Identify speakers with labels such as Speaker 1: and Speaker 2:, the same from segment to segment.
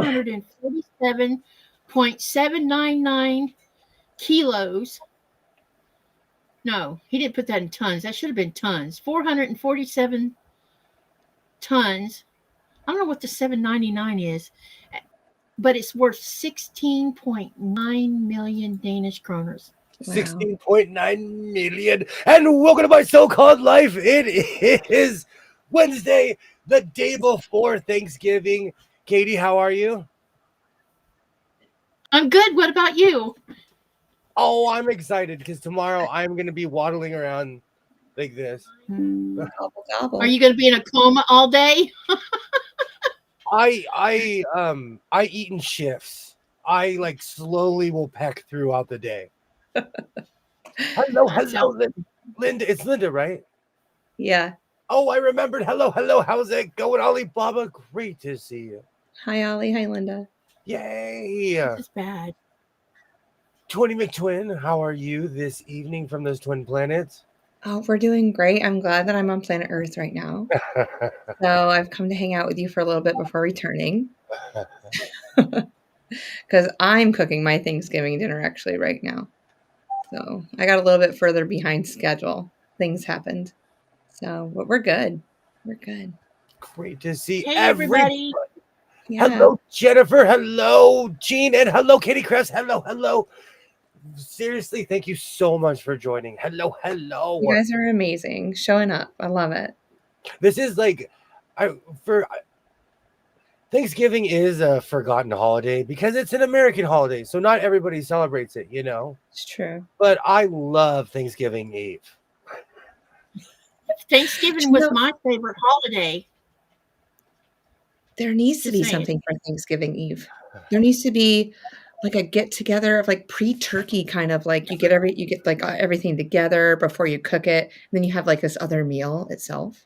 Speaker 1: 447.799 kilos. No, he didn't put that in tons. That should have been tons. 447 tons. I don't know what the 799 is, but it's worth 16.9 million Danish kroners.
Speaker 2: Wow. 16.9 million. And welcome to my so-called life. It is Wednesday, the day before Thanksgiving. Katie, how are you?
Speaker 1: I'm good. What about you?
Speaker 2: Oh, I'm excited because tomorrow I'm going to be waddling around like this.
Speaker 3: Gobble, gobble.
Speaker 1: Are you going to be in a coma all day?
Speaker 2: I eat in shifts. I like slowly will peck throughout the day. Hello, Linda. It's Linda, right?
Speaker 3: Yeah.
Speaker 2: Oh, I remembered. Hello. How's it going, Alibaba? Great to see you.
Speaker 3: Hi, Ollie. Hi, Linda.
Speaker 2: Yay.
Speaker 1: This is bad.
Speaker 2: 20 McTwin, how are you this evening from those twin planets?
Speaker 3: Oh, we're doing great. I'm glad that I'm on planet Earth right now. So I've come to hang out with you for a little bit before returning. Because I'm cooking my Thanksgiving dinner actually right now. So I got a little bit further behind schedule. Things happened. So, but we're good. We're good.
Speaker 2: Great to see
Speaker 1: Hey,
Speaker 2: everybody.
Speaker 3: Yeah.
Speaker 2: Hello, Jennifer. Hello, Jean. And hello, Katie Kress. Hello. Seriously, thank you so much for joining. Hello.
Speaker 3: You guys are amazing. Showing up. I love it.
Speaker 2: This is like, Thanksgiving is a forgotten holiday because it's an American holiday. So not everybody celebrates it, you know?
Speaker 3: It's true.
Speaker 2: But I love Thanksgiving Eve.
Speaker 1: Thanksgiving was my favorite holiday.
Speaker 3: There needs to be something for Thanksgiving Eve. There needs to be like a get together of like pre-turkey kind of like you get like everything together before you cook it. And then you have like this other meal itself.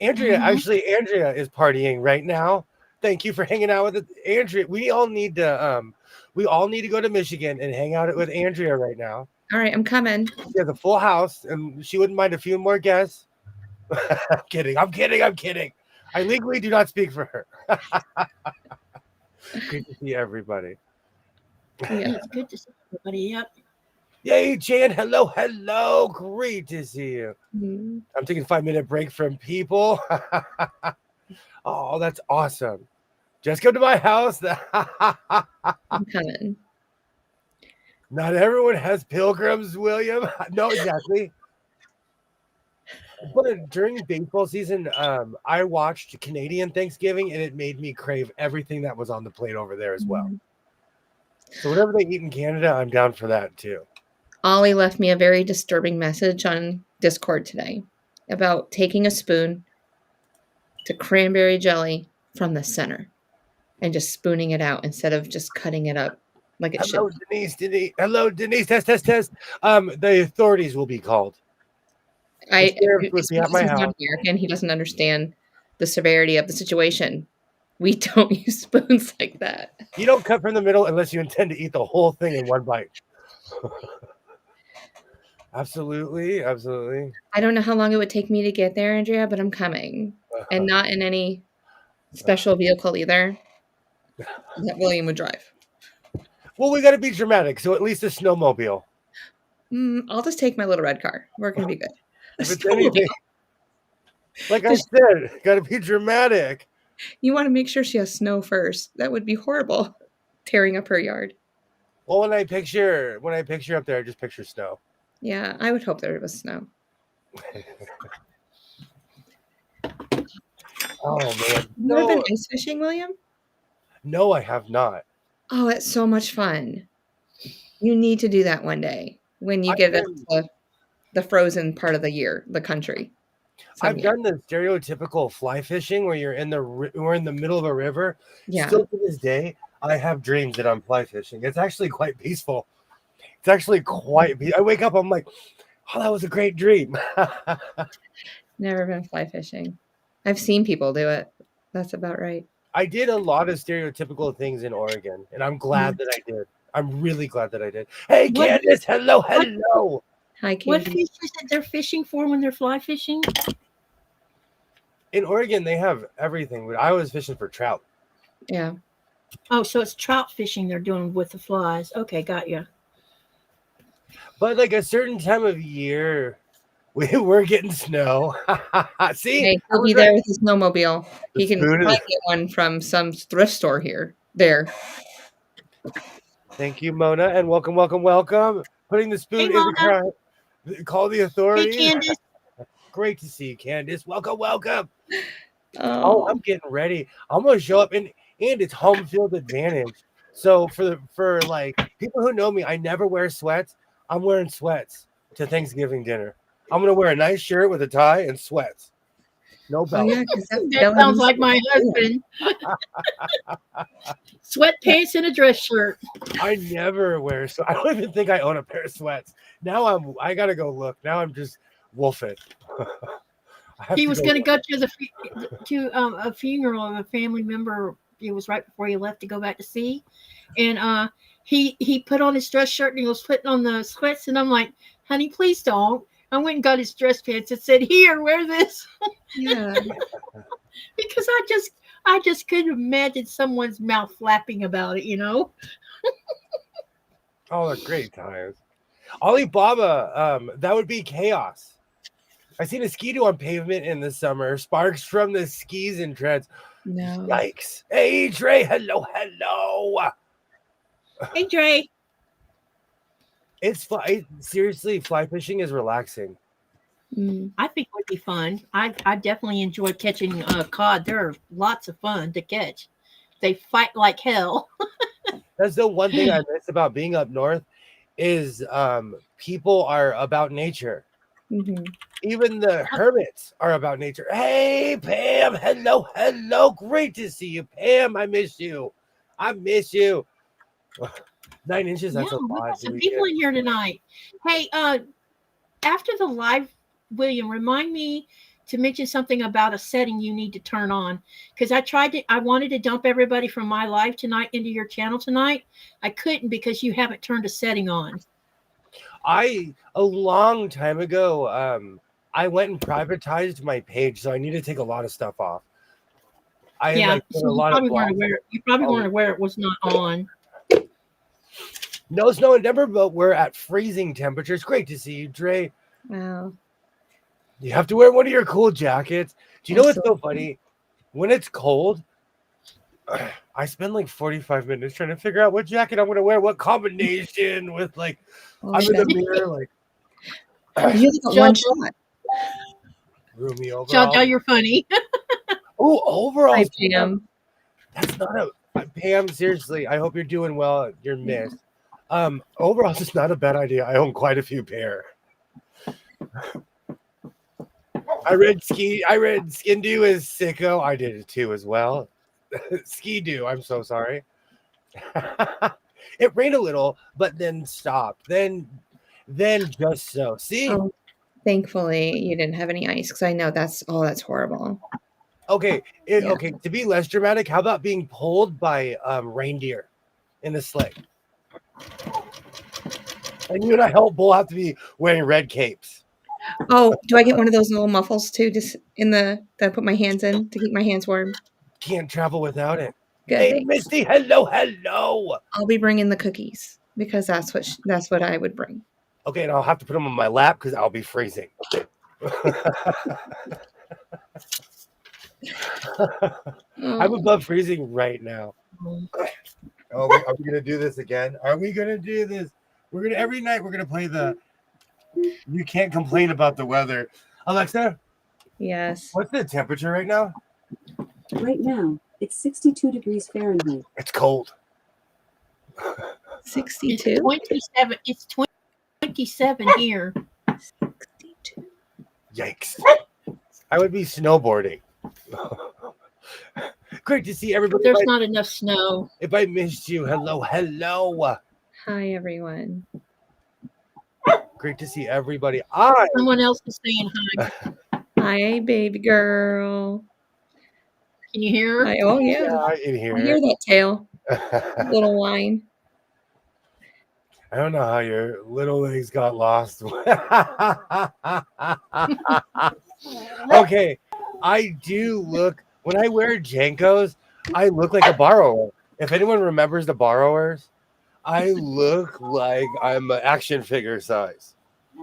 Speaker 2: Andrea is partying right now. Thank you for hanging out with Andrea. We all need to go to Michigan and hang out with Andrea right now.
Speaker 3: All right, I'm coming.
Speaker 2: She has a full house and she wouldn't mind a few more guests. I'm kidding. I legally do not speak for her. Good to see everybody.
Speaker 1: Yeah, it's good to see everybody. Yep.
Speaker 2: Yay, Jan. Hello. Great to see you.
Speaker 3: Mm-hmm.
Speaker 2: I'm taking a 5-minute break from people. Oh, that's awesome. Just come to my house.
Speaker 3: I'm coming.
Speaker 2: Not everyone has pilgrims, William. No, exactly. But during baseball season, I watched Canadian Thanksgiving, and it made me crave everything that was on the plate over there as well. So whatever they eat in Canada, I'm down for that too.
Speaker 3: Ollie left me a very disturbing message on Discord today about taking a spoon to cranberry jelly from the center and just spooning it out instead of just cutting it up like it should.
Speaker 2: Denise. Hello, Denise. Test. The authorities will be called.
Speaker 3: He's not American. He doesn't understand the severity of the situation. We don't use spoons like that.
Speaker 2: You don't cut from the middle unless you intend to eat the whole thing in one bite. Absolutely.
Speaker 3: I don't know how long it would take me to get there, Andrea, but I'm coming. And not in any special vehicle either that William would drive.
Speaker 2: Well, we got to be dramatic, so at least a snowmobile.
Speaker 3: I'll just take my little red car. We're going to be good.
Speaker 2: If it's anything, like I said, got to be dramatic.
Speaker 3: You want to make sure she has snow first. That would be horrible, tearing up her yard.
Speaker 2: Well, when I picture up there, I just picture snow.
Speaker 3: Yeah, I would hope there was snow.
Speaker 2: Oh man!
Speaker 3: You ever been ice fishing, William?
Speaker 2: No, I have not.
Speaker 3: Oh, it's so much fun. You need to do that one day when you get into the frozen part of the year, the country.
Speaker 2: I've done the stereotypical fly fishing where we're in the middle of a river.
Speaker 3: Yeah.
Speaker 2: Still to this day, I have dreams that I'm fly fishing. It's actually quite peaceful. It's actually quite. I wake up, I'm like, oh, that was a great dream.
Speaker 3: Never been fly fishing. I've seen people do it. That's about right.
Speaker 2: I did a lot of stereotypical things in Oregon, and I'm glad that I did. I'm really glad that I did. Hey, Candace, hello.
Speaker 3: Hi, Candace.
Speaker 1: What fish is it they're fishing for when they're fly fishing?
Speaker 2: In Oregon, they have everything, but I was fishing for trout.
Speaker 3: Yeah.
Speaker 1: Oh, so it's trout fishing they're doing with the flies. Okay, got you.
Speaker 2: But like a certain time of year, we're getting snow. See,
Speaker 3: Hey,
Speaker 2: I
Speaker 3: he'll
Speaker 2: was
Speaker 3: be
Speaker 2: right.
Speaker 3: there with his snowmobile.
Speaker 2: The
Speaker 3: He can
Speaker 2: spoon
Speaker 3: probably
Speaker 2: is.
Speaker 3: get one from some thrift store here. There.
Speaker 2: Thank you, Mona, and welcome, welcome, welcome. Putting the
Speaker 1: Hey,
Speaker 2: spoon in the
Speaker 1: Mona.
Speaker 2: crime. Call the
Speaker 1: Hey,
Speaker 2: authorities.
Speaker 1: Candace.
Speaker 2: Great to see you, Candace. Welcome, welcome. Oh,
Speaker 3: Oh,
Speaker 2: I'm getting ready. I'm gonna show up, and it's home field advantage. So for like people who know me, I never wear sweats. I'm wearing sweats to Thanksgiving dinner. I'm gonna wear a nice shirt with a tie and sweats. No
Speaker 3: oh
Speaker 2: belt.
Speaker 3: yeah, because that
Speaker 1: That
Speaker 3: belly
Speaker 1: sounds
Speaker 3: needs
Speaker 1: like
Speaker 3: to
Speaker 1: my
Speaker 3: be cool.
Speaker 1: husband. Sweatpants and a dress shirt.
Speaker 2: I never wear so I don't even think I own a pair of sweats. Now I gotta go look. Now I'm just wolfing. I have
Speaker 1: He
Speaker 2: to
Speaker 1: was
Speaker 2: go
Speaker 1: going to
Speaker 2: look.
Speaker 1: go to a funeral of a family member. It was right before he left to go back to sea, and he put on his dress shirt and he was putting on the sweats, and I'm like, honey, please don't. I went and got his dress pants and said, here, wear this,
Speaker 3: Yeah.
Speaker 1: because I just couldn't imagine someone's mouth flapping about it, you know.
Speaker 2: Oh, they're great times. Alibaba, that would be chaos. I seen a ski-doo on pavement in the summer. Sparks from the skis and treads.
Speaker 3: No.
Speaker 2: Yikes. Hey, Trey. Hello, hello.
Speaker 1: Hey, Dre.
Speaker 2: It's fly. Seriously, fly fishing is relaxing.
Speaker 3: Mm.
Speaker 1: I think it would be fun. I definitely enjoy catching cod. They're lots of fun to catch. They fight like hell.
Speaker 2: That's the one thing I miss about being up north is people are about nature.
Speaker 3: Hmm.
Speaker 2: Even the hermits are about nature. Hey, Pam. Hello, hello. Great to see you, Pam. I miss you. I miss you. 9 inches,
Speaker 1: Yeah,
Speaker 2: that's a
Speaker 1: we
Speaker 2: lot.
Speaker 1: got
Speaker 2: Do
Speaker 1: some
Speaker 2: we
Speaker 1: people
Speaker 2: get
Speaker 1: in here tonight. Hey, after the live, William, remind me to mention something about a setting you need to turn on, because I wanted to dump everybody from my live tonight into your channel tonight. I couldn't because you haven't turned a setting on.
Speaker 2: a long time ago, I went and privatized my page, so I need to take a lot of stuff off. I
Speaker 1: Yeah,
Speaker 2: like put
Speaker 1: so
Speaker 2: a lot of blocks.
Speaker 1: you probably
Speaker 2: Oh,
Speaker 1: weren't aware it was not on.
Speaker 2: no snow in Denver, but we're at freezing temperatures. Great to see you, Dre.
Speaker 3: Wow.
Speaker 2: You have to wear one of your cool jackets. Do you know what's so
Speaker 3: Absolutely.
Speaker 2: funny? When it's cold, I spend like 45 minutes trying to figure out what jacket I'm going to wear, what combination with like,
Speaker 3: Oh,
Speaker 2: I'm
Speaker 3: I
Speaker 2: in the
Speaker 3: bet.
Speaker 2: mirror, like,
Speaker 3: You only got one
Speaker 1: Jojo,
Speaker 3: shot.
Speaker 2: roomy
Speaker 1: Jojo,
Speaker 2: overalls.
Speaker 1: you're funny.
Speaker 2: Oh,
Speaker 3: Hi,
Speaker 2: overalls.
Speaker 3: Pam.
Speaker 2: That's not Pam, seriously, I hope you're doing well. You're missed. Overalls is not a bad idea. I own quite a few pair. I read Skidoo as sicko. I did it too as well. Skidoo, I'm so sorry. It rained a little, but then stopped. Then just so. See?
Speaker 3: Oh, thankfully you didn't have any ice because I know that's horrible.
Speaker 2: Okay,
Speaker 3: Yeah.
Speaker 2: okay. To be less dramatic, how about being pulled by reindeer in a sleigh? And you and I both have to be wearing red capes.
Speaker 3: Oh, do I get one of those little muffles too, just in that I put my hands in to keep my hands warm?
Speaker 2: Can't travel without it.
Speaker 3: Good,
Speaker 2: Hey,
Speaker 3: thanks.
Speaker 2: Misty. Hello, hello.
Speaker 3: I'll be bringing the cookies because that's what I would bring.
Speaker 2: Okay, and I'll have to put them on my lap because I'll be freezing. I'm
Speaker 3: Oh,
Speaker 2: above freezing right now. Oh, are we gonna do this again? Are we gonna do this? We're gonna every night. We're gonna play the. You can't complain about the weather. Alexa,
Speaker 3: yes.
Speaker 2: what's the temperature right now?
Speaker 4: Right now, it's 62 degrees Fahrenheit.
Speaker 2: It's cold.
Speaker 1: It's
Speaker 3: 62?
Speaker 1: 27. It's 27 here.
Speaker 3: 62.
Speaker 2: Yikes! I would be snowboarding. Great to see everybody.
Speaker 1: There's not enough snow.
Speaker 2: If I missed you, hello, hello.
Speaker 3: Hi, everyone.
Speaker 2: Great to see everybody.
Speaker 1: Someone else is saying hi.
Speaker 3: Hi, baby girl.
Speaker 1: Can you hear her?
Speaker 3: Hi. Oh, yeah.
Speaker 2: I can hear
Speaker 3: I hear that tail.
Speaker 2: it.
Speaker 3: Little whine.
Speaker 2: I don't know how your little legs got lost. Okay, I do look when I wear Jankos, I look like a borrower. If anyone remembers the Borrowers, I look like I'm action figure size.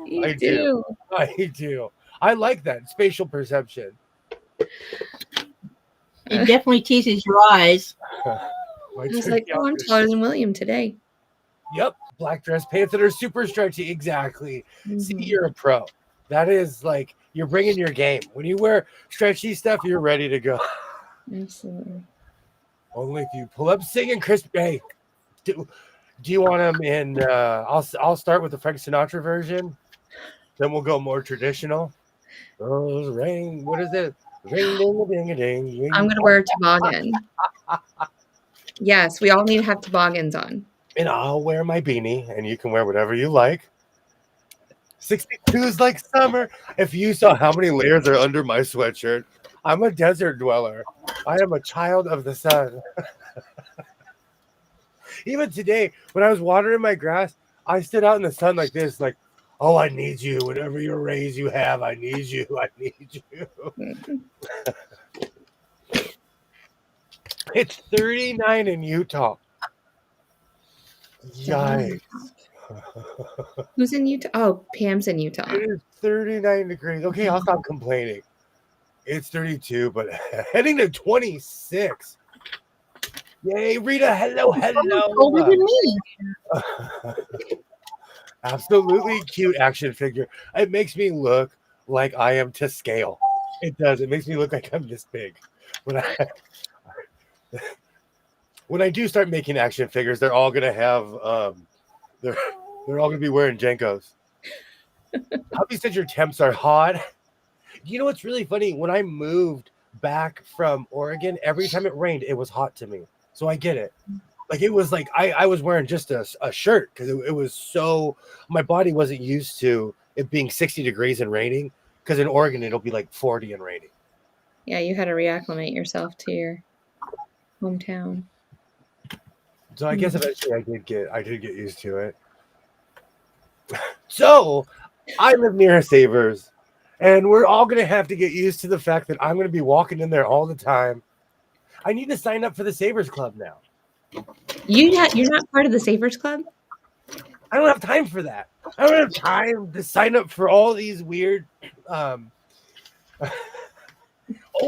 Speaker 3: You
Speaker 2: I
Speaker 3: do.
Speaker 2: do. I do. I like that spatial perception.
Speaker 1: It definitely teases your eyes.
Speaker 2: My
Speaker 3: I was
Speaker 2: turkey
Speaker 3: like, oh, I'm
Speaker 2: outfit.
Speaker 3: taller than William today.
Speaker 2: Yep, black dress pants that are super stretchy. Exactly. See,
Speaker 3: Mhm.
Speaker 2: you're a pro. That is like you're bringing your game. When you wear stretchy stuff, you're ready to go.
Speaker 3: Absolutely.
Speaker 2: Only if you pull up singing Chris. Hey, do you want them in? I'll start with the Frank Sinatra version. Then we'll go more traditional. Oh, rain. What is it? Ring ding a ding a ding.
Speaker 3: I'm gonna wear a toboggan. Yes, we all need to have toboggans on.
Speaker 2: And I'll wear my beanie, and you can wear whatever you like. 62 is like summer. If you saw how many layers are under my sweatshirt, I'm a desert dweller. I am a child of the sun. Even today, when I was watering my grass, I stood out in the sun like this, like, oh, I need you. Whatever your rays you have, I need you. I need you.
Speaker 3: Mhm.
Speaker 2: It's 39 in Utah. Yikes.
Speaker 3: Who's in Utah? Oh, Pam's in Utah.
Speaker 2: It is 39 degrees. Okay, I'll stop complaining. It's 32, but heading to 26. Yay, Rita. Hello,
Speaker 1: Older than
Speaker 2: hello.
Speaker 1: me.
Speaker 2: Absolutely cute action figure. It makes me look like I am to scale. It does. It makes me look like I'm this big. When I do start making action figures, they're all gonna have they're all gonna be wearing Jenkos. Hubby said your temps are hot. You know what's really funny? When I moved back from Oregon, every time it rained, it was hot to me. So I get it. Like it was like I was wearing just a shirt because it was so my body wasn't used to it being 60 degrees and raining. Because in Oregon it'll be like 40 and raining.
Speaker 3: Yeah, you had to reacclimate yourself to your hometown.
Speaker 2: So I guess eventually I did get used to it. So I live near a Savers, and we're all gonna have to get used to the fact that I'm gonna be walking in there all the time. I need to sign up for the Savers Club now.
Speaker 3: You're not part of the Savers Club?
Speaker 2: I don't have time for that. I don't have time to sign up for all these weird. Oh,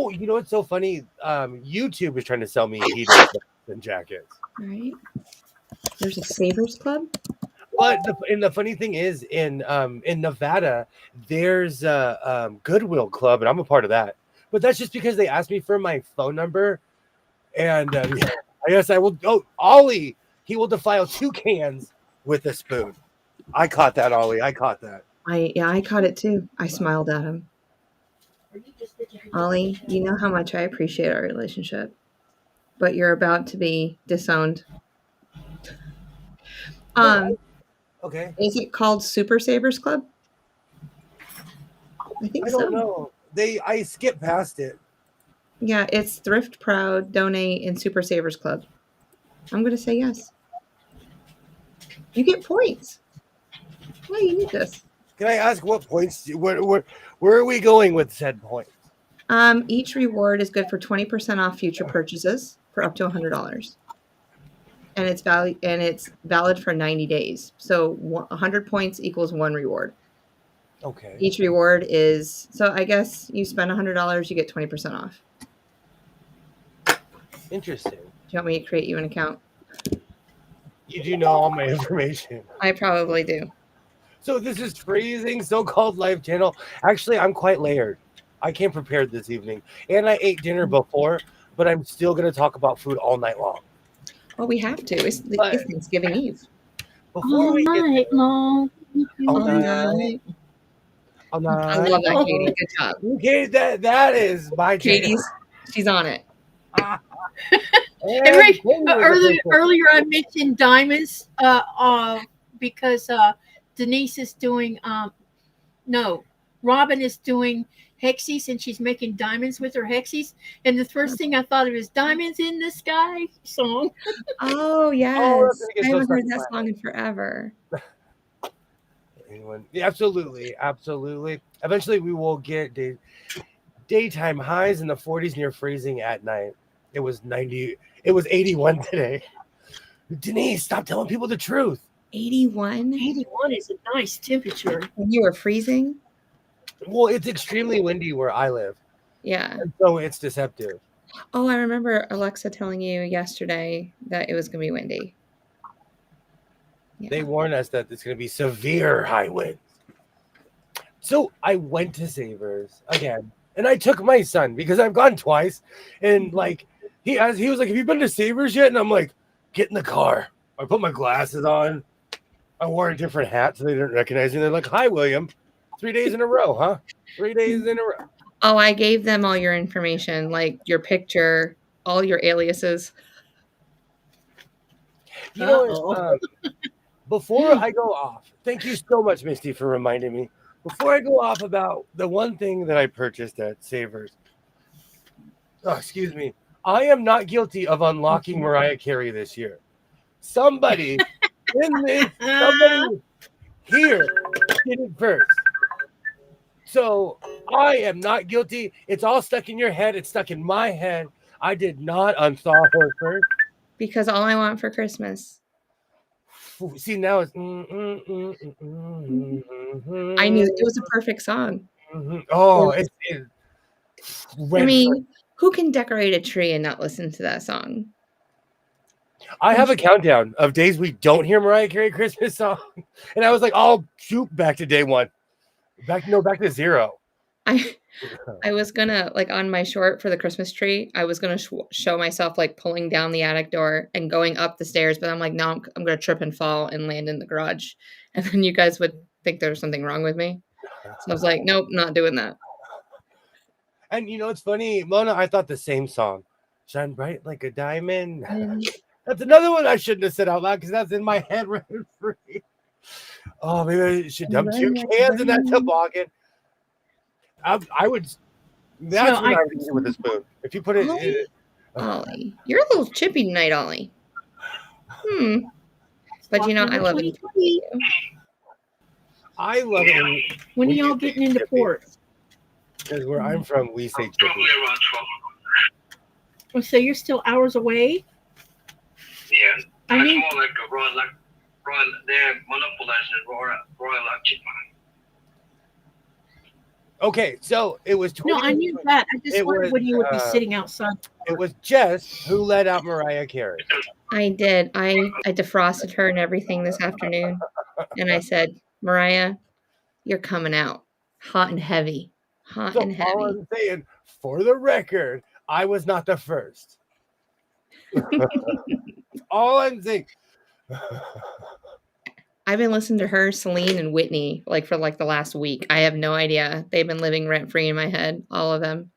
Speaker 2: you know what's so funny? YouTube is trying to sell me heaters and jackets.
Speaker 3: All right. There's a Savers Club?
Speaker 2: But the funny thing is, in Nevada, there's a Goodwill Club, and I'm a part of that. But that's just because they asked me for my phone number, and I guess I will. Oh, Ollie, he will defile 2 cans with a spoon. I caught that, Ollie. I caught that.
Speaker 3: I caught it too. I smiled at him. Ollie, you know how much I appreciate our relationship, but you're about to be disowned.
Speaker 2: Okay.
Speaker 3: Is it called Super Savers Club? I think
Speaker 2: I
Speaker 3: so.
Speaker 2: don't know. I skipped past it.
Speaker 3: Yeah, it's Thrift Proud, Donate, and Super Savers Club. I'm going to say yes. You get points. Why you need this?
Speaker 2: Can I ask what points? Where are we going with said points?
Speaker 3: Each reward is good for 20% off future purchases for up to $100. And it's valid for 90 days. So 100 points equals 1 reward.
Speaker 2: Okay.
Speaker 3: Each reward is, so I guess you spend $100, you get 20% off.
Speaker 2: Interesting.
Speaker 3: Do you want me to create you an account?
Speaker 2: You do know all my information.
Speaker 3: I probably do.
Speaker 2: So this is freezing so-called live channel. Actually, I'm quite layered. I came prepared this evening, and I ate dinner before, but I'm still going to talk about food all night long.
Speaker 3: Well, we have to. It's Thanksgiving Eve.
Speaker 2: Before
Speaker 1: All
Speaker 2: we get
Speaker 1: night long.
Speaker 2: All
Speaker 3: All
Speaker 2: night.
Speaker 3: I love that, Katie. Good job.
Speaker 2: Okay, that is my channel.
Speaker 3: She's on it.
Speaker 1: Earlier I mentioned diamonds because Denise is doing Robin is doing hexies and she's making diamonds with her hexies, and the first thing I thought of is Diamonds in the Sky song.
Speaker 3: Oh yes. I haven't heard that song in forever.
Speaker 2: Yeah, absolutely. Eventually we will get daytime highs in the 40s near freezing at night. It was 90. It was 81 today. Denise, stop telling people the truth.
Speaker 3: 81?
Speaker 1: 81 is a nice temperature.
Speaker 3: And you were freezing?
Speaker 2: Well, it's extremely windy where I live,
Speaker 3: Yeah.
Speaker 2: and so it's deceptive.
Speaker 3: Oh, I remember Alexa telling you yesterday that it was going to be windy. Yeah.
Speaker 2: They warn us that it's going to be severe high winds. So I went to Savers again, and I took my son because I've gone twice, and like he was like, "Have you been to Savers yet?" And I'm like, "Get in the car." I put my glasses on. I wore a different hat so they didn't recognize me. They're like, "Hi, William. 3 days in a row, huh? 3 days in a row."
Speaker 3: Oh, I gave them all your information, like your picture, all your aliases.
Speaker 2: You know,
Speaker 1: Uh-oh.
Speaker 2: before I go off, thank you so much, Misty, for reminding me. Before I go off about the one thing that I purchased at Savers, oh, excuse me, I am not guilty of unlocking Mariah Carey this year. Somebody somebody here did it first. So I am not guilty. It's all stuck in your head. It's stuck in my head. I did not unthaw her first.
Speaker 3: Because all I want for Christmas.
Speaker 2: See, now it's.
Speaker 3: I knew it was a perfect song.
Speaker 2: Oh, it's
Speaker 3: I mean, who can decorate a tree and not listen to that song?
Speaker 2: I have a countdown of days we don't hear Mariah Carey Christmas song, and I was like, "I'll shoot back to day one, back to zero."
Speaker 3: I was gonna, like, on my short for the Christmas tree, I was gonna show myself like pulling down the attic door and going up the stairs, but I'm like, no, I'm gonna trip and fall and land in the garage, and then you guys would think there was something wrong with me. So I was like, nope, not doing that.
Speaker 2: And you know, it's funny, Mona. I thought the same song, "Shine Bright Like a Diamond." That's another one I shouldn't have said out loud because that's in my head right free. Oh, maybe I should dump 2 cans in that toboggan. I would. That's what I would do with a spoon. If you put it in.
Speaker 3: Ollie, you're a little chippy tonight, Ollie. But you know, I love it.
Speaker 2: I love it.
Speaker 1: When are y'all getting into port?
Speaker 2: Because where I'm from, we say chippy.
Speaker 5: Probably around 12.
Speaker 1: Oh, so you're still hours away?
Speaker 5: Yeah.
Speaker 1: I
Speaker 5: That's
Speaker 1: mean-
Speaker 5: more like a Royal, they're monopolizing Royal Chicken.
Speaker 2: Okay, so it was 20.
Speaker 1: No, I knew that. I just wondered when you would be sitting outside.
Speaker 2: It was Jess who let out Mariah Carey.
Speaker 3: I did. I defrosted her and everything this afternoon. And I said, Mariah, you're coming out hot and heavy. Hot and heavy.
Speaker 2: All I'm saying, for the record, I was not the first. All I'm saying.
Speaker 3: I've been listening to her, Celine, and Whitney for the last week. I have no idea. They've been living rent free in my head, all of them.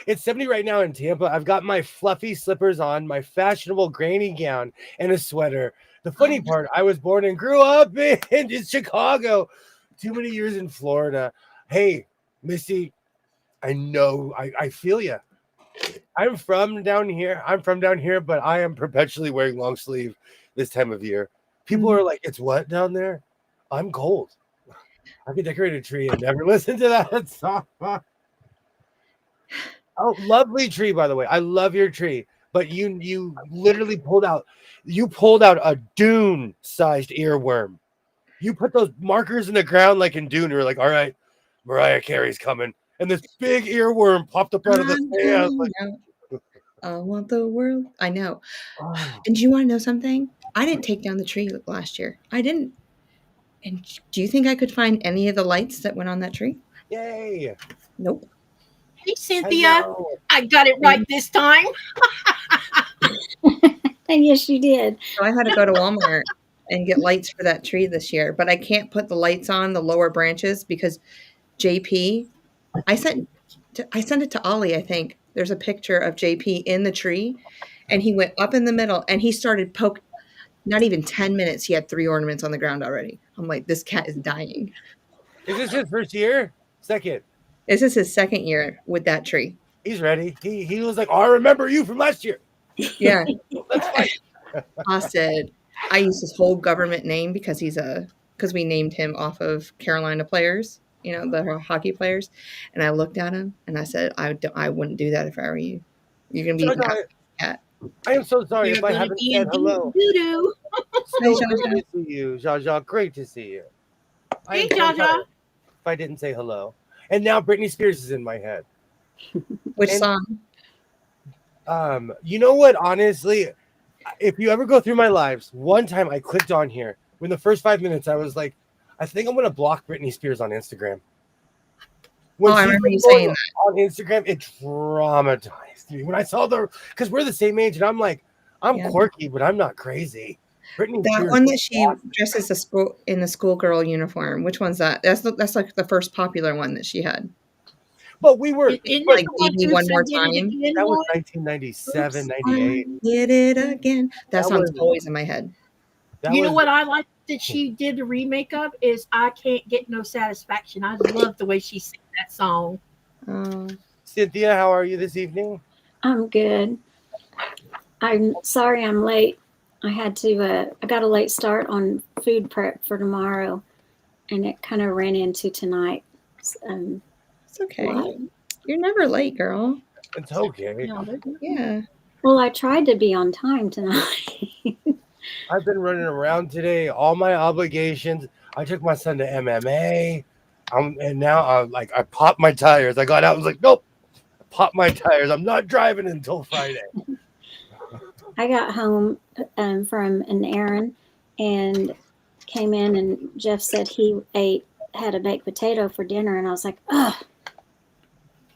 Speaker 2: It's 70 right now in Tampa. I've got my fluffy slippers on, my fashionable granny gown, and a sweater. The funny part, I was born and grew up in Chicago. Too many years in Florida. Hey, Missy, I know, I feel you. I'm from down here, but I am perpetually wearing long sleeve this time of year. People are like, "It's what down there?" I'm cold. I could decorate a tree and never listen to that song. Oh, lovely tree, by the way. I love your tree, but you literally pulled out a Dune-sized earworm. You put those markers in the ground like in Dune. You're like, "All right, Mariah Carey's coming," and this big earworm popped up out of the sand.
Speaker 3: I want the world. I know.
Speaker 2: Oh.
Speaker 3: And do you want to know something? I didn't take down the tree last year. I didn't. And do you think I could find any of the lights that went on that tree?
Speaker 2: Yay!
Speaker 3: Nope.
Speaker 1: Hey, Cynthia. I got it right this time.
Speaker 6: And yes, you did.
Speaker 3: So I had to go to Walmart and get lights for that tree this year. But I can't put the lights on the lower branches because JP, I sent it to Ollie, I think. There's a picture of JP in the tree, and he went up in the middle, and he started poking. Not even 10 minutes, he had 3 ornaments on the ground already. I'm like, this cat is dying.
Speaker 2: Is this his first year? Second.
Speaker 3: This is his second year with that tree.
Speaker 2: He's ready. He was like, "Oh, I remember you from last year."
Speaker 3: Yeah.
Speaker 2: Let's fight.
Speaker 3: I said, I used his whole government name because we named him off of Carolina players, the hockey players. And I looked at him and I said, I wouldn't do that if I were you. You're going to be yet.
Speaker 2: I am so sorry
Speaker 1: You're
Speaker 2: if I
Speaker 1: gonna
Speaker 2: haven't
Speaker 1: be
Speaker 2: said
Speaker 1: in
Speaker 2: hello.
Speaker 1: doo-doo.
Speaker 2: So
Speaker 3: Hi,
Speaker 2: good
Speaker 3: Jaja.
Speaker 2: to see you, Jaja. Great to see you. I
Speaker 1: Hey,
Speaker 2: am so
Speaker 1: Jaja.
Speaker 2: sorry if I didn't say hello. And now Britney Spears is in my head.
Speaker 3: Which
Speaker 2: And
Speaker 3: song?
Speaker 2: you know what? Honestly, if you ever go through my lives, one time I clicked on here. In the first 5 minutes, I was like, I think I'm gonna block Britney Spears on Instagram. When
Speaker 3: Oh, I
Speaker 2: she's
Speaker 3: remember you
Speaker 2: going
Speaker 3: saying that.
Speaker 2: on Instagram, it traumatized me. When I saw because we're the same age, and I'm like, I'm
Speaker 3: Yeah.
Speaker 2: quirky, but I'm not crazy. Britney
Speaker 3: That
Speaker 2: Spears
Speaker 3: one
Speaker 2: was
Speaker 3: that she
Speaker 2: awesome.
Speaker 3: dresses the school in the schoolgirl uniform. Which one's that? That's like the first popular one that she had.
Speaker 2: But we were
Speaker 1: Isn't
Speaker 3: Or
Speaker 1: this
Speaker 3: like
Speaker 1: the one
Speaker 3: Baby
Speaker 1: who
Speaker 3: One More
Speaker 1: said did it
Speaker 3: Time.
Speaker 1: again,
Speaker 2: that was
Speaker 1: boy?
Speaker 2: 1997,
Speaker 3: Oops,
Speaker 2: 98.
Speaker 3: I did it again. That
Speaker 2: That
Speaker 3: song's
Speaker 2: was
Speaker 3: always in my head.
Speaker 2: that
Speaker 1: You know
Speaker 2: was
Speaker 1: what I like that she did the remake of is I Can't Get No Satisfaction. I love the way she sang that song.
Speaker 3: Oh,
Speaker 2: Cynthia. How are you this evening?
Speaker 6: I'm good. I'm sorry I'm late. I got a late start on food prep for tomorrow, and it kind of ran into tonight.
Speaker 3: it's okay.
Speaker 6: What?
Speaker 3: You're never late, girl.
Speaker 2: It's okay.
Speaker 1: You know,
Speaker 3: Yeah.
Speaker 6: Well, I tried to be on time tonight.
Speaker 2: I've been running around today. All my obligations. I took my son to MMA. And now I popped my tires. I got out and was like, nope. I popped my tires. I'm not driving until Friday.
Speaker 6: I got home from an errand and came in, and Jeff said had a baked potato for dinner, and I was like, ugh.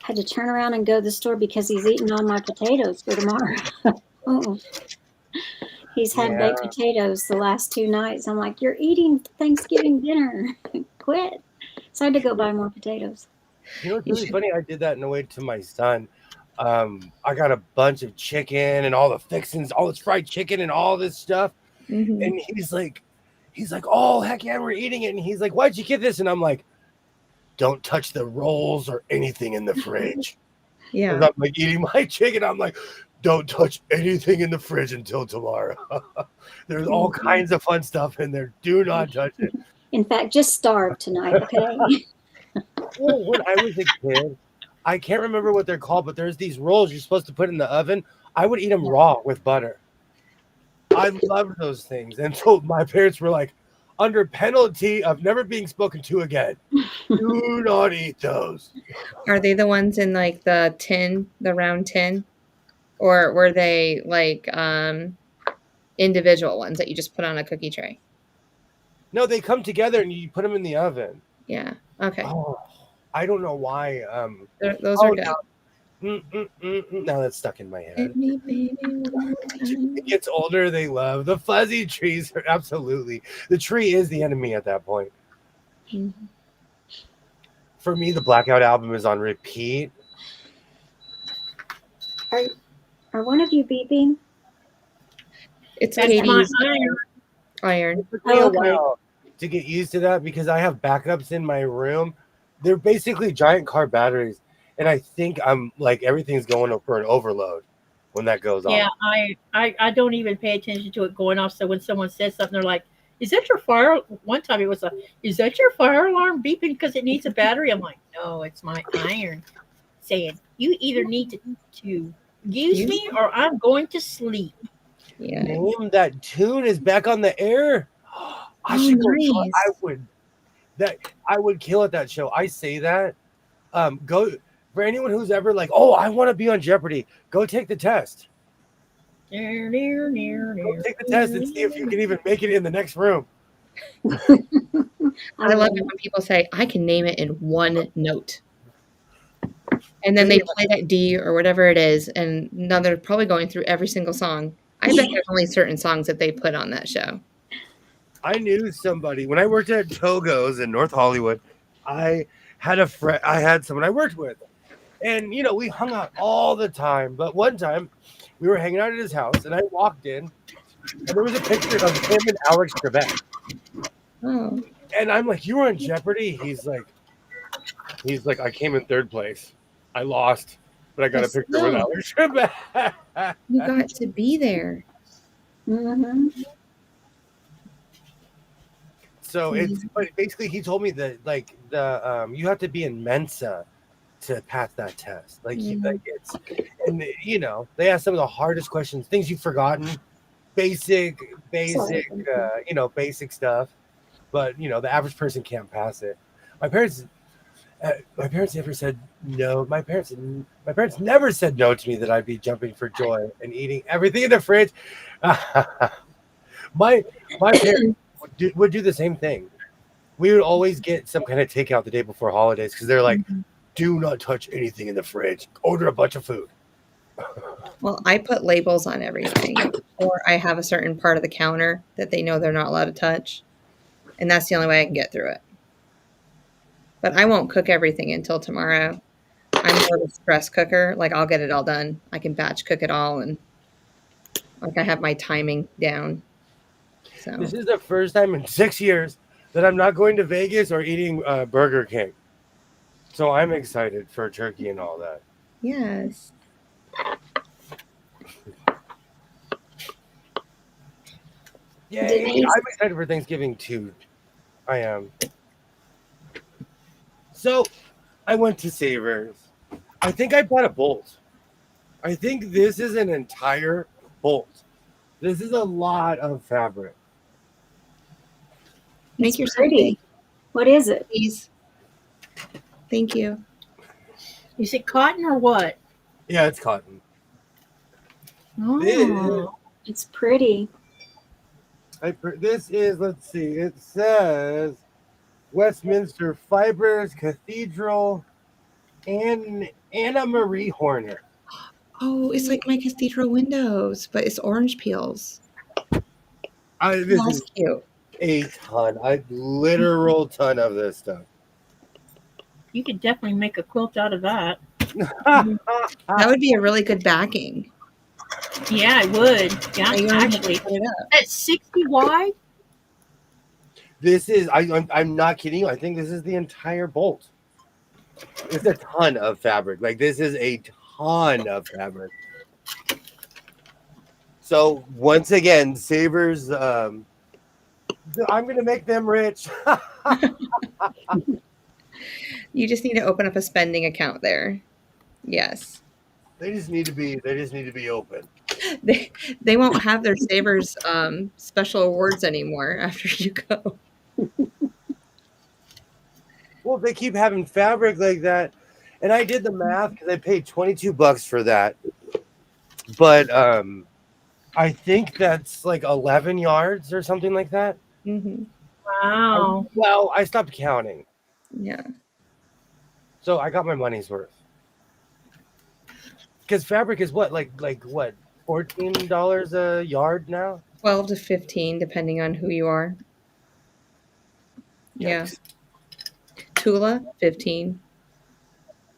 Speaker 6: Had to turn around and go to the store because he's eating all my potatoes for tomorrow. Oh. He's had baked
Speaker 2: Yeah.
Speaker 6: potatoes the last 2 nights. I'm like, you're eating Thanksgiving dinner. Quit. So I had to go buy more potatoes.
Speaker 2: You know, it's
Speaker 3: You
Speaker 2: really
Speaker 3: should.
Speaker 2: funny. I did that in a way to my son. I got a bunch of chicken and all the fixings, all this fried chicken and all this stuff.
Speaker 3: Mhm.
Speaker 2: And he's like, oh, heck yeah, we're eating it. And he's like, why'd you get this? And I'm like, don't touch the rolls or anything in the fridge.
Speaker 3: Yeah.
Speaker 2: And I'm like eating my chicken. I'm like, don't touch anything in the fridge until tomorrow. There's all kinds of fun stuff in there. Do not touch it.
Speaker 6: In fact, just starve tonight, okay?
Speaker 2: Well, when I was a kid, I can't remember what they're called, but there's these rolls you're supposed to put in the oven. I would eat them raw with butter. I loved those things. And so my parents were like, under penalty of never being spoken to again, do not eat those.
Speaker 3: Are they the ones in like the tin, the round tin? Or were they like individual ones that you just put on a cookie tray?
Speaker 2: No, they come together and you put them in the oven.
Speaker 3: Yeah. Okay.
Speaker 2: Oh, I don't know why.
Speaker 3: Those are good.
Speaker 2: Now that's stuck in my head.
Speaker 3: Hit me, baby, one more time.
Speaker 2: It gets older, they love the fuzzy trees. Are absolutely, the tree is the enemy at that point.
Speaker 3: Mhm.
Speaker 2: For me, the Blackout album is on repeat.
Speaker 6: Are one of you beeping?
Speaker 3: It's
Speaker 1: That's my
Speaker 3: Katie's
Speaker 1: iron.
Speaker 3: iron.
Speaker 2: It took me a
Speaker 6: Oh, okay.
Speaker 2: while to get used to that because I have backups in my room. They're basically giant car batteries, and I think I'm like everything's going for an overload when that goes
Speaker 1: Yeah,
Speaker 2: on.
Speaker 1: I don't even pay attention to it going off. So when someone says something, they're like, "Is that your fire?" One time it was "Is that your fire alarm beeping because it needs a battery?" I'm like, "No, it's my iron saying you either need to use me or I'm going to sleep."
Speaker 3: Yeah.
Speaker 2: Name that tune is back on the air. I should go.
Speaker 3: Nice.
Speaker 2: I would kill at that show. I say that. Go for anyone who's ever like, oh, I want to be on Jeopardy. Go take the test. Go take the test and see if you can even make it in the next room.
Speaker 3: I love it when people say, I can name it in one note. And then they play that D or whatever it is, and now they're probably going through every single song. I bet there's only certain songs that they put on that show.
Speaker 2: I knew somebody when I worked at Togo's in North Hollywood. I had a friend. I had someone I worked with, and we hung out all the time. But one time, we were hanging out at his house, and I walked in, and there was a picture of him and Alex Trebek.
Speaker 3: Oh.
Speaker 2: And I'm like, "You were on Jeopardy?" He's like, "I came in third place. I lost, but I got a picture with Alex Trebek."
Speaker 3: You got to be there.
Speaker 6: Mm-hmm.
Speaker 2: So but basically he told me that you have to be in Mensa to pass that test. Like, and they ask some of the hardest questions, things you've forgotten, basic, basic stuff. But the average person can't pass it. My parents never said no. My parents never said no to me that I'd be jumping for joy and eating everything in the fridge. my parents would do the same thing. We would always get some kind of takeout the day before holidays because they're like, do not touch anything in the fridge. Order a bunch of food.
Speaker 3: Well, I put labels on everything, or I have a certain part of the counter that they know they're not allowed to touch, and that's the only way I can get through it. But I won't cook everything until tomorrow. I'm more of a stress cooker. Like, I'll get it all done. I can batch cook it all, and like I have my timing down. So
Speaker 2: This is the first time in 6 years that I'm not going to Vegas or eating Burger King. So I'm excited for turkey and all that.
Speaker 3: yes.
Speaker 2: Yay!
Speaker 6: Denise.
Speaker 2: I'm excited for Thanksgiving too. I am. So I went to Savers. I think I bought a bolt. I think this is an entire bolt. This is a lot of fabric.
Speaker 3: Make
Speaker 6: It's
Speaker 3: yourself
Speaker 6: pretty.
Speaker 3: big,
Speaker 6: What is it?
Speaker 3: please. Thank you.
Speaker 1: Is it cotton or what?
Speaker 2: Yeah, it's cotton.
Speaker 1: Oh,
Speaker 6: It's pretty.
Speaker 2: This is, let's see, it says Westminster Fibers Cathedral and Anna Marie Horner.
Speaker 3: Oh, it's like my cathedral windows, but it's orange peels.
Speaker 2: This
Speaker 3: That's
Speaker 2: is
Speaker 3: cute.
Speaker 2: a literal ton of this stuff.
Speaker 1: you could definitely make a quilt out of that.
Speaker 3: That would be a really good backing.
Speaker 1: Yeah, I would. Yeah,
Speaker 3: You don't even have to
Speaker 1: actually,
Speaker 3: put it up.
Speaker 1: that's 60 wide.
Speaker 2: This is, I'm not kidding you. I think this is the entire bolt. It's a ton of fabric. Like, this is a ton of fabric. So once again, Savers, I'm going to make them rich.
Speaker 3: You just need to open up a spending account there. Yes.
Speaker 2: They just need to be open.
Speaker 3: They won't have their Savers special awards anymore after you go.
Speaker 2: Well, they keep having fabric like that. And I did the math because I paid $22 for that. But I think that's like 11 yards or something like that.
Speaker 3: Mm-hmm.
Speaker 1: Wow.
Speaker 2: Well, I stopped counting.
Speaker 3: Yeah.
Speaker 2: So I got my money's worth. Because fabric is what, like what, $14 a yard now?
Speaker 3: 12 to 15, depending on who you are. Yeah.
Speaker 2: Yikes.
Speaker 3: Tula, 15.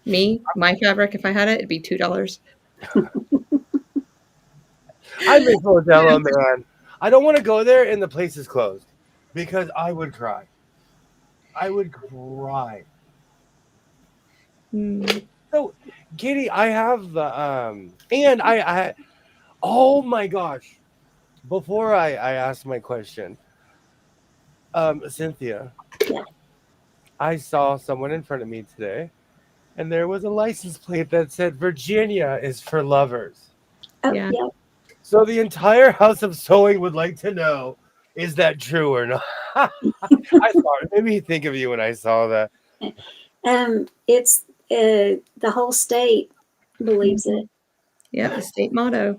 Speaker 3: Me, my fabric, if I had it, it'd be $2.
Speaker 2: I miss Modelo, man. I don't want to go there and the place is closed because I would cry. I would cry. So, Katie, I have and I oh my gosh. Before I ask my question, Cynthia,
Speaker 6: Yeah.
Speaker 2: I saw someone in front of me today, and there was a license plate that said Virginia is for lovers.
Speaker 6: Oh,
Speaker 3: Yeah.
Speaker 6: yeah.
Speaker 2: So the entire House of Sewing would like to know, is that true or not? I thought it made me think of you when I saw that.
Speaker 6: It's the whole state believes it.
Speaker 3: Yeah, the state motto.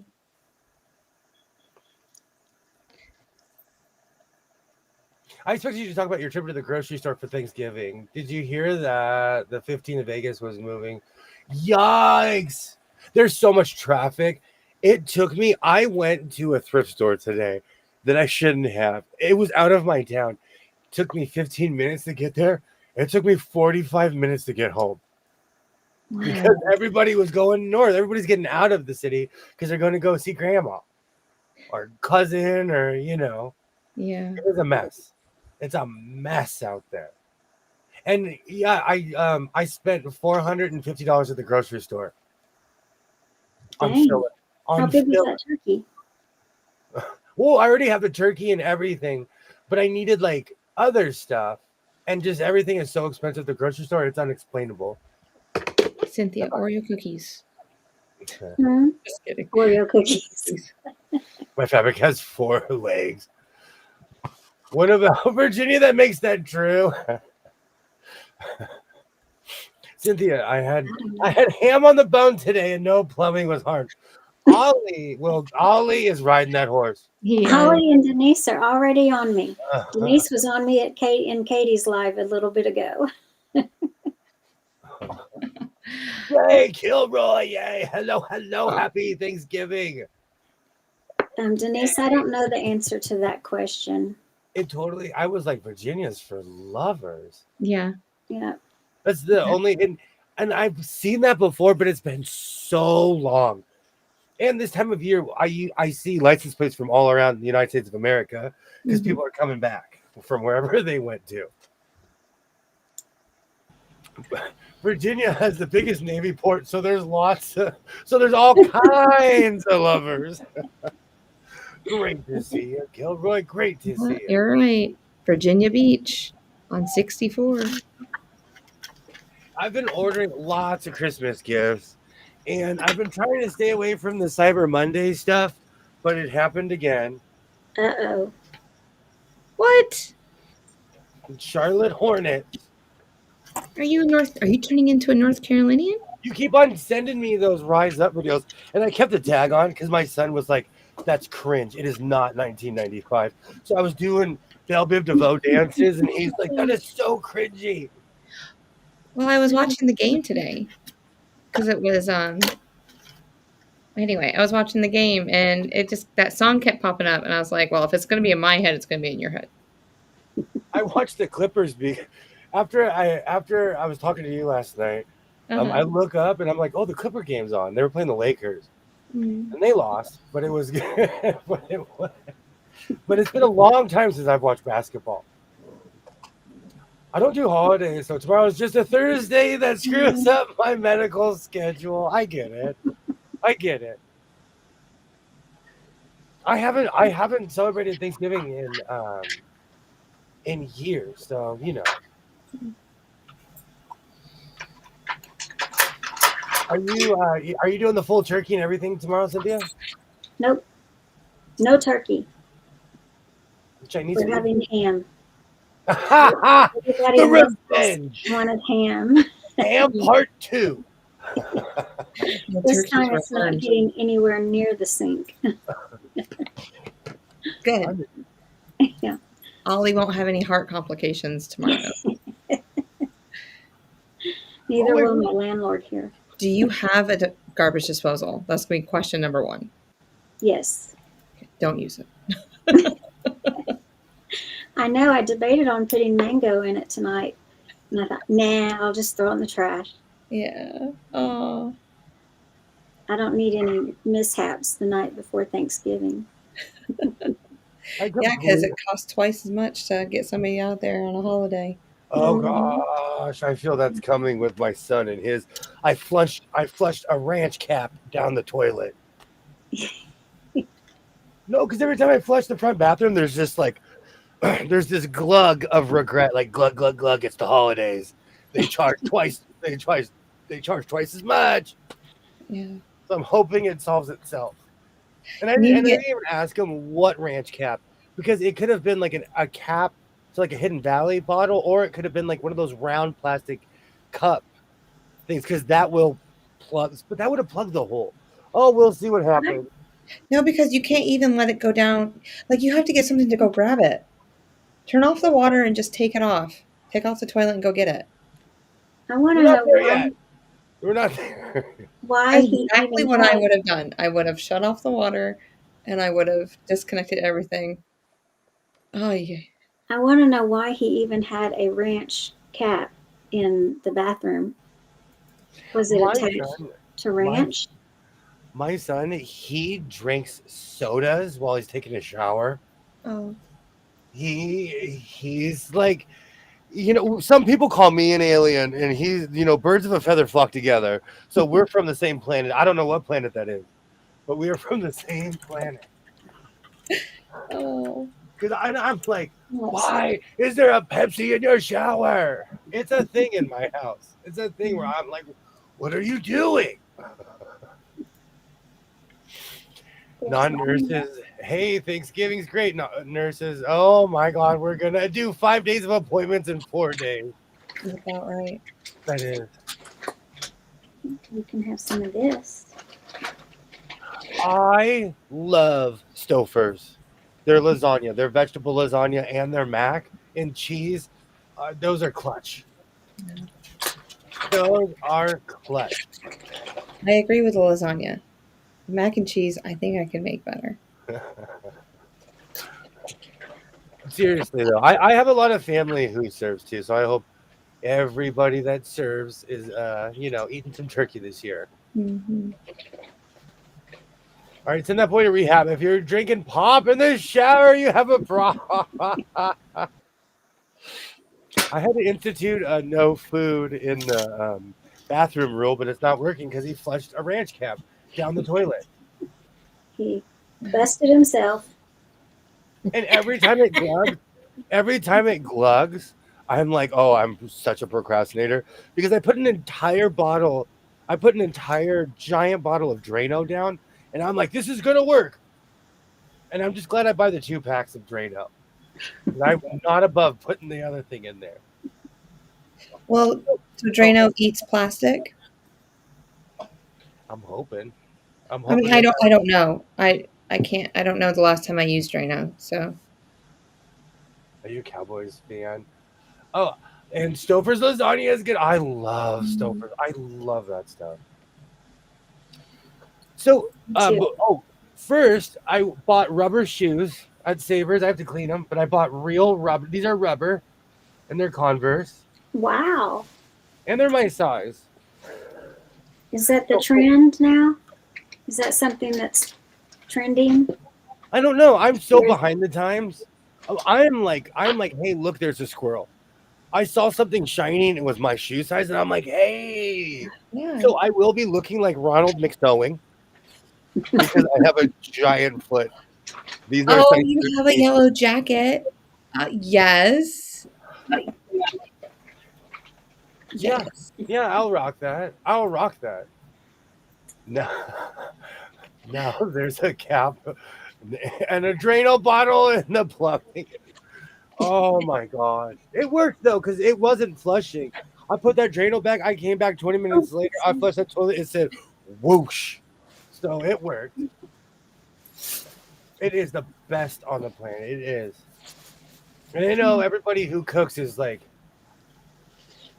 Speaker 2: I expected you to talk about your trip to the grocery store for Thanksgiving. Did you hear that the 15 of Vegas was moving? Yikes! There's so much traffic. It took me, I went to a thrift store today that I shouldn't have. It was out of my town. It took me 15 minutes to get there. It took me 45 minutes to get home. Because everybody was going north. Everybody's getting out of the city because they're going to go see grandma or cousin or,
Speaker 3: Yeah.
Speaker 2: It was a mess. It's a mess out there. And yeah, I spent $450 at the grocery store.
Speaker 6: Dang.
Speaker 2: On
Speaker 6: How big was
Speaker 2: filling.
Speaker 6: that turkey?
Speaker 2: Well, I already have the turkey and everything, but I needed like other stuff, and just everything is so expensive at the grocery store, it's unexplainable.
Speaker 3: Cynthia, Oreo cookies.
Speaker 6: Hmm?
Speaker 3: Just kidding.
Speaker 6: Oreo cookies.
Speaker 2: My fabric has 4 legs. What about Virginia that makes that true? Cynthia, I had ham on the bone today and no plumbing was hard. Ollie is riding that horse.
Speaker 6: Holly and Denise are already on me. Denise was on me at Katie's live a little bit ago.
Speaker 2: Yay, Kilroy! Yay! Hello, happy Thanksgiving.
Speaker 6: Denise, I don't know the answer to that question.
Speaker 2: I was like, Virginia's for lovers.
Speaker 3: Yeah.
Speaker 6: Yeah.
Speaker 2: That's the only, and I've seen that before, but it's been so long. And this time of year, I see license plates from all around the United States of America because people are coming back from wherever they went to. Virginia has the biggest Navy port, so there's there's all kinds of lovers. Great to see you, Kilroy. Great to see you.
Speaker 3: You're right. Virginia Beach on 64.
Speaker 2: I've been ordering lots of Christmas gifts, and I've been trying to stay away from the Cyber Monday stuff, but it happened again.
Speaker 6: Uh-oh.
Speaker 3: What?
Speaker 2: Charlotte Hornets.
Speaker 3: Are you turning into a North Carolinian?
Speaker 2: You keep on sending me those Rise Up videos, and I kept the tag on because my son was like, that's cringe. It is not 1995. So I was doing Belle Biv DeVoe dances, and he's like, that is so cringy.
Speaker 3: Well, I was watching the game today because it was anyway, I was watching the game and that song kept popping up, and I was like, well, if it's going to be in my head, it's going to be in your head.
Speaker 2: I watched the Clippers after I was talking to you last night. I look up and I'm like, oh, the Clipper game's on. They were playing the Lakers, and they lost, but it was good. But it's been a long time since I've watched basketball. I don't do holidays, so tomorrow is just a Thursday that screws up my medical schedule. I get it. I haven't celebrated Thanksgiving in years, so you know. Are you doing the full turkey and everything tomorrow, Cynthia?
Speaker 6: Nope. No turkey.
Speaker 2: Chinese.
Speaker 6: We're having ham.
Speaker 2: The revenge.
Speaker 6: Wanted ham.
Speaker 2: Ham part 2.
Speaker 6: This time it's not getting anywhere near the sink.
Speaker 3: Good.
Speaker 6: Yeah.
Speaker 3: Ollie won't have any heart complications tomorrow.
Speaker 6: Neither will my landlord here.
Speaker 3: Do you have a garbage disposal? That's going to be question number 1.
Speaker 6: Yes.
Speaker 3: Okay, don't use it.
Speaker 6: I know. I debated on putting mango in it tonight. And I thought, nah, I'll just throw it in the trash.
Speaker 3: Yeah. Oh.
Speaker 6: I don't need any mishaps the night before Thanksgiving.
Speaker 3: Yeah, because it costs twice as much to get somebody out there on a holiday.
Speaker 2: Oh gosh, I feel that's coming with my son and his. I flushed a ranch cap down the toilet. No, because every time I flush the front bathroom, there's just like there's this glug of regret, like glug glug glug. It's the holidays. They charge twice. They charge twice as much.
Speaker 3: Yeah.
Speaker 2: So I'm hoping it solves itself. And I didn't even ask him what ranch cap, because it could have been like a cap to like a Hidden Valley bottle, or it could have been like one of those round plastic cup things, because that will plug. But that would have plugged the hole. Oh, we'll see what happens.
Speaker 3: No, because you can't even let it go down. Like, you have to get something to go grab it. Turn off the water and just take it off. Take off the toilet and go get it.
Speaker 6: I want to know why.
Speaker 2: We're not there.
Speaker 6: Why
Speaker 3: exactly what I would have done. I would have shut off the water, and I would have disconnected everything. Oh yeah.
Speaker 6: I want to know why he even had a ranch cap in the bathroom. Was it attached to ranch?
Speaker 2: My son, he drinks sodas while he's taking a shower.
Speaker 3: Oh.
Speaker 2: He's like, you know, some people call me an alien, and he's, you know, birds of a feather flock together. So we're from the same planet. I don't know what planet that is, but we are from the same planet.
Speaker 3: Oh.
Speaker 2: Because I'm like, why is there a Pepsi in your shower? It's a thing in my house. It's a thing where I'm like, What are you doing? Non-nurses, hey, Thanksgiving's great. No, nurses, oh my God, we're gonna do 5 days of appointments in 4 days.
Speaker 3: That's about right.
Speaker 2: That is.
Speaker 6: You can have some of this.
Speaker 2: I love Stouffer's. Their lasagna, their vegetable lasagna, and their mac and cheese. Those are clutch. Those are clutch.
Speaker 3: I agree with the lasagna. Mac and cheese, I think I can make better.
Speaker 2: Seriously though, I have a lot of family who serves too, so I hope everybody that serves is eating some turkey this year.
Speaker 3: Mm-hmm.
Speaker 2: All right, send that boy to rehab. If you're drinking pop in the shower, you have a problem. I had to institute a no food in the bathroom rule, but it's not working because he flushed a ranch cap down the toilet.
Speaker 6: He busted himself.
Speaker 2: And every time it glugs, I'm like, oh, I'm such a procrastinator because I put an entire giant bottle of Drano down, and I'm like, this is gonna work. And I'm just glad I buy the 2 packs of Drano. I'm not above putting the other thing in there.
Speaker 3: Well, so Drano eats plastic?
Speaker 2: I'm hoping.
Speaker 3: I mean, I don't know. I don't know the last time I used Drano, so.
Speaker 2: Are you a Cowboys fan? Oh, and Stouffer's lasagna is good. I love Stouffer's. I love that stuff. So, first I bought rubber shoes at Savers. I have to clean them, but I bought real rubber. These are rubber, and they're Converse,
Speaker 6: Wow.
Speaker 2: and they're my size.
Speaker 6: Is that the trend now? Is that something that's trending?
Speaker 2: I don't know. I'm so behind the times. I'm like, hey, look, there's a squirrel. I saw something shining. It was my shoe size, and I'm like, hey.
Speaker 3: Yeah.
Speaker 2: So I will be looking like Ronald McSewing because I have a giant foot. These are
Speaker 3: Oh, you have a yellow jacket? Yes.
Speaker 2: Yeah, I'll rock that. No, there's a cap and a Drano bottle in the plumbing. Oh my God. It worked though, because it wasn't flushing. I put that Drano back. I came back 20 minutes later. I flushed that toilet. It said whoosh. So it worked. It is the best on the planet. It is. And I know everybody who cooks is like,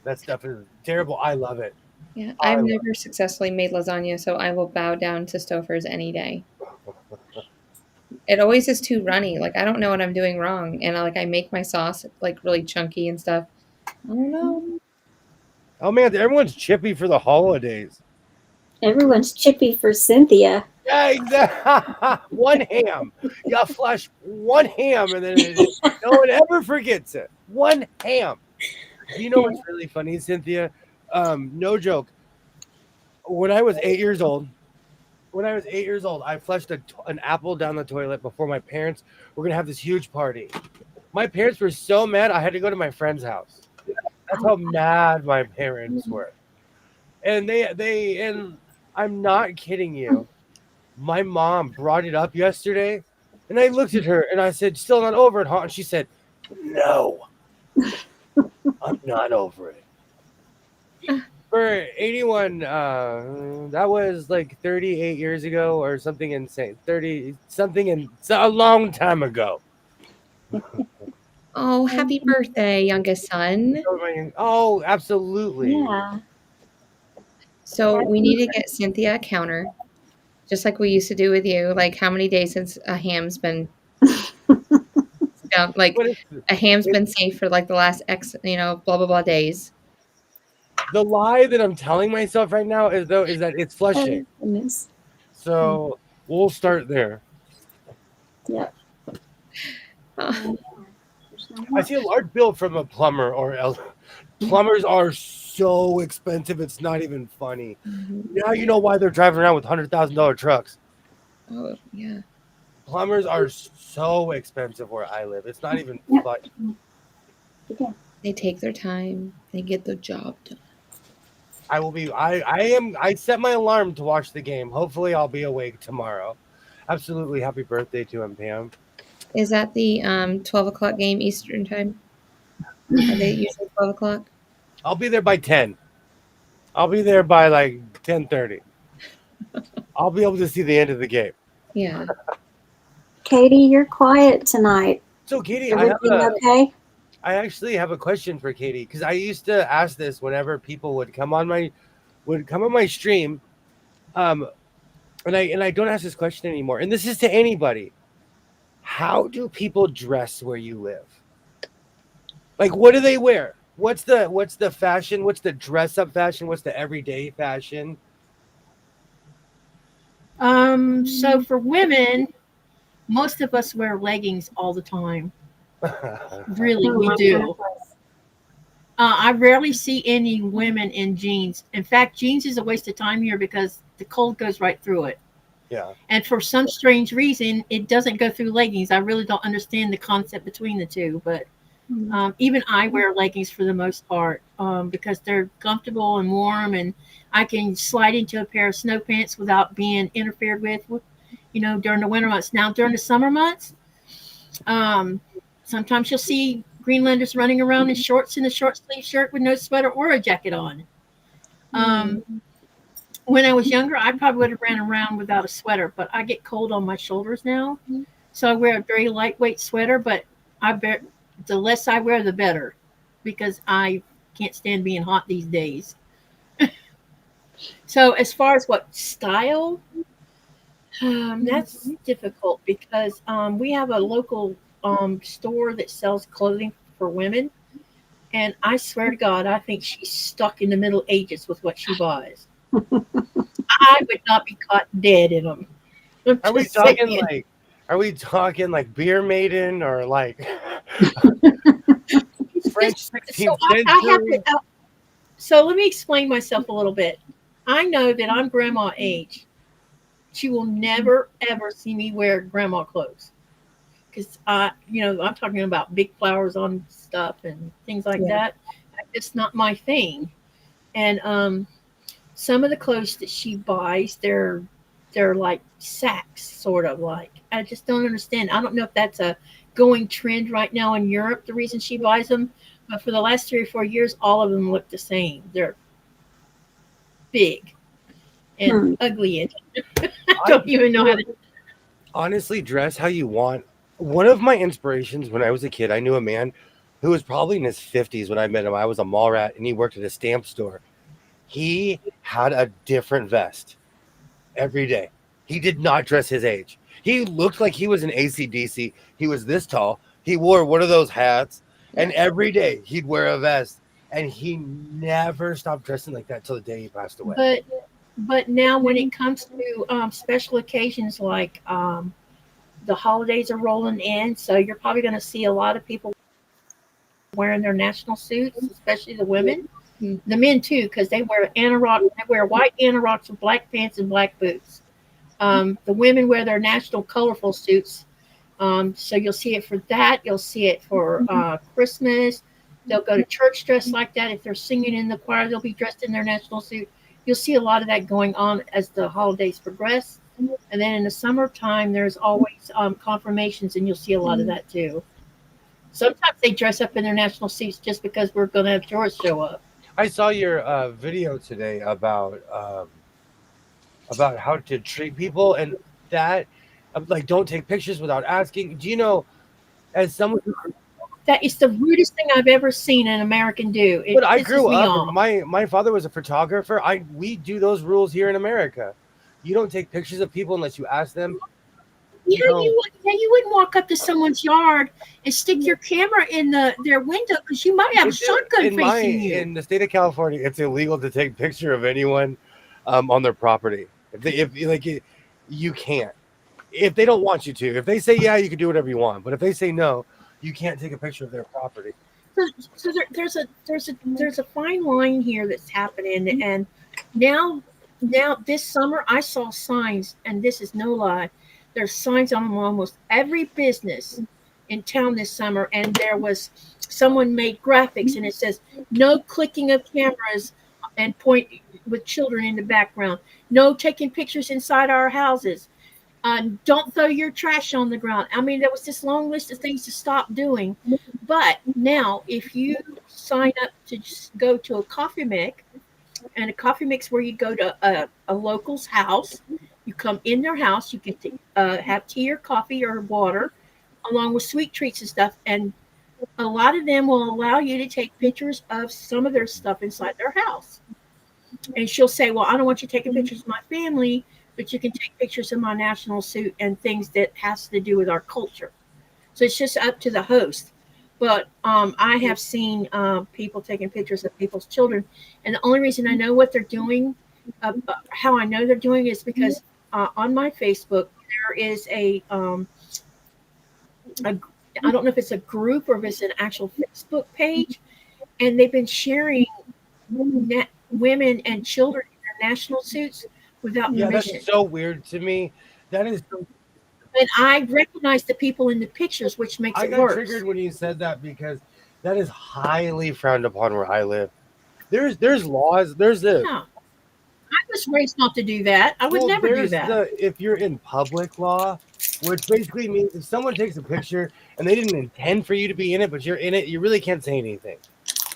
Speaker 2: that stuff is terrible. I love it.
Speaker 3: Yeah, I've never successfully made lasagna, so I will bow down to Stouffer's any day. It always is too runny. Like, I don't know what I'm doing wrong. And I make my sauce like really chunky and stuff. I don't know.
Speaker 2: Oh man, everyone's chippy for the holidays.
Speaker 6: Everyone's chippy for Cynthia.
Speaker 2: Yeah, exactly. One ham. You flush one ham, and then no one ever forgets it. One ham. You know what's really funny, Cynthia? No joke. When I was 8 years old, I flushed an apple down the toilet before my parents were gonna have this huge party. My parents were so mad. I had to go to my friend's house. That's how mad my parents were. And and I'm not kidding you. My mom brought it up yesterday, and I looked at her and I said, "Still not over it, huh?" And she said, "No, I'm not over it." For 81, that was like 38 years ago or something insane. 30 something, and a long time ago.
Speaker 3: Oh, happy birthday, youngest son.
Speaker 2: Oh, absolutely.
Speaker 6: Yeah.
Speaker 3: So we need to get Cynthia a counter, just like we used to do with you. Like, how many days since a ham's been down? Like, a ham's been safe for like the last X, blah blah blah days.
Speaker 2: The lie that I'm telling myself right now is that it's flushing. So we'll start there.
Speaker 6: Yep.
Speaker 2: I see a large bill from a plumber plumbers are so expensive. It's not even funny. Now you know why they're driving around with $100,000 trucks.
Speaker 3: Oh yeah.
Speaker 2: Plumbers are so expensive where I live. It's not even funny.
Speaker 3: They take their time. They get the job done.
Speaker 2: I will be. I set my alarm to watch the game. Hopefully, I'll be awake tomorrow. Absolutely, happy birthday to him, Pam.
Speaker 3: Is that the 12 o'clock game Eastern time? Are they usually 12 o'clock?
Speaker 2: I'll be there by 10. I'll be there by like 10:30. I'll be able to see the end of the game.
Speaker 3: Yeah.
Speaker 6: Katie, you're quiet tonight.
Speaker 2: So, Katie,
Speaker 6: Everything okay?
Speaker 2: I actually have a question for Katie because I used to ask this whenever people would come on my stream, and I don't ask this question anymore. And this is to anybody. How do people dress where you live? Like, what do they wear? What's the fashion? What's the dress up fashion? What's the everyday fashion?
Speaker 1: So for women, most of us wear leggings all the time. Really,
Speaker 6: Oh,
Speaker 1: we
Speaker 6: my
Speaker 1: do.
Speaker 6: goodness.
Speaker 1: I rarely see any women in jeans. In fact, jeans is a waste of time here because the cold goes right through it.
Speaker 2: Yeah.
Speaker 1: And for some strange reason, it doesn't go through leggings. I really don't understand the concept between the two. But even I wear leggings for the most part because they're comfortable and warm, and I can slide into a pair of snow pants without being interfered with, during the winter months. Now, during the summer months, sometimes you'll see Greenlanders running around in shorts and a short sleeve shirt with no sweater or a jacket on. When I was younger, I probably would have ran around without a sweater, but I get cold on my shoulders now. So I wear a very lightweight sweater, but the less I wear, the better because I can't stand being hot these days. So as far as what style, that's difficult because we have a local store that sells clothing for women. And I swear to God, I think she's stuck in the Middle Ages with what she buys. I would not be caught dead in them.
Speaker 2: Are we talking like Beer Maiden or like French 16th century?
Speaker 1: So let me explain myself a little bit. I know that I'm grandma age. She will never ever see me wear grandma clothes because I'm talking about big flowers on stuff and things like that. It's not my thing. And some of the clothes that she buys, they're like sacks, sort of like. I just don't understand. I don't know if that's a going trend right now in Europe, the reason she buys them. But for the last 3 or 4 years, all of them look the same. They're big and ugly. And I don't even know how to.
Speaker 2: Honestly, dress how you want. One of my inspirations when I was a kid, I knew a man who was probably in his 50s when I met him. I was a mall rat and he worked at a stamp store. He had a different vest every day. He did not dress his age. He looked like he was an AC/DC. He was this tall. He wore one of those hats, and every day he'd wear a vest. And he never stopped dressing like that till the day he passed away.
Speaker 1: But now when it comes to special occasions like the holidays are rolling in, so you're probably going to see a lot of people wearing their national suits, especially the women. The men too, because they wear anorak. They wear white anoraks with black pants and black boots. The women wear their national colorful suits. So you'll see it for that. You'll see it for Christmas. They'll go to church dressed like that. If they're singing in the choir, they'll be dressed in their national suit. You'll see a lot of that going on as the holidays progress. And then in the summertime, there's always confirmations, and you'll see a lot of that too. Sometimes they dress up in their national suits just because we're going to have tourists show up.
Speaker 2: I saw your video today about how to treat people and that, like, don't take pictures without asking. Do you know, as someone who,
Speaker 1: that is the rudest thing I've ever seen an American do.
Speaker 2: But I grew up. My father was a photographer. We do those rules here in America. You don't take pictures of people unless you ask them.
Speaker 1: Yeah, you wouldn't walk up to someone's yard and stick your camera in their window because you might have a shotgun facing you.
Speaker 2: In the state of California, it's illegal to take a picture of anyone on their property. You can't. If they don't want you to. If they say yeah, you can do whatever you want. But if they say no, you can't take a picture of their property.
Speaker 1: So there's a fine line here that's happening, and now this summer I saw signs, and this is no lie. There's signs on almost every business in town this summer, and there was someone made graphics, and it says no clicking of cameras and point with children in the background. No taking pictures inside our houses. Don't throw your trash on the ground. I mean, there was this long list of things to stop doing. But now, if you sign up to just go to a coffee mix, and a coffee mix where you go to a local's house, you come in their house, you get to have tea or coffee or water, along with sweet treats and stuff. And a lot of them will allow you to take pictures of some of their stuff inside their house. And she'll say, well, I don't want you taking pictures of my family, but you can take pictures of my national suit and things that has to do with our culture. So it's just up to the host. But I have seen people taking pictures of people's children. And the only reason I know what they're doing, how I know they're doing is because on my Facebook, there is I don't know if it's a group or if it's an actual Facebook page. And they've been sharing women and children in their national suits without permission.
Speaker 2: That's so weird to me. That is so.
Speaker 1: And I recognize the people in the pictures, which makes it worse.
Speaker 2: I got triggered when you said that because that is highly frowned upon where I live. There's laws. There's this.
Speaker 1: Yeah. I was raised not to do that. I would never do that.
Speaker 2: If you're in public law, which basically means if someone takes a picture and they didn't intend for you to be in it, but you're in it, you really can't say anything.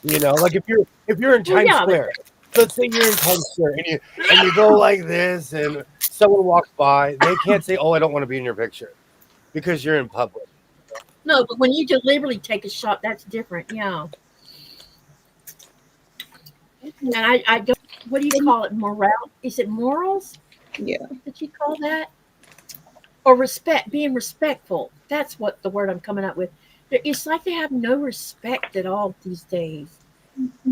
Speaker 2: You know, like if you're in Times Square, let's say you're in Times Square and you go like this and someone walks by, they can't say, "Oh, I don't want to be in your picture," because you're in public.
Speaker 1: No, but when you deliberately take a shot, that's different. Yeah. And I don't. What do you call it? Morale? Is it morals?
Speaker 3: Yeah.
Speaker 1: Did you call that? Or respect? Being respectful. That's what the word I'm coming up with. It's like they have no respect at all these days.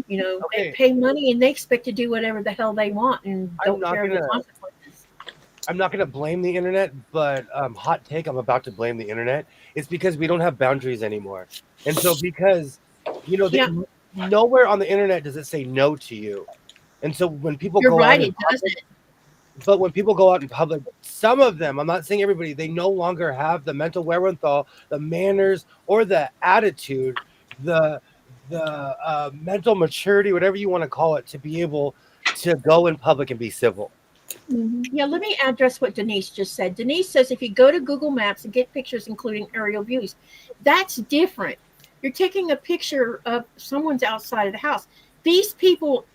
Speaker 1: You know, They pay money and they expect to do whatever the hell they want and don't care the consequences.
Speaker 2: I'm not going to blame the internet, but hot take, I'm about to blame the internet. It's because we don't have boundaries anymore. And so because, you know, nowhere on the internet does it say no to you. And so when people go out in public, but when people go out in public, some of them, I'm not saying everybody, they no longer have the mental wherewithal, the manners, or the attitude, the mental maturity, whatever you want to call it, to be able to go in public and be civil.
Speaker 1: Mm-hmm. Yeah, let me address what Denise just said. Denise says if you go to Google Maps and get pictures including aerial views, that's different. You're taking a picture of someone's outside of the house. These people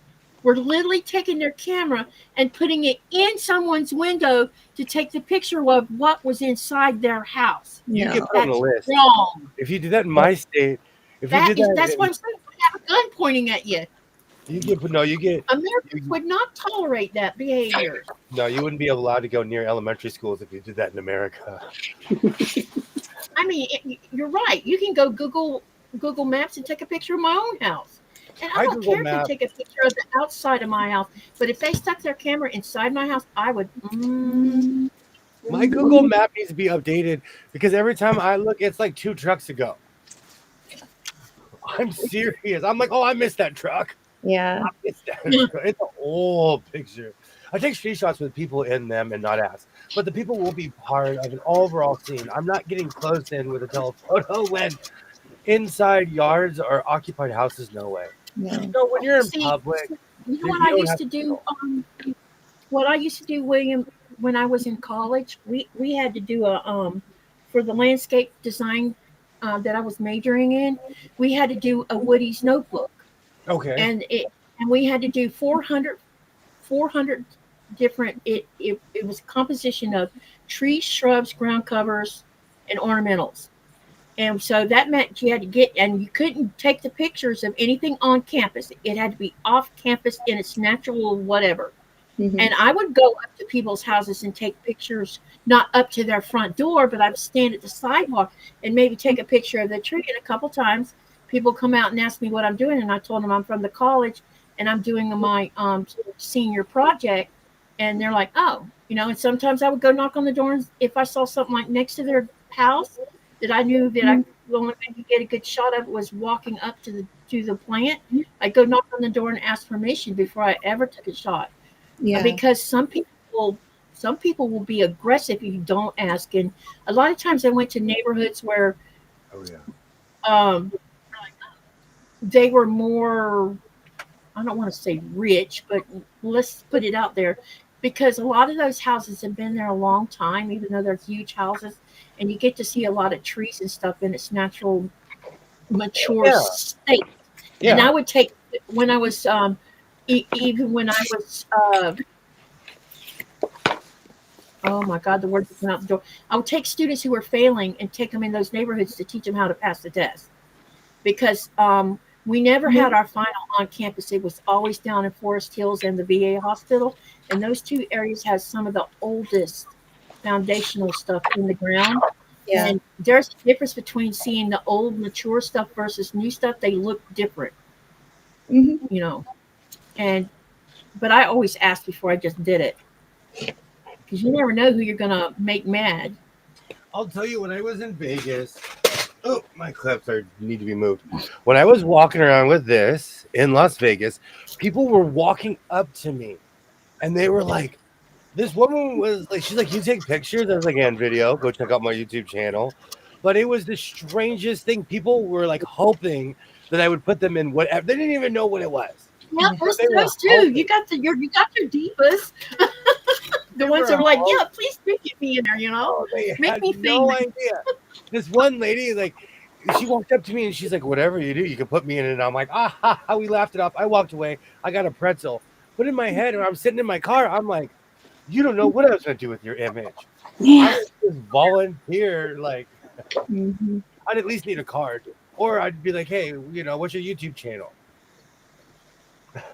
Speaker 1: were literally taking their camera and putting it in someone's window to take the picture of what was inside their house.
Speaker 2: You get put on the list.
Speaker 1: Wrong.
Speaker 2: If you do that in my state, that's
Speaker 1: what I'm saying. I have a gun pointing at you. Americans would not tolerate that behavior.
Speaker 2: No, you wouldn't be allowed to go near elementary schools if you did that in America.
Speaker 1: I mean, you're right. You can go Google Maps and take a picture of my own house. And I don't care if they take a picture of the outside of my house. But if they stuck their camera inside my house, I would.
Speaker 2: My Google Map needs to be updated because every time I look, it's like 2 trucks ago. I'm serious. I'm like, oh, I missed that truck.
Speaker 3: Yeah.
Speaker 2: I missed that truck. It's an old picture. I take street shots with people in them and not ask. But the people will be part of an overall scene. I'm not getting close in with a telephoto when inside yards or occupied houses, no way.
Speaker 3: Yeah.
Speaker 2: No, when you're in public.
Speaker 1: You know what I used to do? What I used to do, William, when I was in college, we had to do for the landscape design that I was majoring in, we had to do a Woody's notebook.
Speaker 2: Okay.
Speaker 1: And we had to do 400 different. It was a composition of trees, shrubs, ground covers, and ornamentals. And so that meant you had to get, and you couldn't take the pictures of anything on campus. It had to be off campus in its natural whatever. Mm-hmm. And I would go up to people's houses and take pictures, not up to their front door, but I would stand at the sidewalk and maybe take a picture of the tree. And a couple times people come out and ask me what I'm doing. And I told them I'm from the college and I'm doing my senior project. And they're like, oh, you know, and sometimes I would go knock on the door. And if I saw something like next to their house that I knew that the only way to get a good shot of it was walking up to the plant, I'd go knock on the door and ask permission before I ever took a shot. Yeah. Because some people will be aggressive if you don't ask. And a lot of times I went to neighborhoods where they were more, I don't want to say rich, but let's put it out there, because a lot of those houses have been there a long time, even though they're huge houses, and you get to see a lot of trees and stuff in its natural mature
Speaker 2: Yeah.
Speaker 1: state.
Speaker 2: Yeah.
Speaker 1: And I would take, when I was even when I was oh my God, the words went out the door. I would take students who were failing and take them in those neighborhoods to teach them how to pass the test, because we never had our final on campus. It was always down in Forest Hills and the VA hospital, and those two areas has some of the oldest foundational stuff in the ground.
Speaker 3: Yeah.
Speaker 1: And there's a difference between seeing the old mature stuff versus new stuff. They look different,
Speaker 3: hmm
Speaker 1: you know. But I always asked before I just did it, because you never know who you're gonna make mad.
Speaker 2: I'll tell you, when I was in Vegas, oh, my clips need to be moved. When I was walking around with this in Las Vegas, people were walking up to me, and they were like, this woman was like, she's like, you take pictures? I was like, and video, go check out my YouTube channel. But it was the strangest thing. People were like hoping that I would put them in whatever. They didn't even know what it was.
Speaker 1: Yeah,
Speaker 2: But
Speaker 1: there's
Speaker 2: they were
Speaker 1: those too.
Speaker 2: hoping.
Speaker 1: You got your divas. The ones that are like, yeah, please stick me in there, you know.
Speaker 2: Oh, they
Speaker 1: Make
Speaker 2: had
Speaker 1: me
Speaker 2: no
Speaker 1: famous.
Speaker 2: idea. This one lady, like, she walked up to me and she's like, whatever you do, you can put me in it. And I'm like, ah, ha, ha. We laughed it off. I walked away. I got a pretzel. But in my head, when I'm sitting in my car, I'm like, you don't know what I was going to do with your image.
Speaker 6: Yeah.
Speaker 2: I would just volunteer. Like,
Speaker 3: hmm
Speaker 2: I'd at least need a card. Or I'd be like, hey, you know, what's your YouTube channel?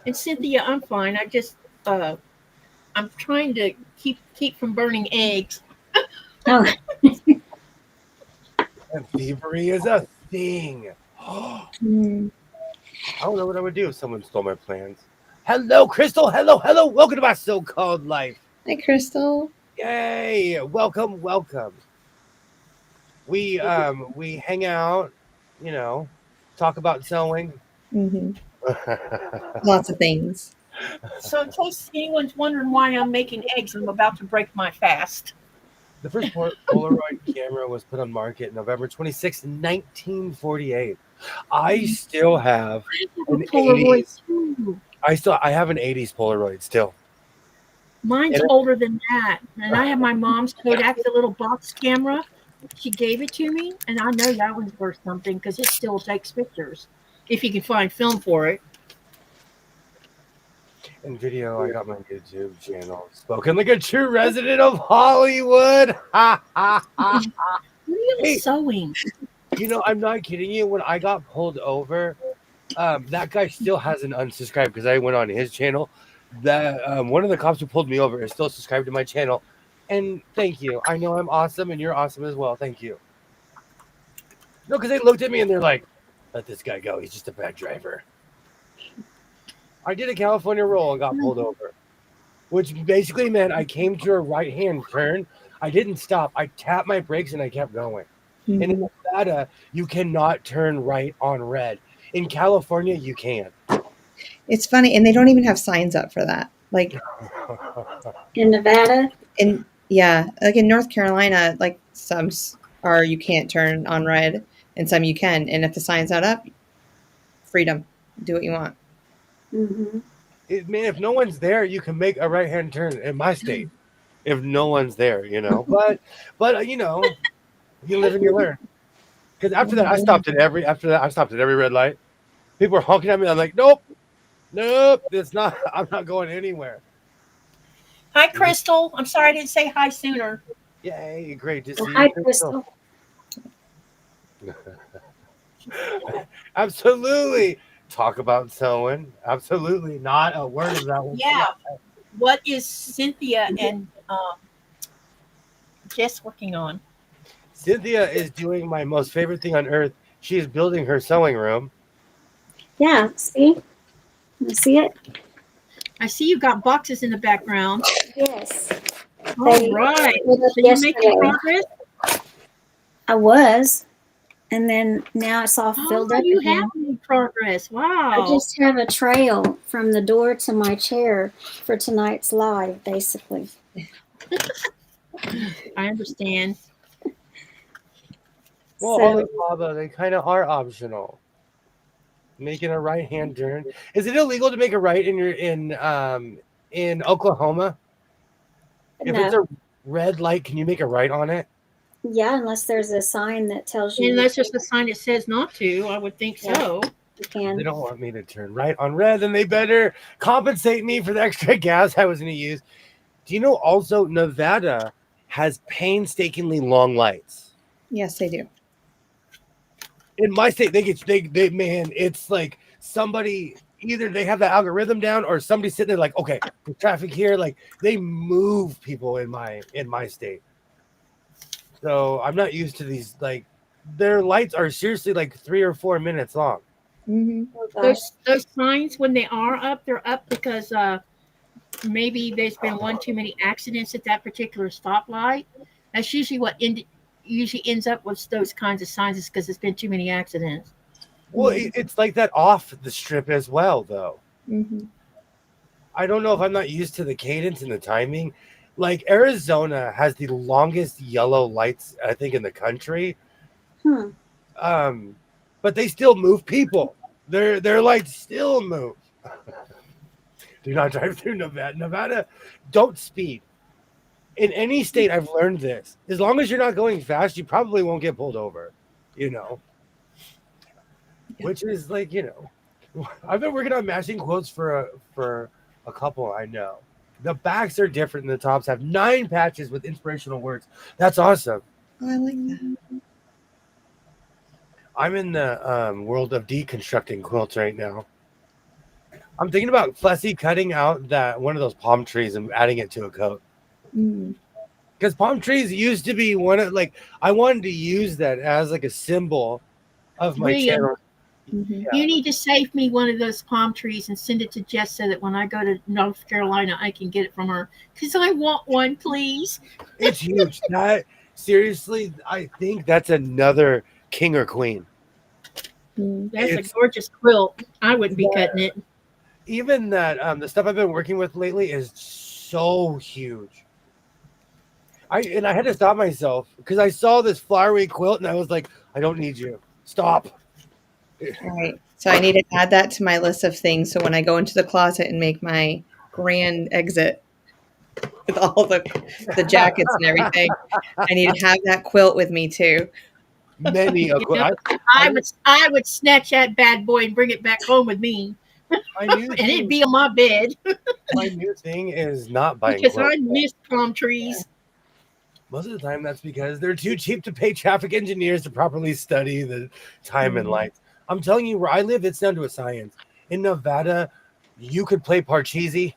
Speaker 1: And Cynthia, I'm fine. I just I'm trying to keep from burning eggs.
Speaker 6: Oh,
Speaker 2: And thievery is a thing. I
Speaker 3: Mm.
Speaker 2: don't know what I would do if someone stole my plans. Hello, Crystal. Hello, hello. Welcome to my so-called life.
Speaker 3: Hi, Crystal.
Speaker 2: Yay! Welcome, welcome. We hang out, you know, talk about sewing.
Speaker 3: hmm Lots of things.
Speaker 1: So in case anyone's wondering why I'm making eggs, I'm about to break my fast.
Speaker 2: The first Polaroid camera was put on market November 26, 1948. I still have an
Speaker 1: Polaroid
Speaker 2: 80s.
Speaker 1: too.
Speaker 2: I have an 80s Polaroid still.
Speaker 1: Mine's
Speaker 2: And
Speaker 1: older than that. And I have my mom's Kodak, the little box camera. She gave it to me, and I know that one's worth something because it still takes pictures if you can find film for it.
Speaker 2: in video, I got my YouTube channel. Spoken like a true resident of Hollywood. Ha ha ha.
Speaker 1: Really
Speaker 2: Hey.
Speaker 1: sewing.
Speaker 2: You know, I'm not kidding you. When I got pulled over, that guy still hasn't unsubscribed because I went on his channel. That one of the cops who pulled me over is still subscribed to my channel, and thank you. I know I'm awesome, and you're awesome as well. Thank you. No, because they looked at me and they're like, "Let this guy go. He's just a bad driver." I did a California roll and got pulled over, which basically meant I came to a right-hand turn. I didn't stop. I tapped my brakes and I kept going. And in
Speaker 3: Mhm.
Speaker 2: Nevada, you cannot turn right on red. In California, you can.
Speaker 3: It's funny, and they don't even have signs up for that. Like
Speaker 6: in Nevada.
Speaker 3: like in North Carolina, like some are you can't turn on red, and some you can. And if the sign's not up, freedom, do what you want.
Speaker 6: Hmm.
Speaker 2: Man, if no one's there, you can make a right-hand turn in my state. If no one's there, you know. But you know, you live and you learn. Because after that, I stopped at every red light. People were honking at me. I'm like, nope, it's not. I'm not going anywhere.
Speaker 1: Hi, Crystal. I'm sorry I didn't say hi sooner.
Speaker 2: Yay, great to see
Speaker 6: Hi,
Speaker 2: you,
Speaker 6: Crystal.
Speaker 2: Absolutely. Talk about sewing. Absolutely. Not a word of that one.
Speaker 1: Yeah. What is Cynthia and Jess working on?
Speaker 2: Cynthia is doing my most favorite thing on earth. She is building her sewing room.
Speaker 6: Yeah, see? You see it?
Speaker 1: I see you got boxes in the background.
Speaker 6: Yes.
Speaker 1: All right. So you're making progress?
Speaker 6: I was. And then now it's all filled up
Speaker 1: You
Speaker 6: again.
Speaker 1: have made progress. Wow.
Speaker 6: I just have a trail from the door to my chair for tonight's live, basically.
Speaker 1: I understand.
Speaker 2: Well,
Speaker 6: So-
Speaker 2: Alibaba, they kind of are optional. Making a right hand turn. Is it illegal to make a right in Oklahoma? If it's
Speaker 6: No.
Speaker 2: a red light, can you make a right on it?
Speaker 6: Yeah, unless there's a sign that tells you
Speaker 1: Unless there's a sign that says not to, I would think so.
Speaker 6: you
Speaker 2: They
Speaker 6: can.
Speaker 2: don't want me to turn right on red, then they better compensate me for the extra gas I was going to use. Do you know also Nevada has painstakingly long lights?
Speaker 3: Yes, they do.
Speaker 2: In my state, they man, it's like somebody either they have the algorithm down or somebody sitting there like, okay, the traffic here, like they move people in my state. So I'm not used to these, like their lights are seriously like 3 or 4 minutes long.
Speaker 3: Mm-hmm.
Speaker 6: Oh gosh.
Speaker 1: Those signs, when they are up, they're up because maybe there's been one too many accidents at that particular stoplight. That's usually what usually ends up with those kinds of signs, is because there's been too many accidents.
Speaker 2: Well, it's like that off the strip as well, though.
Speaker 3: Mm-hmm.
Speaker 2: I don't know if I'm not used to the cadence and the timing. Like Arizona has the longest yellow lights, I think, in the country.
Speaker 6: Hmm.
Speaker 2: But they still move people. Their lights still move. Do not drive through Nevada. Nevada, don't speed. In any state, I've learned this. As long as you're not going fast, you probably won't get pulled over. You know, which is like, I've been working on matching quotes for a couple I know. The backs are different, and the tops have 9 patches with inspirational words. That's awesome.
Speaker 3: Oh, I like that.
Speaker 2: I'm in the world of deconstructing quilts right now. I'm thinking about fussy cutting out that one of those palm trees and adding it to a coat.
Speaker 3: Mm.
Speaker 2: Because palm trees used to be one of, like, I wanted to use that as like a symbol of my
Speaker 1: William,
Speaker 2: channel.
Speaker 3: Mm-hmm.
Speaker 2: Yeah.
Speaker 1: you need to save me one of those palm trees and send it to Jess so that when I go to North Carolina, I can get it from her. Because I want one, please.
Speaker 2: It's huge. That seriously, I think that's another king or queen.
Speaker 3: Mm.
Speaker 1: That's
Speaker 2: It's-
Speaker 1: a gorgeous quilt. I wouldn't be cutting it.
Speaker 2: Even that the stuff I've been working with lately is so huge. I had to stop myself because I saw this flowery quilt and I was like, I don't need you. Stop.
Speaker 3: Right. So I need to add that to my list of things. So when I go into the closet and make my grand exit with all the jackets and everything, I need to have that quilt with me too.
Speaker 2: Many a quilt.
Speaker 1: I would snatch that bad boy and bring it back home with me,
Speaker 2: My new
Speaker 1: and it'd
Speaker 2: thing,
Speaker 1: be on my bed
Speaker 2: my new thing is not buying
Speaker 1: because
Speaker 2: quilts.
Speaker 1: I miss palm trees.
Speaker 2: Most of the time, that's because they're too cheap to pay traffic engineers to properly study the time and lights. I'm telling you, where I live, it's down to a science. In Nevada, you could play Parcheesi.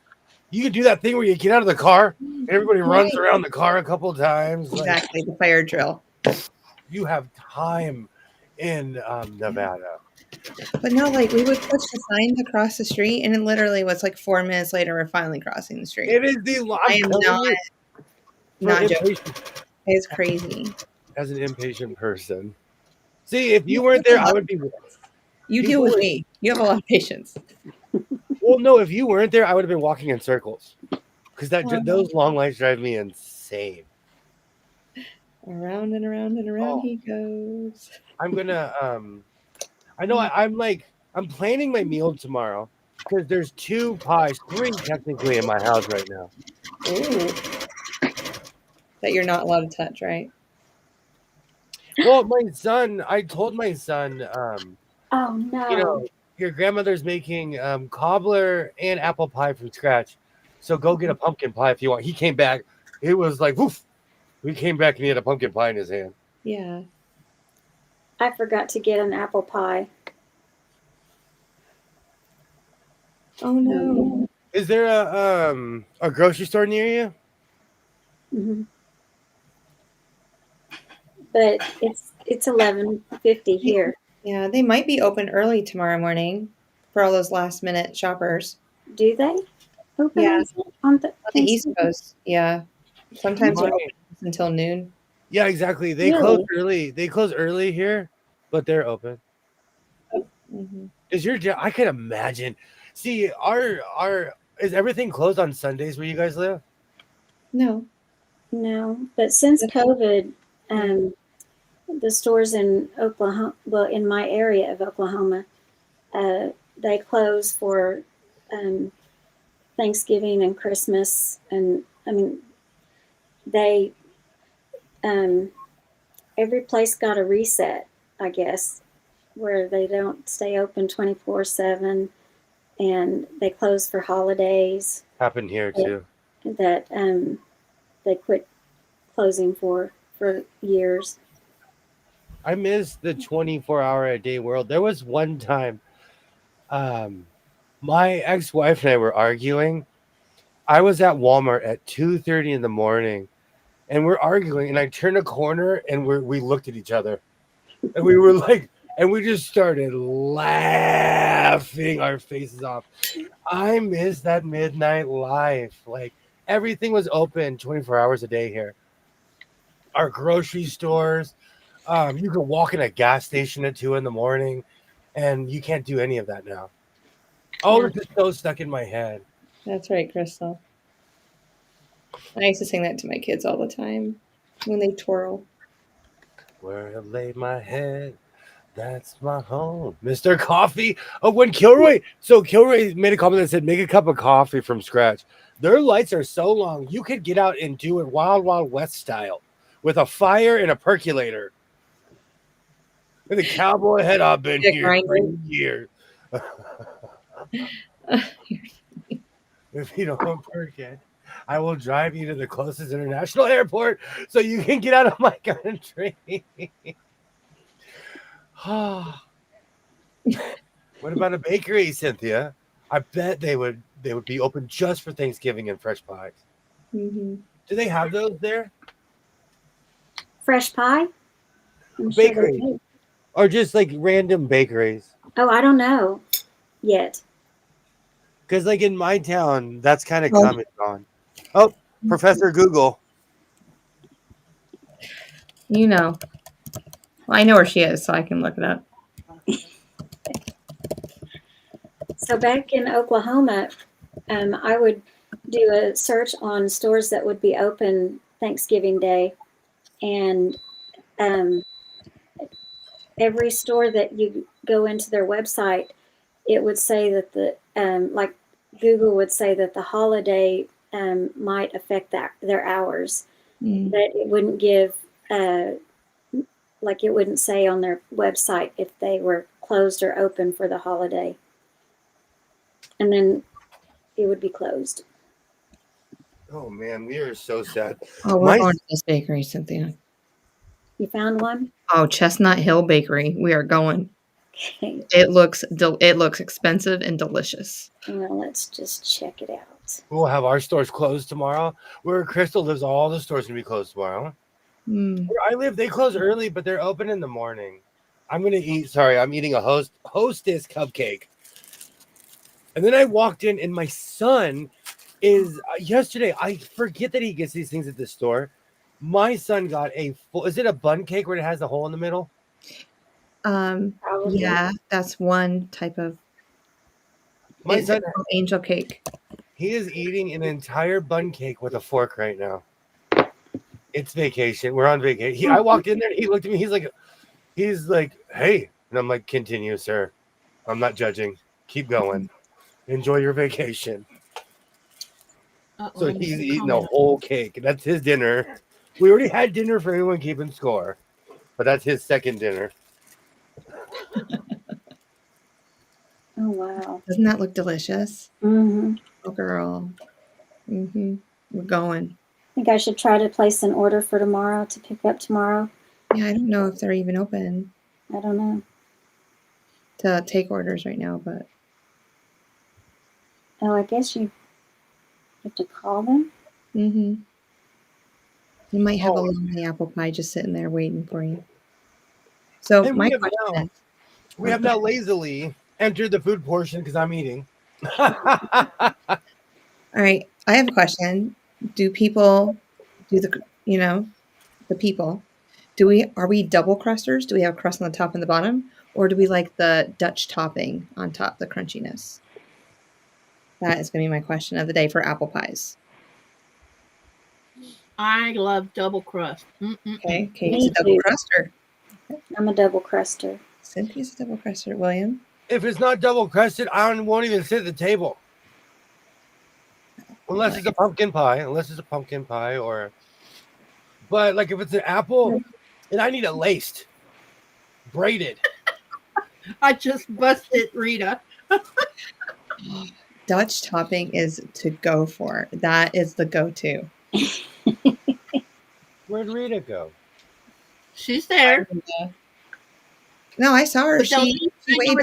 Speaker 2: You could do that thing where you get out of the car and everybody runs around the car a couple of times.
Speaker 3: Exactly, the fire drill.
Speaker 2: You have time in Nevada.
Speaker 3: But no, like we would push the signs across the street, and it literally was like 4 minutes later, we're finally crossing the street.
Speaker 2: It is the
Speaker 3: I am not joking.
Speaker 2: impatient,
Speaker 3: It's crazy.
Speaker 2: as an impatient person. See, if you weren't there, I would be.
Speaker 3: You deal with me. You have a lot of patience.
Speaker 2: Well, no, if you weren't there, I would have been walking in circles because those long lights drive me insane.
Speaker 3: Around and around and around he goes.
Speaker 2: I'm gonna I know I'm planning my meal tomorrow because there's 2 pies, 3 technically in my house right now.
Speaker 3: Ooh. That you're not allowed to touch, right?
Speaker 2: Well, I told my son,
Speaker 6: Oh no.
Speaker 2: your grandmother's making cobbler and apple pie from scratch. So go get a pumpkin pie if you want. He came back. It was like, woof. We came back and he had a pumpkin pie in his hand.
Speaker 3: Yeah.
Speaker 6: I forgot to get an apple pie.
Speaker 3: Oh no.
Speaker 2: Is there a grocery store near you?
Speaker 6: Hmm. But it's 11:50 here.
Speaker 3: Yeah, they might be open early tomorrow morning for all those last minute shoppers.
Speaker 6: Do they open
Speaker 3: Yeah.
Speaker 6: on the
Speaker 3: On the East Coast, yeah. Sometimes they're
Speaker 2: Right.
Speaker 3: open until noon.
Speaker 2: Yeah, exactly. They
Speaker 6: Really?
Speaker 2: close early. They close early here, but they're open.
Speaker 3: Mm-hmm.
Speaker 2: Is I can imagine. See, is everything closed on Sundays where you guys live?
Speaker 3: No.
Speaker 6: No, but since COVID, the stores in Oklahoma, well, in my area of Oklahoma, they close for Thanksgiving and Christmas, and I mean they every place got a reset, I guess, where they don't stay open 24/7, and they close for holidays
Speaker 2: Happened here too.
Speaker 6: that they quit closing for years.
Speaker 2: I miss the 24-hour-a-day world. There was one time, my ex-wife and I were arguing. I was at Walmart at 2:30 in the morning, and we're arguing. And I turned a corner, and we looked at each other, and we were like, and we just started laughing our faces off. I miss that midnight life. Like everything was open 24 hours a day here. Our grocery stores. You could walk in a gas station at 2 in the morning, and you can't do any of that now. Oh,
Speaker 6: Yeah.
Speaker 2: this is so stuck in my head.
Speaker 3: That's right, Crystal. I used to sing that to my kids all the time when they twirl.
Speaker 2: Where I lay my head, that's my home. Mr. Coffee. Oh, when Kilroy made a comment that said, make a cup of coffee from scratch. Their lights are so long, you could get out and do it Wild Wild West style with a fire and a percolator. And the cowboy head, I've been
Speaker 3: The
Speaker 2: here for
Speaker 3: grinder.
Speaker 2: years. If you don't forget, I will drive you to the closest international airport so you can get out of my country. What about a bakery, Cynthia? I bet they would be open just for Thanksgiving and fresh pies.
Speaker 3: Mm-hmm.
Speaker 2: Do they have those there?
Speaker 6: Fresh pie? I'm sure they
Speaker 2: Bakery.
Speaker 6: do.
Speaker 2: Or just like random bakeries?
Speaker 6: Oh, I don't know yet.
Speaker 2: Because like in my town, that's kind of
Speaker 3: Oh.
Speaker 2: come and gone. Oh, Professor Google.
Speaker 3: You know. Well, I know where she is, so I can look it up.
Speaker 6: So back in Oklahoma, I would do a search on stores that would be open Thanksgiving Day, and every store that you go into their website, it would say that like Google would say that the holiday might affect their hours,
Speaker 3: Mm.
Speaker 6: but it wouldn't give like it wouldn't say on their website if they were closed or open for the holiday, and then it would be closed.
Speaker 2: Oh man, we are so sad.
Speaker 3: Oh, we're going to this bakery, Cynthia.
Speaker 6: You found one?
Speaker 3: Oh, Chestnut Hill Bakery. We are going.
Speaker 6: Okay.
Speaker 3: It looks expensive and delicious.
Speaker 6: Well, let's just check it out.
Speaker 2: We'll have our stores closed tomorrow. Where Crystal lives, all the stores can be closed tomorrow.
Speaker 3: Mm.
Speaker 2: Where I live, they close early, but they're open in the morning. I'm eating a Hostess cupcake. And then I walked in, and my son is yesterday. I forget that he gets these things at the store. My son got is it a bun cake where it has the hole in the middle?
Speaker 6: Probably.
Speaker 3: Yeah, that's one type of.
Speaker 2: My son,
Speaker 3: called angel cake.
Speaker 2: he is eating an entire bun cake with a fork right now. It's vacation. We're on vacation. I walked in there, and he looked at me. He's like, hey. And I'm like, continue, sir. I'm not judging. Keep going. Enjoy your vacation.
Speaker 1: Uh-oh,
Speaker 2: So
Speaker 1: I missed
Speaker 2: he's
Speaker 1: the
Speaker 2: eating a
Speaker 1: comment.
Speaker 2: whole cake. That's his dinner. We already had dinner for anyone keeping score, but that's his second dinner.
Speaker 6: Oh, wow.
Speaker 3: Doesn't that look delicious?
Speaker 6: Mm-hmm.
Speaker 3: Oh, girl. Mm-hmm. We're going.
Speaker 6: I think I should try to place an order for tomorrow to pick up tomorrow.
Speaker 3: Yeah, I don't know if they're even open
Speaker 6: I don't know.
Speaker 3: to take orders right now, but
Speaker 6: Oh, I guess you have to call them.
Speaker 3: mm-hmm. You might have a
Speaker 2: Oh.
Speaker 3: lonely apple pie just sitting there waiting for you. So
Speaker 2: And
Speaker 3: my
Speaker 2: we
Speaker 3: question is,
Speaker 2: We have now lazily entered the food portion because I'm eating.
Speaker 3: all right, I have a question. Do people do the people? Are we double crusters? Do we have crust on the top and the bottom? Or do we like the Dutch topping on top, the crunchiness? That is going to be my question of the day for apple pies.
Speaker 1: I love double crust.
Speaker 3: Okay, Katie's
Speaker 6: Me
Speaker 3: a double
Speaker 6: too.
Speaker 3: cruster.
Speaker 6: I'm a double cruster.
Speaker 3: Cynthia's a double cruster. William?
Speaker 2: If it's not double crusted, won't even sit at the table. Unless it's a pumpkin pie. But like if it's an apple, and I need it laced, braided.
Speaker 1: I just busted Rita.
Speaker 3: Dutch topping is to go for. That is the go-to.
Speaker 2: Where'd Rita go?
Speaker 1: She's there.
Speaker 3: No, I saw her.
Speaker 1: But
Speaker 3: She waved.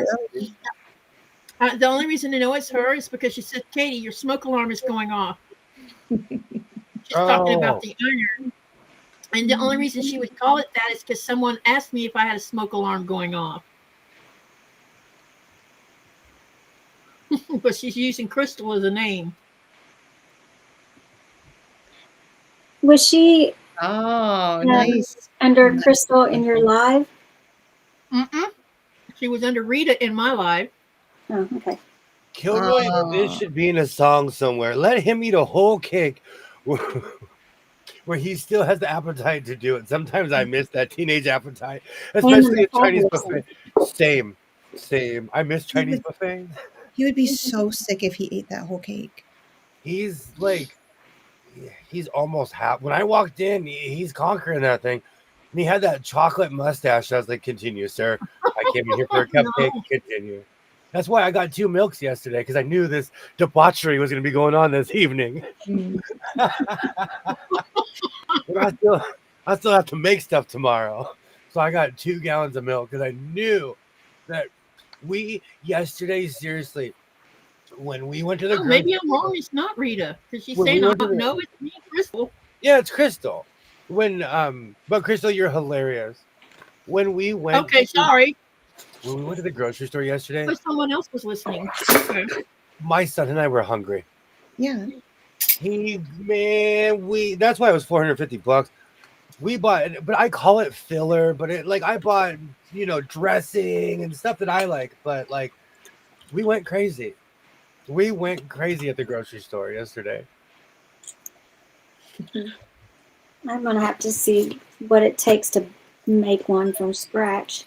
Speaker 1: the only reason to know it's her is because she said, Katie, your smoke alarm is going off. She's talking about the iron. And the only reason she would call it that is because someone asked me if I had a smoke alarm going off. But she's using Crystal as a name.
Speaker 6: Was she
Speaker 3: nice.
Speaker 6: under Crystal in your live?
Speaker 1: Mm-mm. She was under Rita in my live.
Speaker 6: Oh, okay.
Speaker 2: Kilroy, this should be in a song somewhere. Let him eat a whole cake where he still has the appetite to do it. Sometimes I miss that teenage appetite, especially at Chinese buffet. Same. I miss Chinese buffet.
Speaker 3: He would be so sick if he ate that whole cake.
Speaker 2: He's almost half. When I walked in, he's conquering that thing. And he had that chocolate mustache. I was like, continue, sir. I came in here for a cupcake. No. Continue. That's why I got 2 milks yesterday, because I knew this debauchery was going to be going on this evening. But I still have to make stuff tomorrow. So I got 2 gallons of milk because I knew that yesterday, seriously, when we went to the
Speaker 1: maybe I'm wrong. It's not Rita, because she's saying, no, it's me, Crystal.
Speaker 2: Yeah, it's Crystal. But Crystal, you're hilarious. When we went,
Speaker 1: sorry.
Speaker 2: When we went to the grocery store yesterday,
Speaker 1: but someone else was listening. Okay.
Speaker 2: My son and I were hungry.
Speaker 3: Yeah.
Speaker 2: That's why it was $450. We bought, but I call it filler, but I bought, dressing and stuff that I like, but we went crazy. We went crazy at the grocery store yesterday.
Speaker 6: I'm going to have to see what it takes to make one from scratch.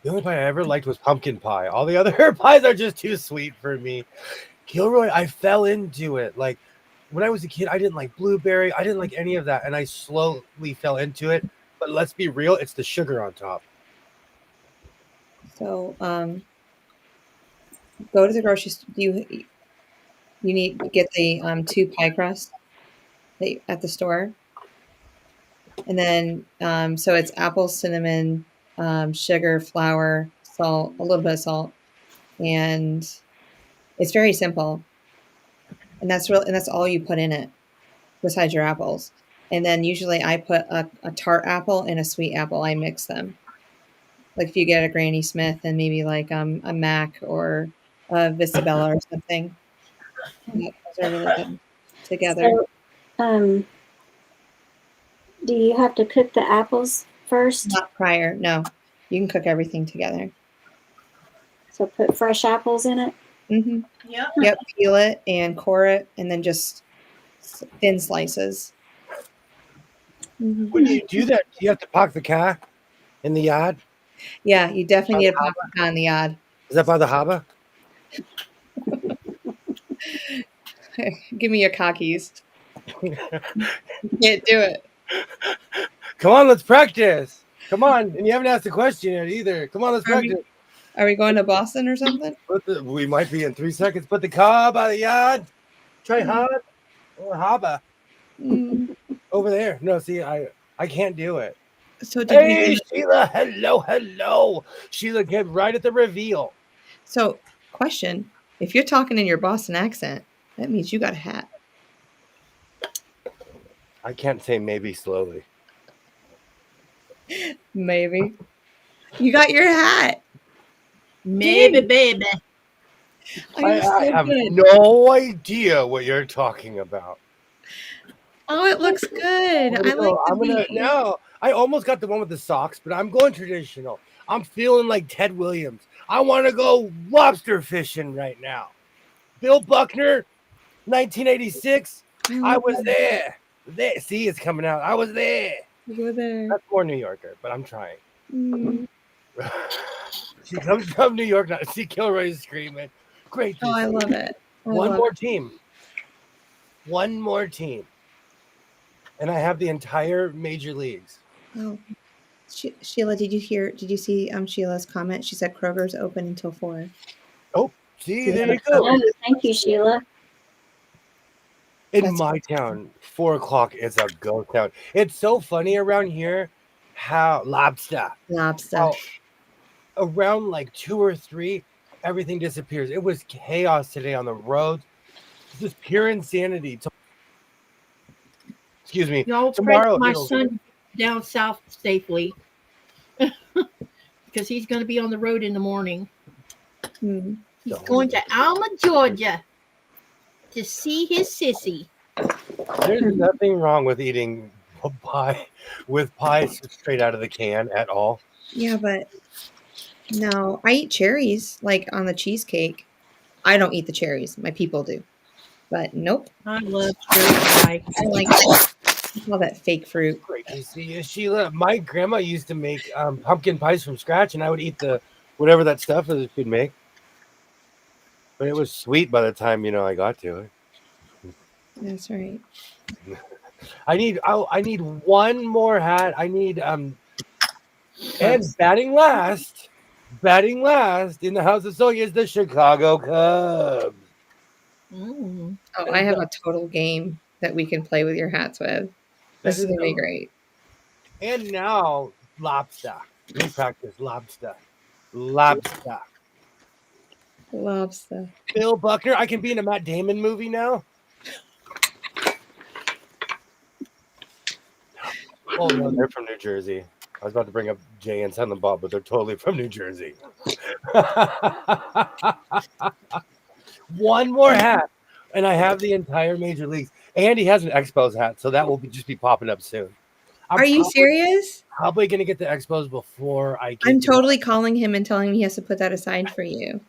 Speaker 2: The only pie I ever liked was pumpkin pie. All the other pies are just too sweet for me. Kilroy, I fell into it. Like when I was a kid, I didn't like blueberry. I didn't like any of that. And I slowly fell into it. But let's be real, it's the sugar on top.
Speaker 3: So go to the grocery store. You need to get the 2 pie crusts at the store. And then so it's apple, cinnamon, sugar, flour, salt, a little bit of salt, and it's very simple. And that's all you put in it, besides your apples. And then usually I put a tart apple and a sweet apple. I mix them. Like if you get a Granny Smith and maybe like a Mac or a Visabella or something, those are really good together.
Speaker 6: So, do you have to cook the apples first?
Speaker 3: Not prior, no. You can cook everything together.
Speaker 6: So put fresh apples in it?
Speaker 3: Mm-hmm. Yep, peel it and core it, and then just thin slices.
Speaker 2: Mm-hmm. When you do that, do you have to park the car in the yard?
Speaker 3: Yeah, you definitely need to park the car in the yard.
Speaker 2: Is that by the harbor?
Speaker 3: Give me your car keys. You can't do it.
Speaker 2: Come on, let's practice. Come on. And you haven't asked a question yet either. Come on, let's practice.
Speaker 3: Are we going to Boston or something?
Speaker 2: We might be in 3 seconds. Put the car by the yard. Try hard. Or harbor. Over there. No, see, I can't do it.
Speaker 3: So
Speaker 2: hey, Sheila. Hello. Sheila, get right at the reveal.
Speaker 3: So, question. If you're talking in your Boston accent, that means you got a hat.
Speaker 2: I can't say maybe slowly.
Speaker 3: Maybe. You got your hat.
Speaker 1: Maybe, baby.
Speaker 2: I have no idea what you're talking about.
Speaker 3: Oh, it looks good.
Speaker 2: I almost got the one with the socks, but I'm going traditional. I'm feeling like Ted Williams. I want to go lobster fishing right now. Bill Buckner, 1986. I was there. See, it's coming out. I was there.
Speaker 3: You were there.
Speaker 2: That's more New Yorker, but I'm trying. She comes from New York now to see Kilroy screaming. Great.
Speaker 3: Oh, I love it.
Speaker 2: One more team. One more team. And I have the entire major leagues.
Speaker 3: Oh, Sheila, did you see Sheila's comment? She said Kroger's open until 4.
Speaker 2: Oh, see,
Speaker 3: See
Speaker 2: there
Speaker 3: that?
Speaker 2: you go.
Speaker 6: Oh, thank you, Sheila.
Speaker 2: In
Speaker 3: That's
Speaker 2: my town, 4 o'clock is a ghost town. It's so funny around here how lobster.
Speaker 3: Lobster.
Speaker 2: How around like 2 or 3, everything disappears. It was chaos today on the roads. Just pure insanity. Excuse me.
Speaker 1: Y'all pray
Speaker 2: Tomorrow,
Speaker 1: for my
Speaker 2: it'll-
Speaker 1: son down south safely because he's going to be on the road in the morning.
Speaker 3: Hmm.
Speaker 1: He's going to Alma, Georgia to see his sissy.
Speaker 2: There's nothing wrong with eating pie with pie straight out of the can at all.
Speaker 3: Yeah, but no, I eat cherries like on the cheesecake. I don't eat the cherries. My people do. But nope.
Speaker 1: I love cherry pie.
Speaker 3: I like all that fake fruit.
Speaker 2: Great to see you, Sheila. My grandma used to make pumpkin pies from scratch, and I would eat the whatever that stuff is she'd make. But it was sweet by the time I got to it.
Speaker 3: That's right.
Speaker 2: I need one more hat. I need and batting last in the House of Soy is the Chicago Cubs.
Speaker 1: Mm.
Speaker 3: Oh, I have a total game that we can play with your hats with. This is gonna be great.
Speaker 2: And now lobster. We practice lobster. Lobster.
Speaker 3: Lobster.
Speaker 2: Bill Buckner. I can be in a Matt Damon movie now. Oh no, they're from New Jersey. I was about to bring up Jay and Silent Bob, but they're totally from New Jersey. One more hat, and I have the entire major leagues. And he has an Expos hat, so that will just be popping up soon.
Speaker 3: Are you serious?
Speaker 2: Probably going to get the Expos before I get.
Speaker 3: I'm totally calling him and telling him he has to put that aside for you.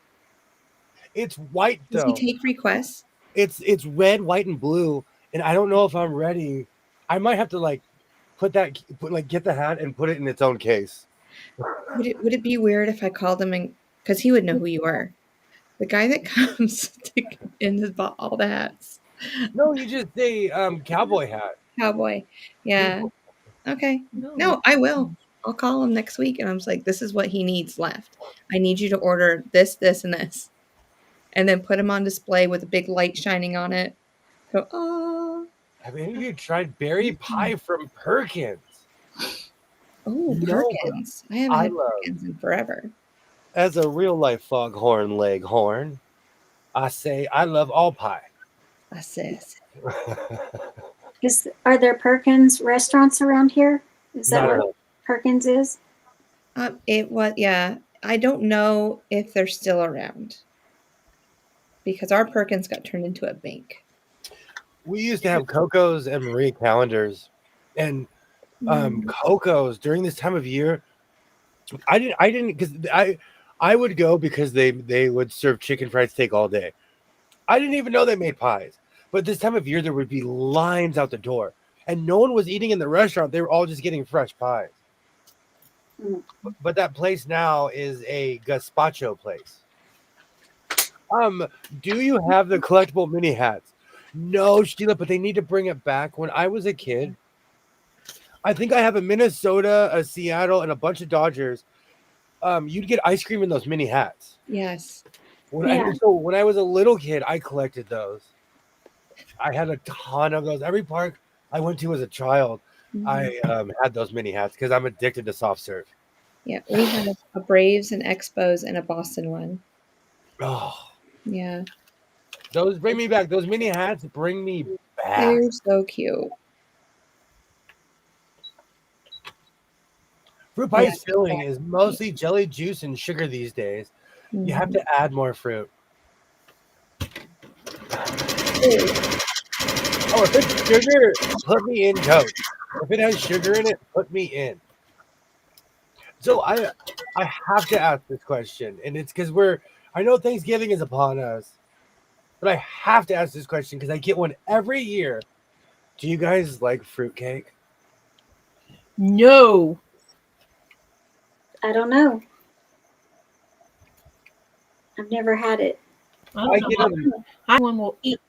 Speaker 2: It's white
Speaker 3: Does
Speaker 2: though.
Speaker 3: he take requests?
Speaker 2: It's red, white, and blue, and I don't know if I'm ready. I might have to get the hat and put it in its own case.
Speaker 3: Would it be weird if I called him and because he would know who you are, the guy that comes and has bought all the hats?
Speaker 2: No, you just say cowboy hat.
Speaker 3: Cowboy, yeah. Okay, no, I will. I'll call him next week, and I'm just like, this is what he needs left. I need you to order this, this, and this, and then put him on display with a big light shining on it. Go, oh.
Speaker 2: Have any of you tried berry pie from Perkins?
Speaker 3: Oh,
Speaker 2: No,
Speaker 3: Perkins. I haven't had Perkins in forever.
Speaker 2: As a real life foghorn leghorn, I say I love all pie.
Speaker 3: I says.
Speaker 6: Are there Perkins restaurants around here? Is that what Perkins is?
Speaker 3: It was, yeah. I don't know if they're still around because our Perkins got turned into a bank. We
Speaker 2: used to have Coco's and Marie Callender's, and Coco's during this time of year. I didn't because I would go because they would serve chicken fried steak all day. I didn't even know they made pies. But this time of year, there would be lines out the door, and no one was eating in the restaurant. They were all just getting fresh pies. But that place now is a gazpacho place. Do you have the collectible mini hats? No, Sheila, but they need to bring it back. When I was a kid, I think I have a Minnesota, a Seattle, and a bunch of Dodgers. You'd get ice cream in those mini hats.
Speaker 3: Yes.
Speaker 2: When I was a little kid, I collected those. I had a ton of those. Every park I went to as a child, I had those mini hats because I'm addicted to soft serve.
Speaker 3: Yeah, we have a Braves, an Expos, and a Boston one.
Speaker 2: Oh,
Speaker 3: yeah.
Speaker 2: Those bring me back. Those mini hats bring me back.
Speaker 3: They're so cute.
Speaker 2: Fruit pie's filling is mostly jelly juice and sugar these days. You have to add more fruit. Oh, if it's sugar, put me in, coach. If it has sugar in it, put me in. So I have to ask this question, and it's because I know Thanksgiving is upon us, but I have to ask this question because I get one every year. Do you guys like fruitcake?
Speaker 1: No.
Speaker 6: I don't know. I've never had it.
Speaker 1: I
Speaker 2: I
Speaker 1: don't know.
Speaker 2: get them.
Speaker 1: One will eat.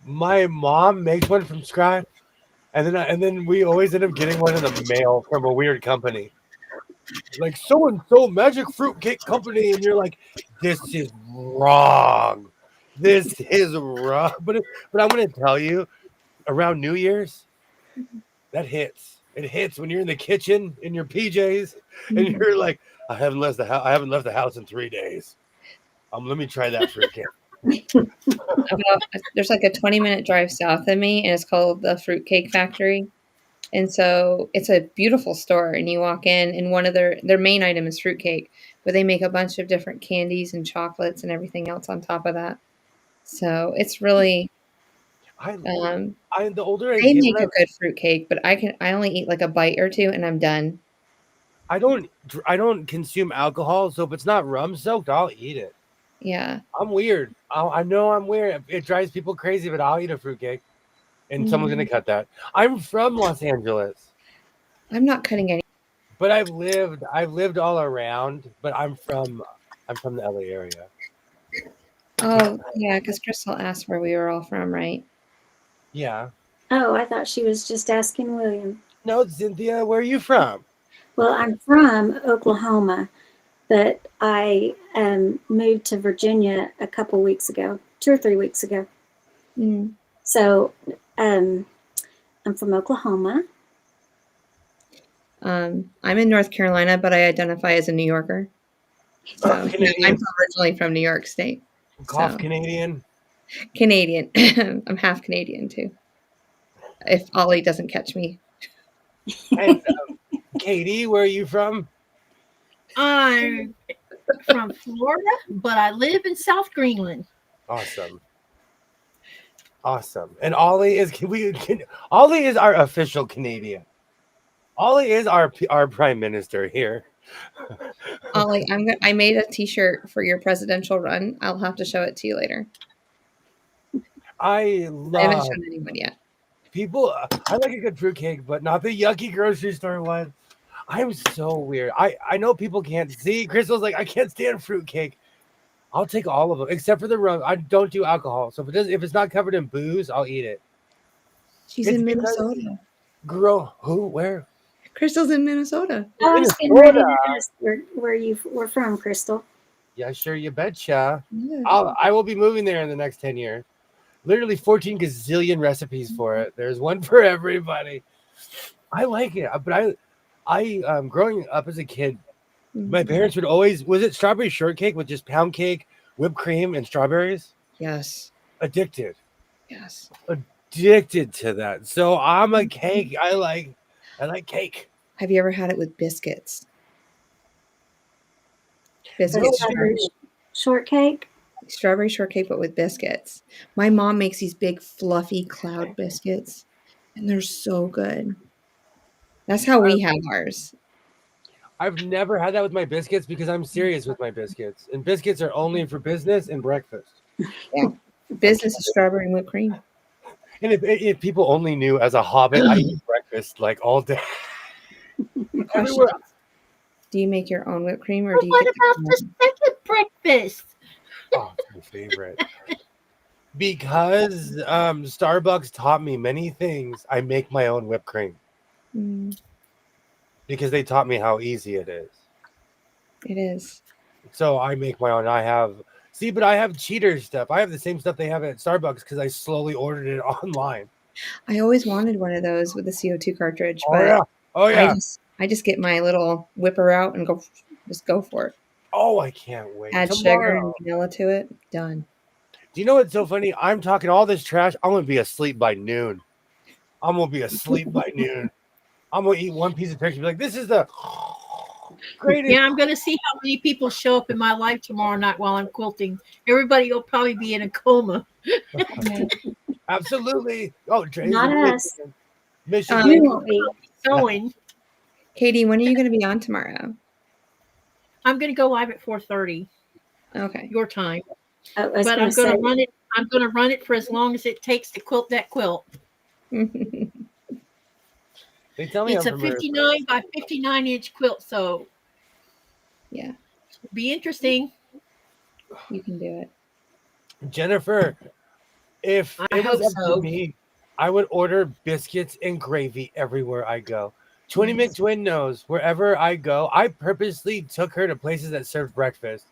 Speaker 2: My mom makes one from scratch, and then we always end up getting one in the mail from a weird company, like so and so Magic Fruit Cake Company, and you're like, this is wrong. This is wrong. But I'm gonna tell you, around New Year's, that hits. It hits when you're in the kitchen in your PJs, and you're like, I haven't left the house. I haven't left the house in 3 days. Let me try that fruit cake.
Speaker 3: There's like a 20-minute drive south of me, and it's called the Fruitcake Factory. And so it's a beautiful store, and you walk in, and one of their main item is fruitcake, but they make a bunch of different candies and chocolates and everything else on top of that. So it's really
Speaker 2: The older I
Speaker 3: they
Speaker 2: get,
Speaker 3: make a good fruitcake, but I only eat like a bite or two, and I'm done.
Speaker 2: I don't consume alcohol, so if it's not rum soaked, I'll eat it.
Speaker 3: Yeah.
Speaker 2: I'm weird. I know I'm weird. It drives people crazy, but I'll eat a fruitcake. And someone's gonna cut that. I'm from Los Angeles,
Speaker 3: I'm not cutting any.
Speaker 2: but I've lived all around. But I'm from the LA area.
Speaker 3: Oh, yeah, because Crystal asked where we were all from, right?
Speaker 2: Yeah.
Speaker 6: Oh, I thought she was just asking William.
Speaker 2: No, Cynthia, where are you from?
Speaker 6: Well, I'm from Oklahoma, but I moved to Virginia a couple weeks ago, 2 or 3 weeks ago.
Speaker 3: Mm.
Speaker 6: So I'm from Oklahoma.
Speaker 3: I'm in North Carolina, but I identify as a New Yorker. So
Speaker 2: Canadian.
Speaker 3: I'm originally from New York State.
Speaker 2: Cough
Speaker 3: So.
Speaker 2: Canadian.
Speaker 3: Canadian. I'm half Canadian too. If Ollie doesn't catch me.
Speaker 2: And Katie, where are you from?
Speaker 1: I'm from Florida, but I live in South Greenland.
Speaker 2: Awesome. And Ollie is Ollie is our official Canadian. Ollie is our prime minister here.
Speaker 3: Ollie, I made a T-shirt for your presidential run. I'll have to show it to you later.
Speaker 2: I
Speaker 3: haven't shown anyone yet.
Speaker 2: People. I like a good fruitcake, but not the yucky grocery store one. I'm so weird. I know people can't see. Crystal's like, I can't stand fruitcake. I'll take all of them except for the rum. I don't do alcohol, so if it's not covered in booze, I'll eat it.
Speaker 3: She's in Minnesota.
Speaker 2: Girl, who? Where?
Speaker 3: Crystal's in Minnesota.
Speaker 6: I was getting ready to ask where you were from, Crystal.
Speaker 2: Yeah, sure, you betcha.
Speaker 3: Yeah.
Speaker 2: I will be moving there in the next 10 years. Literally 14 gazillion recipes for it. There's one for everybody. I like it, but I growing up as a kid, my parents would always, was it strawberry shortcake with just pound cake, whipped cream, and strawberries?
Speaker 3: Yes.
Speaker 2: Addicted.
Speaker 3: Yes.
Speaker 2: Addicted to that. So I'm a cake. I like cake.
Speaker 3: Have you ever had it with biscuits?
Speaker 6: Shortcake?
Speaker 3: Strawberry shortcake, but with biscuits. My mom makes these big fluffy cloud biscuits, and they're so good. That's how we have ours.
Speaker 2: I've never had that with my biscuits because I'm serious with my biscuits. And biscuits are only for business and breakfast.
Speaker 3: Yeah. Business is strawberry and whipped cream.
Speaker 2: And if people only knew, as a hobbit, I eat breakfast like all day.
Speaker 3: Question. Do you make your own whipped cream, or do you
Speaker 1: What
Speaker 3: get
Speaker 1: about the second breakfast?
Speaker 2: Oh, it's my favorite. Because Starbucks taught me many things, I make my own whipped cream. Because they taught me how easy it is.
Speaker 3: It is.
Speaker 2: So I make my own. I have cheater stuff. I have the same stuff they have at Starbucks because I slowly ordered it online.
Speaker 3: I always wanted one of those with a CO2 cartridge,
Speaker 2: Oh,
Speaker 3: but
Speaker 2: yeah. Oh, yeah.
Speaker 3: I just get my little whipper out and go for it.
Speaker 2: Oh, I can't wait.
Speaker 3: Add sugar and vanilla to it. Done.
Speaker 2: Do you know what's so funny? I'm talking all this trash. I'm going to be asleep by noon. I'm going to eat one piece of turkey and be like, this is the greatest.
Speaker 1: Yeah, I'm going to see how many people show up in my life tomorrow night while I'm quilting. Everybody will probably be in a coma.
Speaker 2: Absolutely. Oh, Dre's
Speaker 6: Not us.
Speaker 2: Michigan.
Speaker 6: We won't be.
Speaker 1: Sewing.
Speaker 3: Katie, when are you going to be on tomorrow?
Speaker 1: I'm going to go live at 4:30.
Speaker 3: Okay.
Speaker 1: Your time.
Speaker 6: I was
Speaker 1: But
Speaker 6: gonna
Speaker 1: I'm going
Speaker 6: say-
Speaker 1: to run it. I'm going to run it for as long as it takes to quilt that quilt.
Speaker 2: They tell me
Speaker 1: It's a 59 by 59 inch quilt, so
Speaker 3: yeah.
Speaker 1: Be interesting.
Speaker 3: You can do it.
Speaker 2: Jennifer, if
Speaker 1: I
Speaker 2: it was
Speaker 1: hope
Speaker 2: up
Speaker 1: so.
Speaker 2: to me, I would order biscuits and gravy everywhere I go. Twinnie McTwin knows wherever I go, I purposely took her to places that serve breakfast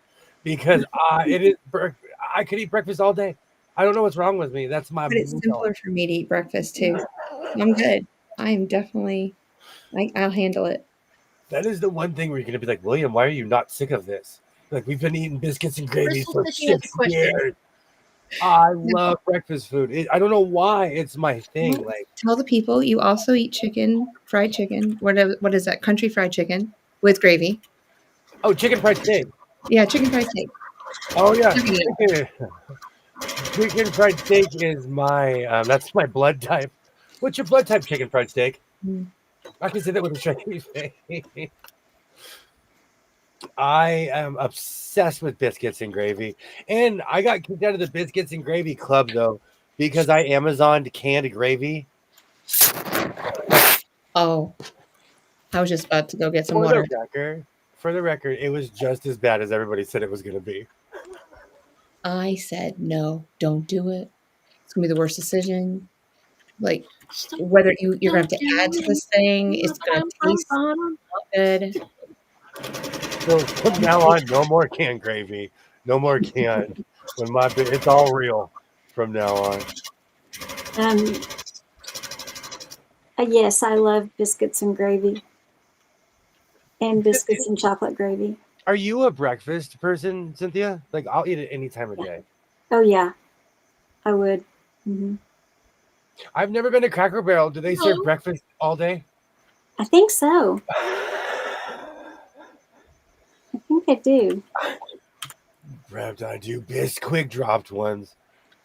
Speaker 2: because I could eat breakfast all day. I don't know what's wrong with me. That's my
Speaker 3: But it's
Speaker 2: meal.
Speaker 3: simpler for me to eat breakfast too. I'm good. I'm definitely, I'll handle it.
Speaker 2: That is the one thing where you're gonna be like, William, why are you not sick of this? Like we've been eating biscuits and gravy
Speaker 1: Crystal
Speaker 2: for
Speaker 1: says she has a
Speaker 2: 6
Speaker 1: question.
Speaker 2: years. I love breakfast food. I don't know why it's my thing. Like,
Speaker 3: Tell the people you also eat chicken, fried chicken. What is that? Country fried chicken with gravy.
Speaker 2: oh, chicken fried steak.
Speaker 3: Yeah, chicken fried steak.
Speaker 2: Oh yeah,
Speaker 3: Chicken.
Speaker 2: chicken fried steak is my that's my blood type. What's your blood type, chicken fried steak?
Speaker 3: Mm.
Speaker 2: I can say that with a straight face. I am obsessed with biscuits and gravy. And I got kicked out of the biscuits and gravy club though, because I Amazoned canned gravy.
Speaker 3: Oh, I was just about to go get some
Speaker 2: For
Speaker 3: water.
Speaker 2: for the record, it was just as bad as everybody said it was gonna be.
Speaker 3: I said, no, don't do it. It's going to be the worst decision. Like, whether you're going to have to add to this thing, it's going to taste good.
Speaker 2: So from now on, no more canned gravy. No more canned. It's all real from now on.
Speaker 6: Yes, I love biscuits and gravy, and biscuits and chocolate gravy.
Speaker 2: Are you a breakfast person, Cynthia? Like, I'll eat it any time of day.
Speaker 6: Oh yeah, I would. Hmm.
Speaker 2: I've never been to Cracker Barrel. Do they serve breakfast all day?
Speaker 6: I think so. I think they do.
Speaker 2: Perhaps I do. Quick dropped ones.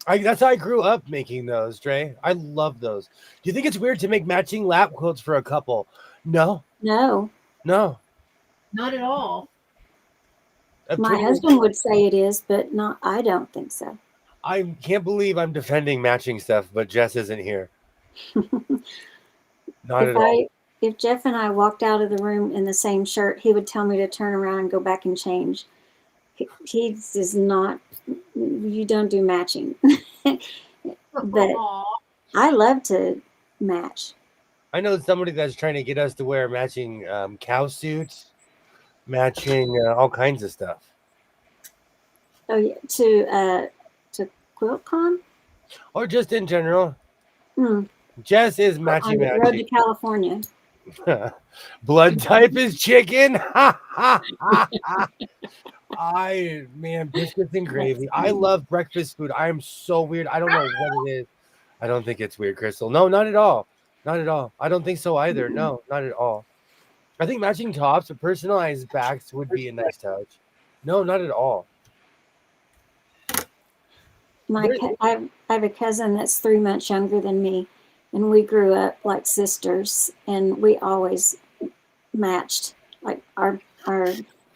Speaker 2: That's how I grew up making those, Dre. I love those. Do you think it's weird to make matching lap quilts for a couple? No.
Speaker 6: No,
Speaker 2: No.
Speaker 1: Not at all.
Speaker 6: my husband would say it is, but not. I don't think so.
Speaker 2: I can't believe I'm defending matching stuff, but Jess isn't here. Not at all.
Speaker 6: If Jeff and I walked out of the room in the same shirt, he would tell me to turn around and go back and change. He is not. You don't do matching, but I love to match.
Speaker 2: I know somebody that's trying to get us to wear matching cow suits, matching all kinds of stuff.
Speaker 6: Oh yeah, to QuiltCon
Speaker 2: Or just in general.
Speaker 6: Hmm.
Speaker 2: Jess is
Speaker 6: on
Speaker 2: matching.
Speaker 6: the road to California.
Speaker 2: Blood type is chicken. Biscuits and gravy. I love breakfast food. I am so weird. I don't know what it is. I don't think it's weird, Crystal. No, not at all. Not at all. I don't think so either. No, not at all. I think matching tops or personalized backs would be a nice touch. No, not at all.
Speaker 6: I have a cousin that's 3 months younger than me, and we grew up like sisters, and we always matched. Like our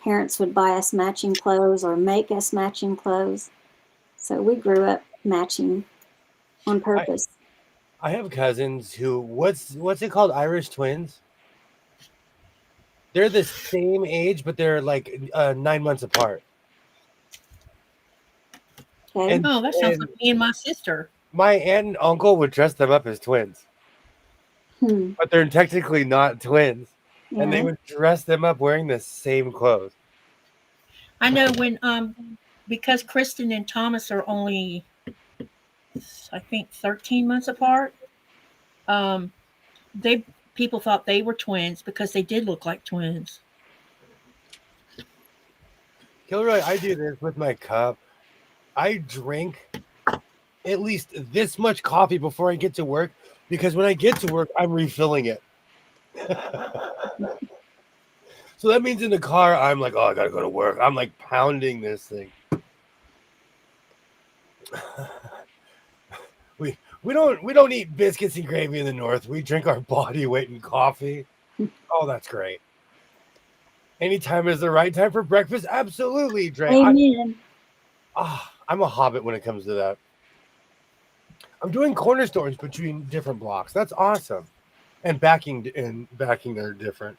Speaker 6: parents would buy us matching clothes or make us matching clothes. So we grew up matching on purpose.
Speaker 2: I have cousins who what's it called? Irish twins. They're the same age, but they're like 9 months apart.
Speaker 6: Okay.
Speaker 1: That sounds like me and my sister.
Speaker 2: My aunt and uncle would dress them up as twins. But they're technically not twins. Yeah. And they would dress them up wearing the same clothes.
Speaker 1: I know when because Kristen and Thomas are only I think 13 months apart. People thought they were twins because they did look like twins.
Speaker 2: Kilroy, I do this with my cup. I drink at least this much coffee before I get to work because when I get to work, I'm refilling it. So that means in the car, I'm like, oh, I gotta go to work. I'm like pounding this thing. We don't eat biscuits and gravy in the North. We drink our body weight in coffee. Oh, that's great. Anytime is the right time for breakfast. Absolutely, Dre.
Speaker 6: Amen.
Speaker 2: I'm a hobbit when it comes to that. I'm doing corner stores between different blocks. That's awesome. And backing are different.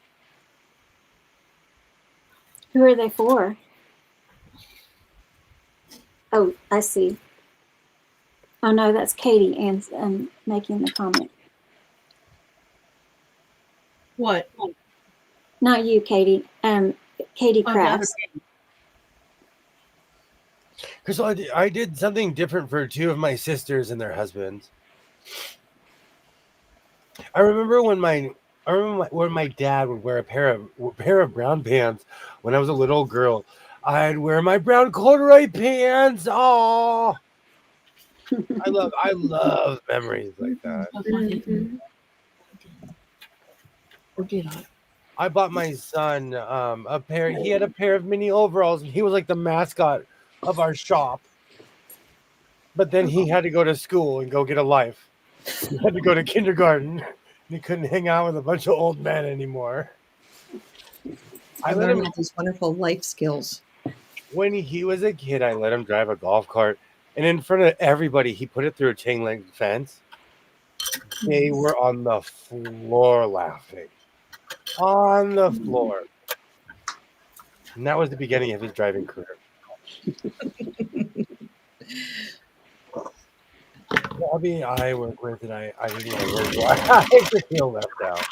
Speaker 6: Who are they for? Oh, I see. Oh no, that's Katie and making the comment.
Speaker 1: What?
Speaker 6: Not you, Katie. Katie
Speaker 1: Oh, the other
Speaker 6: Crafts.
Speaker 2: Because I did something different for two of my sisters and their husbands. I remember when my dad would wear a pair of brown pants when I was a little girl. I'd wear my brown corduroy pants. Oh, I love memories like that.
Speaker 1: Oh, I didn't. Or did I?
Speaker 2: I bought my son a pair. He had a pair of mini overalls, and he was like the mascot of our shop. But then he had to go to school and go get a life. He had to go to kindergarten. He couldn't hang out with a bunch of old men anymore.
Speaker 3: I learned all these wonderful life skills.
Speaker 2: When he was a kid, I let him drive a golf cart, and in front of everybody, he put it through a chain link fence. They were on the floor laughing. On the floor. And that was the beginning of his driving career. Bobby, I work with, and I didn't want to work with. I just feel left out.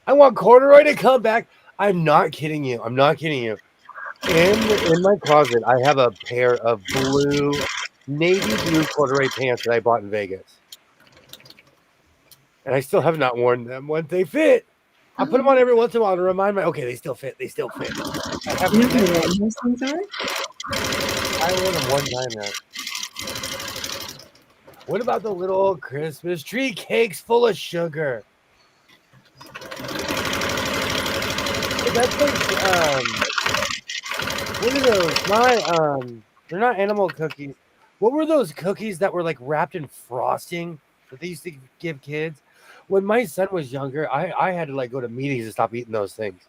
Speaker 2: I want corduroy to come back. I'm not kidding you. I'm not kidding you. In my closet, I have a pair of navy blue corduroy pants that I bought in Vegas. And I still have not worn them once they fit. I put them on every once in a while to remind me, okay, they still fit. They still fit. I have
Speaker 3: You know how warm those things are?
Speaker 2: I wore them one time now. What about the little Christmas tree cakes full of sugar? That's like, what are those? They're not animal cookies. What were those cookies that were like wrapped in frosting that they used to give kids? When my son was younger, I had to like go to meetings to stop eating those things.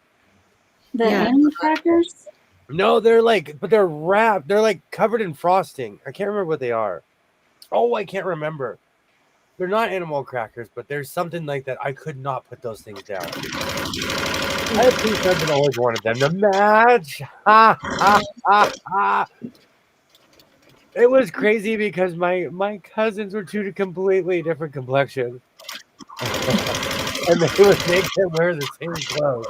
Speaker 6: The
Speaker 3: Yeah.
Speaker 6: animal crackers?
Speaker 2: No, they're wrapped. They're like covered in frosting. I can't remember what they are. Oh, I can't remember. They're not animal crackers, but there's something like that. I could not put those things down. I have two sons and always wanted them to match. Ha, ha, ha, ha. It was crazy because my cousins were two completely different complexions. And they would make them wear the same clothes.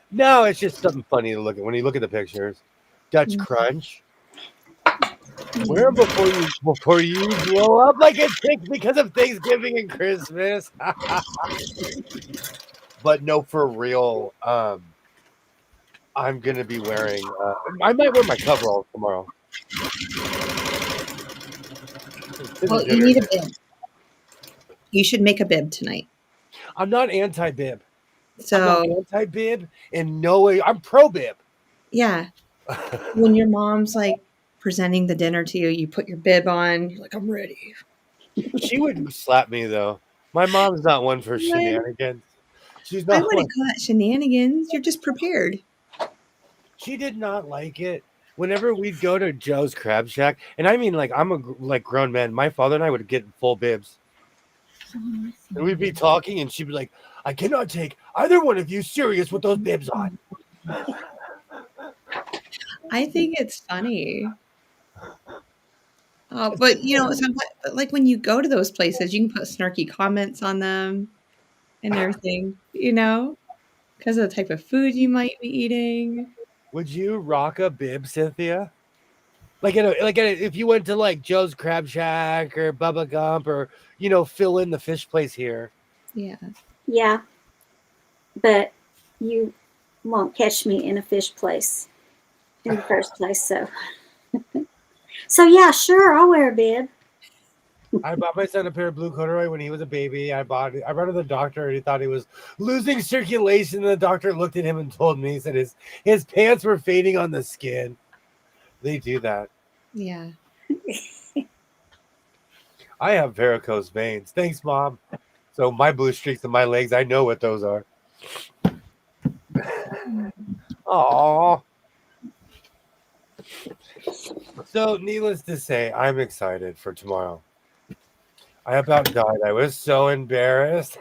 Speaker 2: No, it's just something funny to look at when you look at the pictures. Dutch Crunch. Wear them before you blow up like a chick because of Thanksgiving and Christmas. But no, for real. I'm gonna be wearing. I might wear my coveralls tomorrow.
Speaker 3: Well, you need a bib. You should make a bib tonight.
Speaker 2: I'm not anti-bib.
Speaker 3: So,
Speaker 2: I'm not anti-bib in no way. I'm pro-bib.
Speaker 3: yeah. When your mom's like presenting the dinner to you, you put your bib on. You're like, I'm ready.
Speaker 2: She would slap me though. My mom's not one for
Speaker 3: What?
Speaker 2: shenanigans. She's
Speaker 3: I
Speaker 2: not.
Speaker 3: wouldn't call that shenanigans. You're just prepared.
Speaker 2: She did not like it. Whenever we'd go to Joe's Crab Shack, and I mean, like, I'm a grown man. My father and I would get full bibs, and we'd be talking, and she'd be like, "I cannot take either one of you serious with those bibs on."
Speaker 3: I think it's funny. But you know, like when you go to those places, you can put snarky comments on them and everything, you know, because of the type of food you might be eating.
Speaker 2: Would you rock a bib, Cynthia? If you went to like Joe's Crab Shack or Bubba Gump or fill in the fish place here.
Speaker 3: Yeah.
Speaker 6: Yeah. But you won't catch me in a fish place in the first place, so. So yeah, sure, I'll wear a bib.
Speaker 2: I bought my son a pair of blue corduroy when he was a baby. I brought it to the doctor and he thought he was losing circulation. And the doctor looked at him and told me, he said his pants were fading on the skin. They do that.
Speaker 3: Yeah.
Speaker 2: I have varicose veins. Thanks, Mom. So my blue streaks in my legs, I know what those are. Aww. So needless to say, I'm excited for tomorrow. I about died. I was so embarrassed.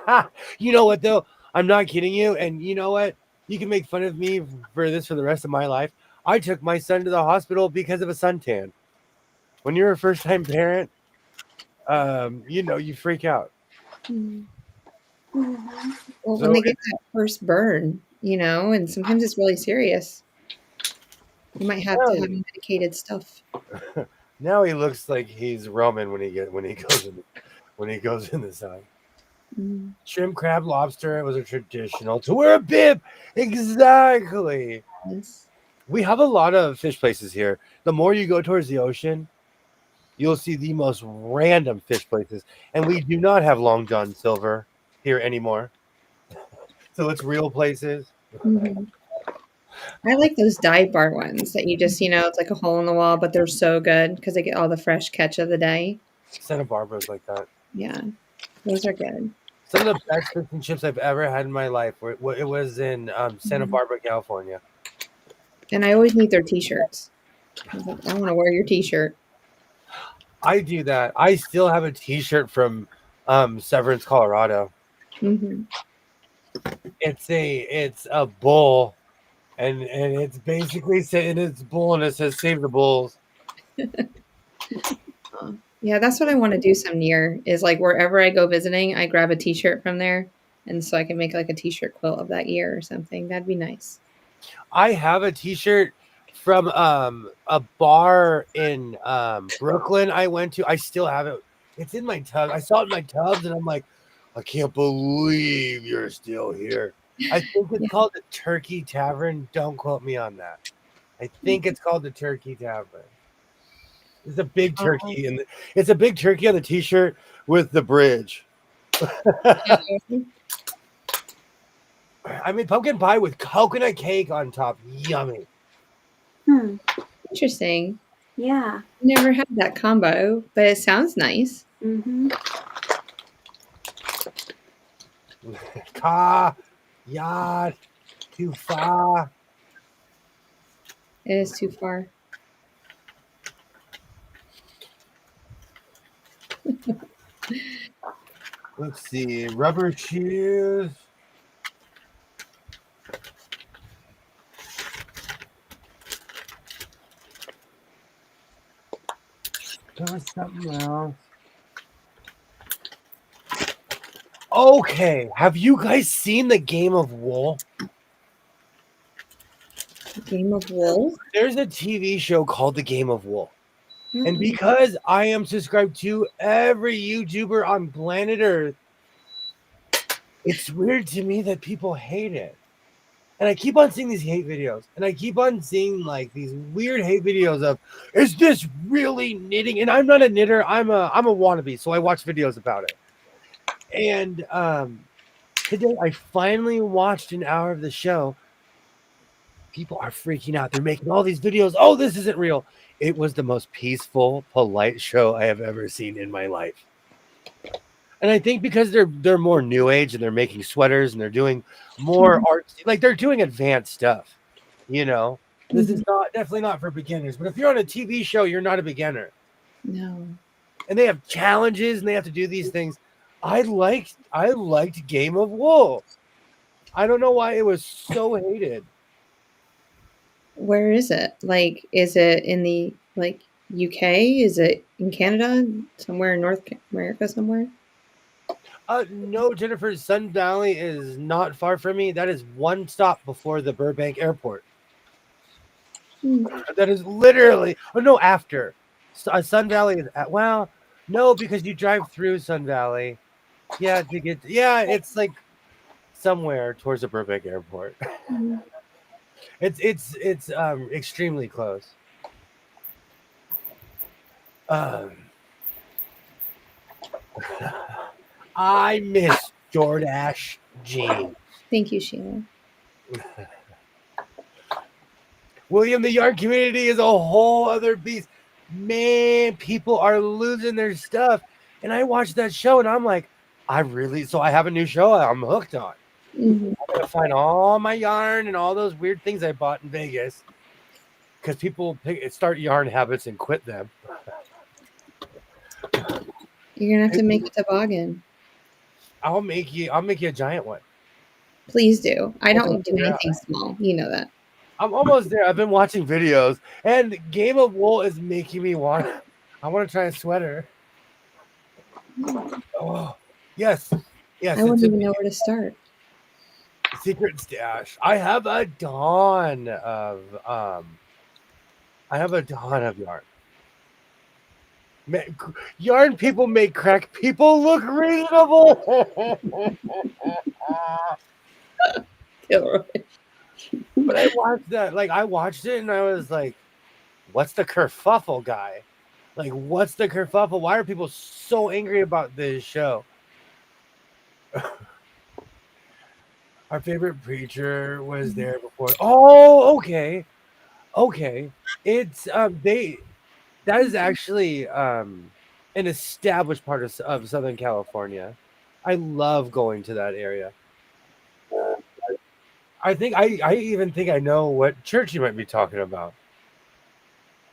Speaker 2: You know what, though? I'm not kidding you. And you know what? You can make fun of me for this for the rest of my life. I took my son to the hospital because of a suntan. When you're a first-time parent, you freak out.
Speaker 3: Mm.
Speaker 6: Mhm.
Speaker 3: Well, when
Speaker 2: So
Speaker 3: they get that first burn, and sometimes it's really serious. You might have to have medicated stuff.
Speaker 2: now he looks like he's Roman when he goes in the sun.
Speaker 3: Mm.
Speaker 2: Shrimp, crab, lobster. It was a traditional to wear a bib. Exactly.
Speaker 3: Yes.
Speaker 2: We have a lot of fish places here. The more you go towards the ocean, you'll see the most random fish places. And we do not have Long John Silver here anymore. So it's real places.
Speaker 3: Mhm. I like those dive bar ones that you just, it's like a hole in the wall, but they're so good because they get all the fresh catch of the day.
Speaker 2: Santa Barbara's like that.
Speaker 3: Yeah, those are good.
Speaker 2: Some of the best fish and chips I've ever had in my life it was in Santa
Speaker 3: Mhm.
Speaker 2: Barbara, California.
Speaker 3: And I always need their T-shirts. I was like, I want to wear your T-shirt.
Speaker 2: I do that. I still have a T-shirt from Severance, Colorado.
Speaker 3: Hmm.
Speaker 2: It's a bull, and it's basically saying it's bull, and it says "Save the bulls."
Speaker 3: Yeah, that's what I want to do some year is like wherever I go visiting, I grab a T-shirt from there. And so I can make like a T-shirt quilt of that year or something. That'd be nice.
Speaker 2: I have a T-shirt from a bar in Brooklyn I went to. I still have it. It's in my tub. I saw it in my tubs, and I'm like, I can't believe you're still here. I think it's
Speaker 3: Yeah.
Speaker 2: called the Turkey Tavern. Don't quote me on that. I think it's called the Turkey Tavern. It's a big turkey, and it's a big turkey on the T-shirt with the bridge. I made pumpkin pie with coconut cake on top. Yummy.
Speaker 6: Hmm.
Speaker 3: Interesting.
Speaker 6: Yeah.
Speaker 3: Never had that combo, but it sounds nice.
Speaker 6: Mm-hmm.
Speaker 2: Ka, yad, too far.
Speaker 3: It is too far.
Speaker 2: Let's see. Rubber shoes. There was something else. Okay. Have you guys seen the Game of Wool?
Speaker 3: Game of Wool.
Speaker 2: There's a TV show called The Game of Wool. And
Speaker 6: Mm-mm.
Speaker 2: because I am subscribed to every YouTuber on planet Earth, it's weird to me that people hate it. And I keep on seeing these hate videos. And I keep on seeing like these weird hate videos of, is this really knitting? And I'm not a knitter. I'm a wannabe. So I watch videos about it. And today I finally watched an hour of the show. People are freaking out. They're making all these videos. Oh, this isn't real. It was the most peaceful, polite show I have ever seen in my life. And I think because they're more new age and they're making sweaters and they're doing more art, like they're doing advanced stuff. This is definitely not for beginners. But if you're on a TV show, you're not a beginner.
Speaker 3: No.
Speaker 2: And they have challenges and they have to do these things. I liked Game of Wool. I don't know why it was so hated.
Speaker 3: Where is it? Like, is it in the UK? Is it in Canada? Somewhere in North America somewhere?
Speaker 2: No, Jennifer, Sun Valley is not far from me. That is one stop before the Burbank Airport. That is literally, after. Sun Valley is no, because you drive through Sun Valley. Yeah, it's like somewhere towards the Burbank Airport. It's extremely close. I miss Jordache jeans.
Speaker 3: Thank you, Sheila.
Speaker 2: William, the yarn community is a whole other beast. Man, people are losing their stuff. And I watched that show and I'm like, so I have a new show I'm hooked on. I'm going to find all my yarn and all those weird things I bought in Vegas because people start yarn habits and quit them.
Speaker 3: You're going to have to make a toboggan.
Speaker 2: I'll make you a giant one.
Speaker 3: Please do. I don't do
Speaker 2: Yeah.
Speaker 3: anything small. You know that.
Speaker 2: I'm almost there. I've been watching videos, and Game of Wool is making me want. I want to try a sweater. Oh, yes, yes.
Speaker 3: I
Speaker 2: It's
Speaker 3: wouldn't
Speaker 2: a
Speaker 3: even know where to start.
Speaker 2: secret stash. I have a ton of yarn. Yarn people make crack people look reasonable.
Speaker 3: Gilroy.
Speaker 2: But I watched that. Like I watched it, and I was like, "What's the kerfuffle, guy? Like, what's the kerfuffle? Why are people so angry about this show?" Our favorite preacher was there before. Oh, okay. It's that is actually an established part of Southern California. I love going to that area. I even think I know what church you might be talking about.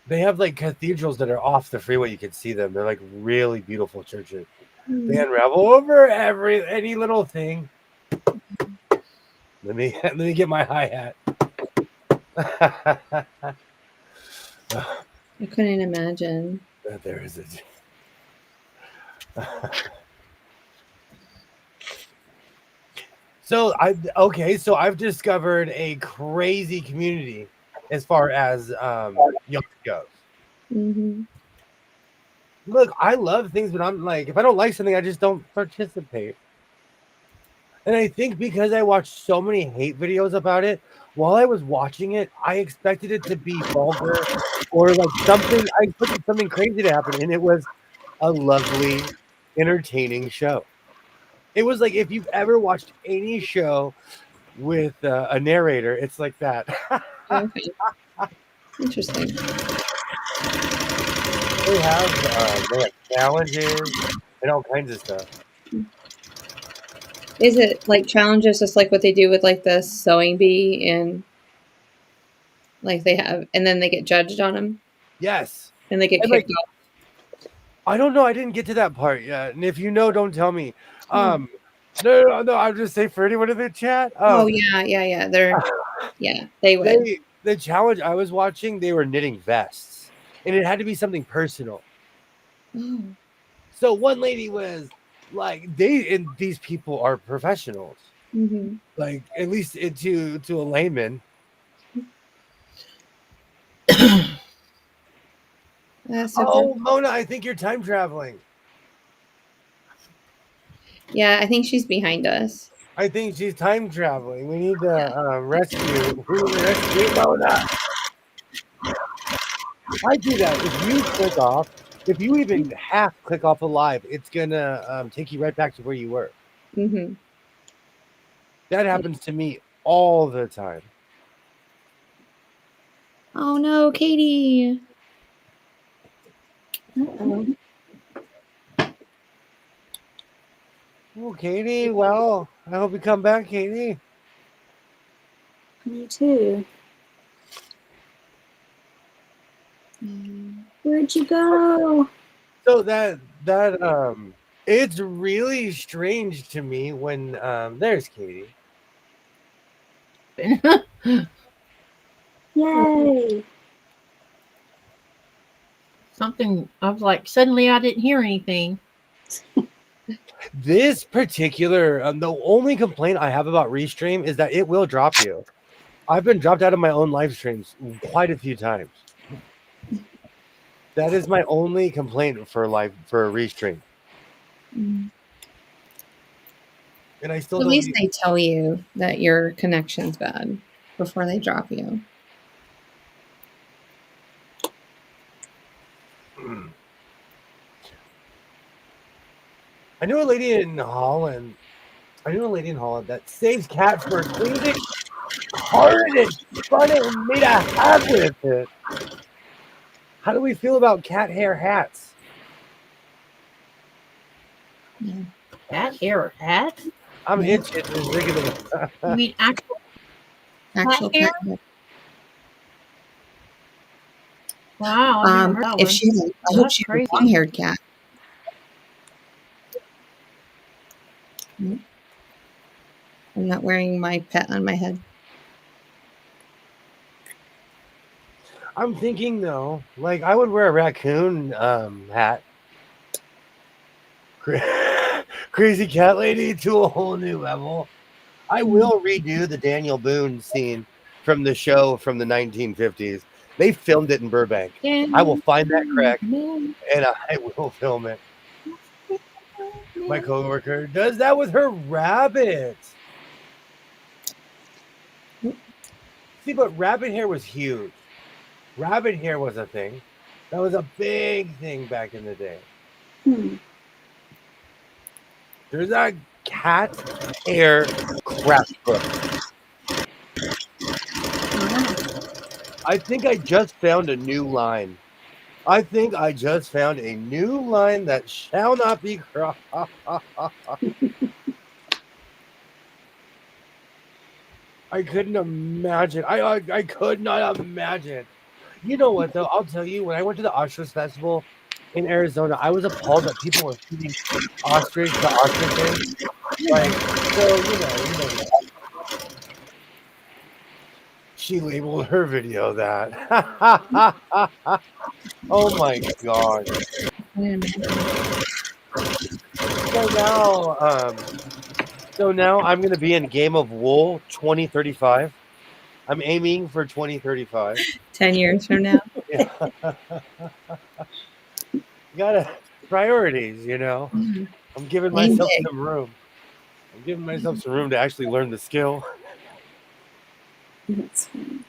Speaker 2: They have like cathedrals that are off the freeway. You can see them. They're like really beautiful churches. They unravel over any little thing. Let me get my hi-hat.
Speaker 3: I couldn't imagine.
Speaker 2: There is it. So I've discovered a crazy community as far as young goes.
Speaker 3: Mm-hmm.
Speaker 2: Look, I love things, but I'm like, if I don't like something, I just don't participate. And I think because I watched so many hate videos about it, while I was watching it, I expected it to be vulgar or like something. I expected something crazy to happen, and it was a lovely, entertaining show. It was like if you've ever watched any show with a narrator, it's like that.
Speaker 3: Okay. Interesting.
Speaker 2: They have challenges and all kinds of stuff.
Speaker 3: Is it like challenges just like what they do with like the sewing bee and like they have, and then they get judged on them
Speaker 2: Yes.
Speaker 3: and they get
Speaker 2: And
Speaker 3: kicked
Speaker 2: like,
Speaker 3: off?
Speaker 2: I don't know. I didn't get to that part yet. And if you know, don't tell me. No. I'll just say for anyone in the chat.
Speaker 3: Oh yeah. They would.
Speaker 2: The challenge I was watching, they were knitting vests, and it had to be something personal.
Speaker 3: Oh.
Speaker 2: So one lady was like, these people are professionals.
Speaker 3: Mm-hmm.
Speaker 2: Like at least to a layman.
Speaker 3: That's so
Speaker 2: Oh,
Speaker 3: cool.
Speaker 2: Mona, I think you're time traveling.
Speaker 3: Yeah, I think she's behind us.
Speaker 2: I think she's time traveling. We need to rescue Mona. I do that. If you click off, if you even half click off a live, it's gonna take you right back to where you were.
Speaker 3: Mm-hmm.
Speaker 2: That happens to me all the time.
Speaker 3: Oh no, Katie.
Speaker 6: Uh-oh.
Speaker 2: Oh, Katie. Well, I hope you come back, Katie.
Speaker 6: Me too. Where'd you go?
Speaker 2: So that it's really strange to me when there's Katie.
Speaker 6: Yay.
Speaker 1: Something, I was like, suddenly I didn't hear anything.
Speaker 2: This particular, the only complaint I have about Restream is that it will drop you. I've been dropped out of my own live streams quite a few times. That is my only complaint for Restream.
Speaker 3: Mm.
Speaker 2: And I still
Speaker 3: At
Speaker 2: don't
Speaker 3: least they tell you that your connection's bad before they drop you.
Speaker 2: I knew a lady in Holland. That saves cat fur, cleans it, carded it, spun it, and made a hat with it. How do we feel about cat hair hats?
Speaker 3: Yeah.
Speaker 1: Cat hair hat?
Speaker 2: I'm
Speaker 3: Yeah.
Speaker 2: itching just thinking about
Speaker 1: You mean actual
Speaker 3: Actual
Speaker 1: hair?
Speaker 3: cat hair.
Speaker 1: Wow, I haven't heard that
Speaker 3: If
Speaker 1: one.
Speaker 3: she, I
Speaker 1: That's
Speaker 3: hope she's a
Speaker 1: crazy.
Speaker 3: long-haired cat. I'm not wearing my pet on my head.
Speaker 2: I'm thinking though, like I would wear a raccoon hat. Crazy cat lady to a whole new level. I will redo the Daniel Boone scene from the show from the 1950s. They filmed it in Burbank. I will find that crack and I will film it. My coworker does that with her rabbits. See, but rabbit hair was huge. Rabbit hair was a thing. That was a big thing back in the day.
Speaker 6: Hmm.
Speaker 2: There's a cat hair craft book.
Speaker 6: Wow.
Speaker 2: I think I just found a new line. I think I just found a new line that shall not be crossed. I couldn't imagine. I could not imagine. You know what though? I'll tell you. When I went to the Ostrich Festival in Arizona, I was appalled that people were feeding ostrich to ostriches. Like, so you know. She labeled her video that. Oh my god. So now I'm gonna be in Game of Wool 2035. I'm aiming for 2035.
Speaker 3: 10 years from now.
Speaker 2: Yeah. You gotta priorities, you know. I'm giving myself some room. I'm giving myself some room to actually learn the skill.
Speaker 6: That's funny.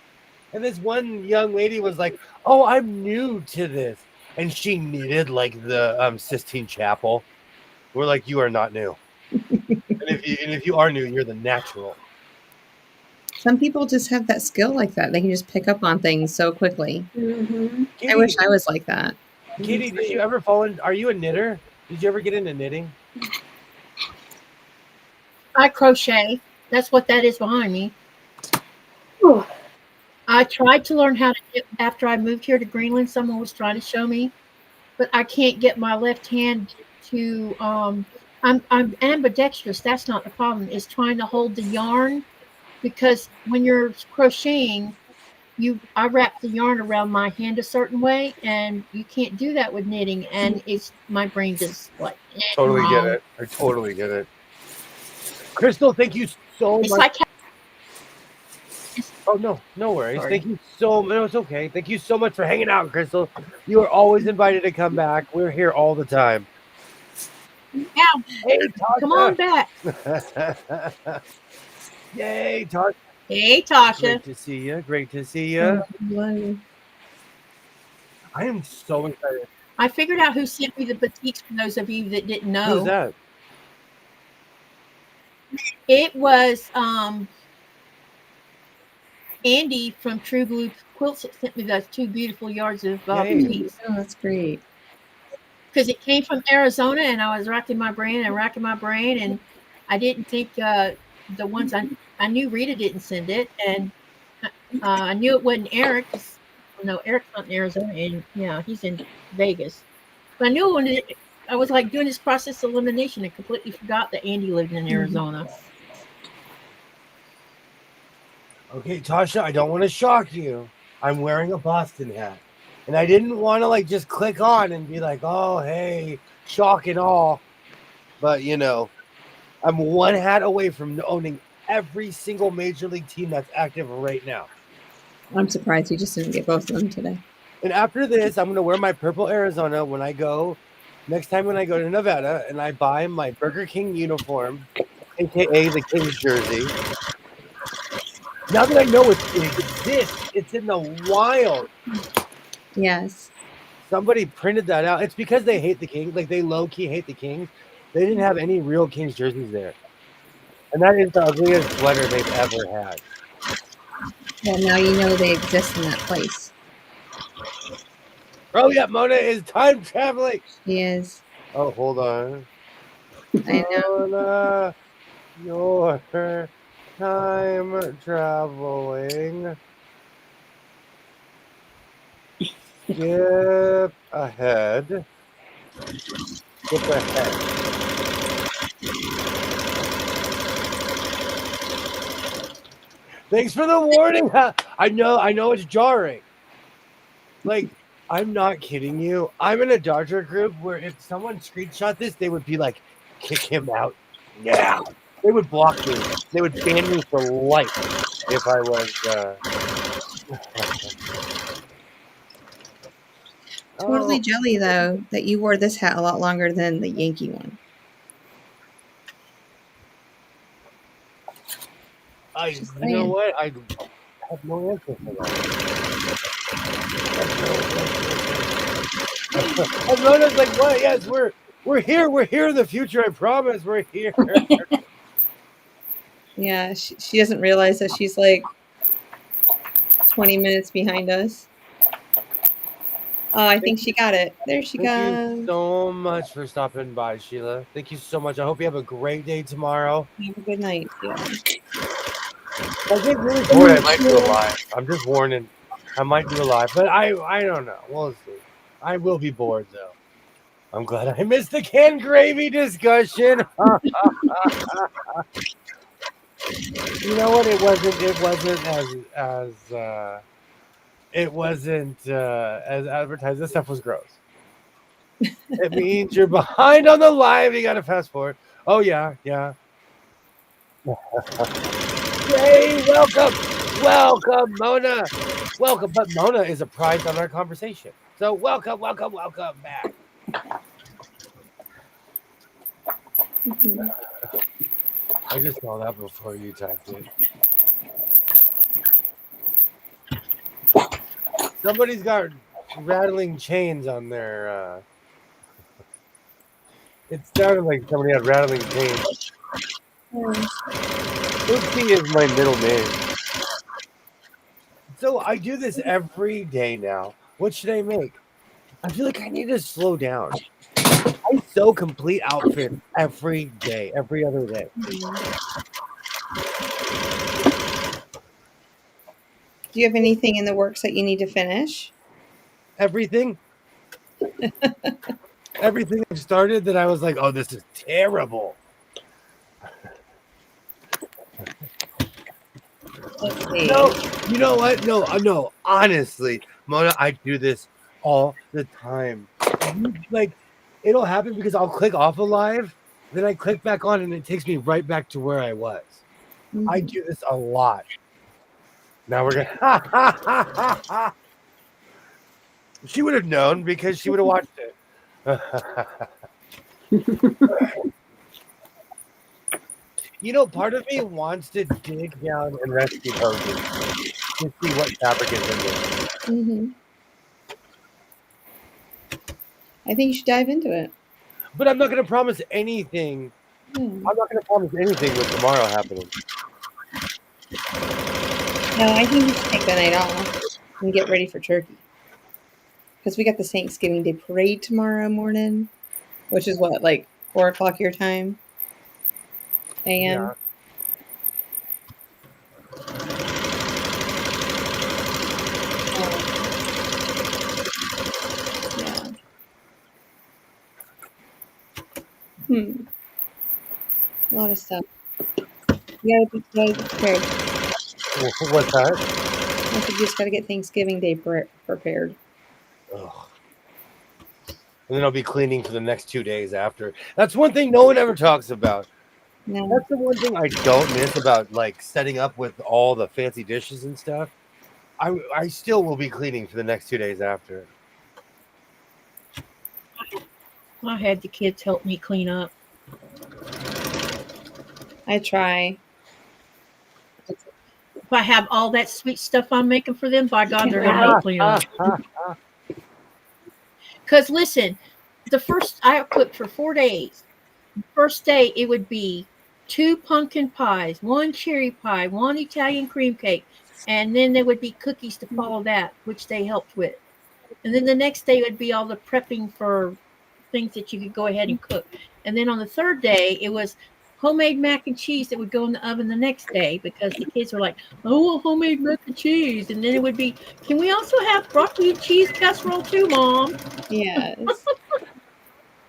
Speaker 2: And this one young lady was like, "Oh, I'm new to this," and she knitted like the Sistine Chapel. We're like, "You are not new." and if you are new, you're the natural.
Speaker 3: Some people just have that skill like that. They can just pick up on things so quickly.
Speaker 6: Mm-hmm.
Speaker 2: Katie,
Speaker 3: I wish I was like that.
Speaker 2: Katie, did you ever fall in? Are you a knitter? Did you ever get into knitting?
Speaker 1: I crochet. That's what that is behind me.
Speaker 6: Oh,
Speaker 1: I tried to learn how to knit after I moved here to Greenland. Someone was trying to show me, but I can't get my left hand to. I'm ambidextrous. That's not the problem. It's trying to hold the yarn, because when you're crocheting, I wrap the yarn around my hand a certain way, and you can't do that with knitting. And it's my brain just like
Speaker 2: Totally
Speaker 1: wrong.
Speaker 2: get it. I totally get it. Crystal, thank you so
Speaker 1: It's
Speaker 2: much.
Speaker 1: like
Speaker 2: Oh no worries.
Speaker 1: Sorry.
Speaker 2: Thank you so. No, it's okay. Thank you so much for hanging out, Crystal. You are always invited to come back. We're here all the time.
Speaker 1: yeah,
Speaker 2: Hey, Tasha.
Speaker 1: come on back.
Speaker 2: Yay, Tasha.
Speaker 1: Hey, Tasha.
Speaker 2: Great to see you. Great to see you. I am so excited.
Speaker 1: I figured out who sent me the boutiques for those of you that didn't know.
Speaker 2: Who's that?
Speaker 1: It was Andy from True Blue Quilts that sent me those 2 beautiful yards of
Speaker 2: Yay.
Speaker 1: boutiques.
Speaker 3: Oh, that's great.
Speaker 1: Because it came from Arizona, and I was racking my brain, and I didn't think the ones I knew Rita didn't send it, and I knew it wasn't Eric. No, Eric's not in Arizona, and yeah, he's in Vegas. But I knew when I was like doing this process of elimination and completely forgot that Andy lived in Arizona.
Speaker 2: Okay, Tasha, I don't want to shock you. I'm wearing a Boston hat. And I didn't want to like just click on and be like, oh, hey, shock and all. But, you know, I'm one hat away from owning every single major league team that's active right now.
Speaker 3: I'm surprised you just didn't get both of them today.
Speaker 2: And after this, I'm going to wear my purple Arizona next time when I go to Nevada, and I buy my Burger King uniform, aka the King's jersey. Now that I know it exists, it's in the wild.
Speaker 3: Yes.
Speaker 2: Somebody printed that out. It's because they hate the Kings. Like, they low-key hate the Kings. They didn't have any real Kings jerseys there. And that is the ugliest sweater they've ever had.
Speaker 3: Well, now you know they exist in that place.
Speaker 2: Oh, yeah, Mona is time traveling.
Speaker 3: She is.
Speaker 2: Oh, hold on.
Speaker 3: I know.
Speaker 2: Mona, you're time traveling. Skip ahead. Skip ahead. Thanks for the warning. I know it's jarring. Like, I'm not kidding you. I'm in a Dodger group where if someone screenshot this, they would be like, kick him out now. They would block me. They would ban me for life if I was.
Speaker 3: Totally
Speaker 2: Oh,
Speaker 3: jelly, though, that you wore this hat a lot longer than the Yankee one.
Speaker 2: you know what? I have no answer for that. And Mona's like, what? Yes, we're here. We're here in the future. I promise, we're here.
Speaker 3: Yeah, she doesn't realize that she's like 20 minutes behind us. Oh, I think she got it. There she
Speaker 2: Thank
Speaker 3: goes.
Speaker 2: you so much for stopping by, Sheila. Thank you so much. I hope you have a great day tomorrow.
Speaker 3: Have a good night. Yeah.
Speaker 2: If I get really bored, I might do a live. I'm just warning. I might do a live, but I don't know. We'll see. I will be bored though. I'm glad I missed the canned gravy discussion. You know what? It wasn't as advertised. This stuff was gross. It means you're behind on the live. You got to fast forward. Oh yeah. Yay! Welcome, Mona. Welcome, but Mona is a prize on our conversation. So welcome back.
Speaker 3: Mhm.
Speaker 2: I just saw that before you typed it. Somebody's got rattling chains on their. It sounded like somebody had rattling chains. Oopsie is my middle name. So I do this every day now. What should I make? I feel like I need to slow down. I sew complete outfits every day, every other day.
Speaker 3: Do you have anything in the works that you need to finish?
Speaker 2: Everything. Everything I've started that I was like, oh, this is terrible.
Speaker 3: Let's see.
Speaker 2: No, you know what? No. Honestly, Mona, I do this all the time. Like, it'll happen because I'll click off a live, then I click back on, and it takes me right back to where I was.
Speaker 3: Mhm.
Speaker 2: I do this a lot. Now we're gonna. She would have known because she would have watched it. You know, part of me wants to dig down and rescue Hogan to see what fabric is in there.
Speaker 3: Mhm. I think you should dive into it.
Speaker 2: But I'm not going to promise anything.
Speaker 3: Yeah.
Speaker 2: I'm not going to promise anything with tomorrow happening.
Speaker 3: No, I think you should take the night off and get ready for turkey. Because we got the Thanksgiving Day parade tomorrow morning, which is what, like 4 o'clock your time? AM?
Speaker 2: Yeah.
Speaker 3: Yeah. A lot of stuff. You gotta be prepared.
Speaker 2: What's that?
Speaker 3: I think you just gotta get Thanksgiving Day prepared.
Speaker 2: Ugh. And then I'll be cleaning for the next 2 days after. That's one thing no one ever talks about.
Speaker 3: No.
Speaker 2: That's the one thing I don't miss about like setting up with all the fancy dishes and stuff. I still will be cleaning for the next 2 days after.
Speaker 1: I had the kids help me clean up.
Speaker 3: I try.
Speaker 1: If I have all that sweet stuff I'm making for them, by God, they're gonna help clean up. Because listen, the first I cooked for 4 days. The first day it would be 2 pumpkin pies, 1 cherry pie, 1 Italian cream cake, and then there would be cookies to follow that, which they helped with. And then the next day would be all the prepping for things that you could go ahead and cook. And then on the third day, it was homemade mac and cheese that would go in the oven the next day because the kids were like, oh, homemade mac and cheese. And then it would be, can we also have broccoli and cheese casserole too, Mom?
Speaker 3: Yes.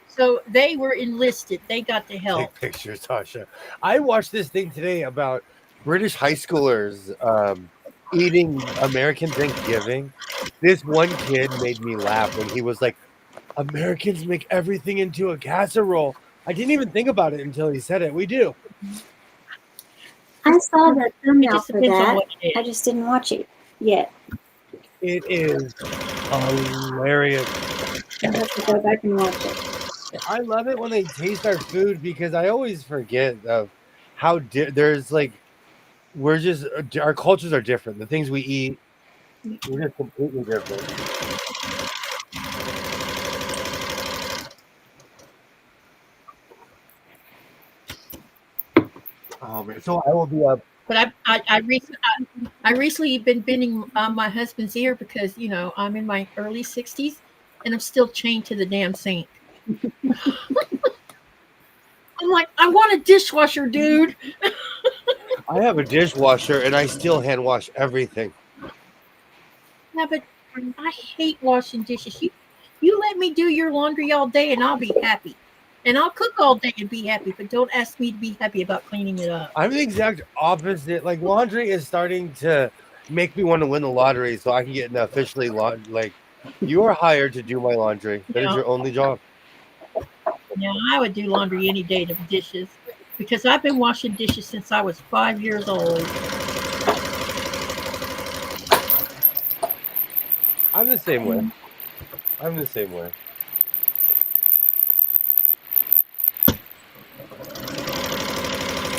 Speaker 1: So they were enlisted. They got to help.
Speaker 2: Take pictures, Tasha. I watched this thing today about British high schoolers eating American Thanksgiving. This one kid made me laugh when he was like, Americans make everything into a casserole. I didn't even think about it until he said it. We do.
Speaker 6: I saw the
Speaker 1: It
Speaker 6: thumbnail
Speaker 1: just
Speaker 6: for
Speaker 1: depends on
Speaker 6: that.
Speaker 1: what it
Speaker 6: I
Speaker 1: is.
Speaker 6: just didn't watch it yet.
Speaker 2: It is hilarious.
Speaker 6: I'll have to go back and watch it.
Speaker 2: I love it when they taste our food because I always forget of how there's like we're just our cultures are different. The things we eat, we're just completely different. Oh man! So I will be up.
Speaker 1: But I recently been bending my husband's ear because I'm in my early 60s and I'm still chained to the damn sink. I'm like, I want a dishwasher, dude.
Speaker 2: I have a dishwasher and I still hand wash everything.
Speaker 1: Yeah, but I hate washing dishes. You let me do your laundry all day and I'll be happy. And I'll cook all day and be happy, but don't ask me to be happy about cleaning it up.
Speaker 2: I'm the exact opposite. Like laundry is starting to make me want to win the lottery so I can get an officially like you are hired to do my laundry. That is
Speaker 1: Yeah.
Speaker 2: your only job.
Speaker 1: Yeah, I would do laundry any day to dishes because I've been washing dishes since I was 5 years old.
Speaker 2: I'm the same way. I'm the same way.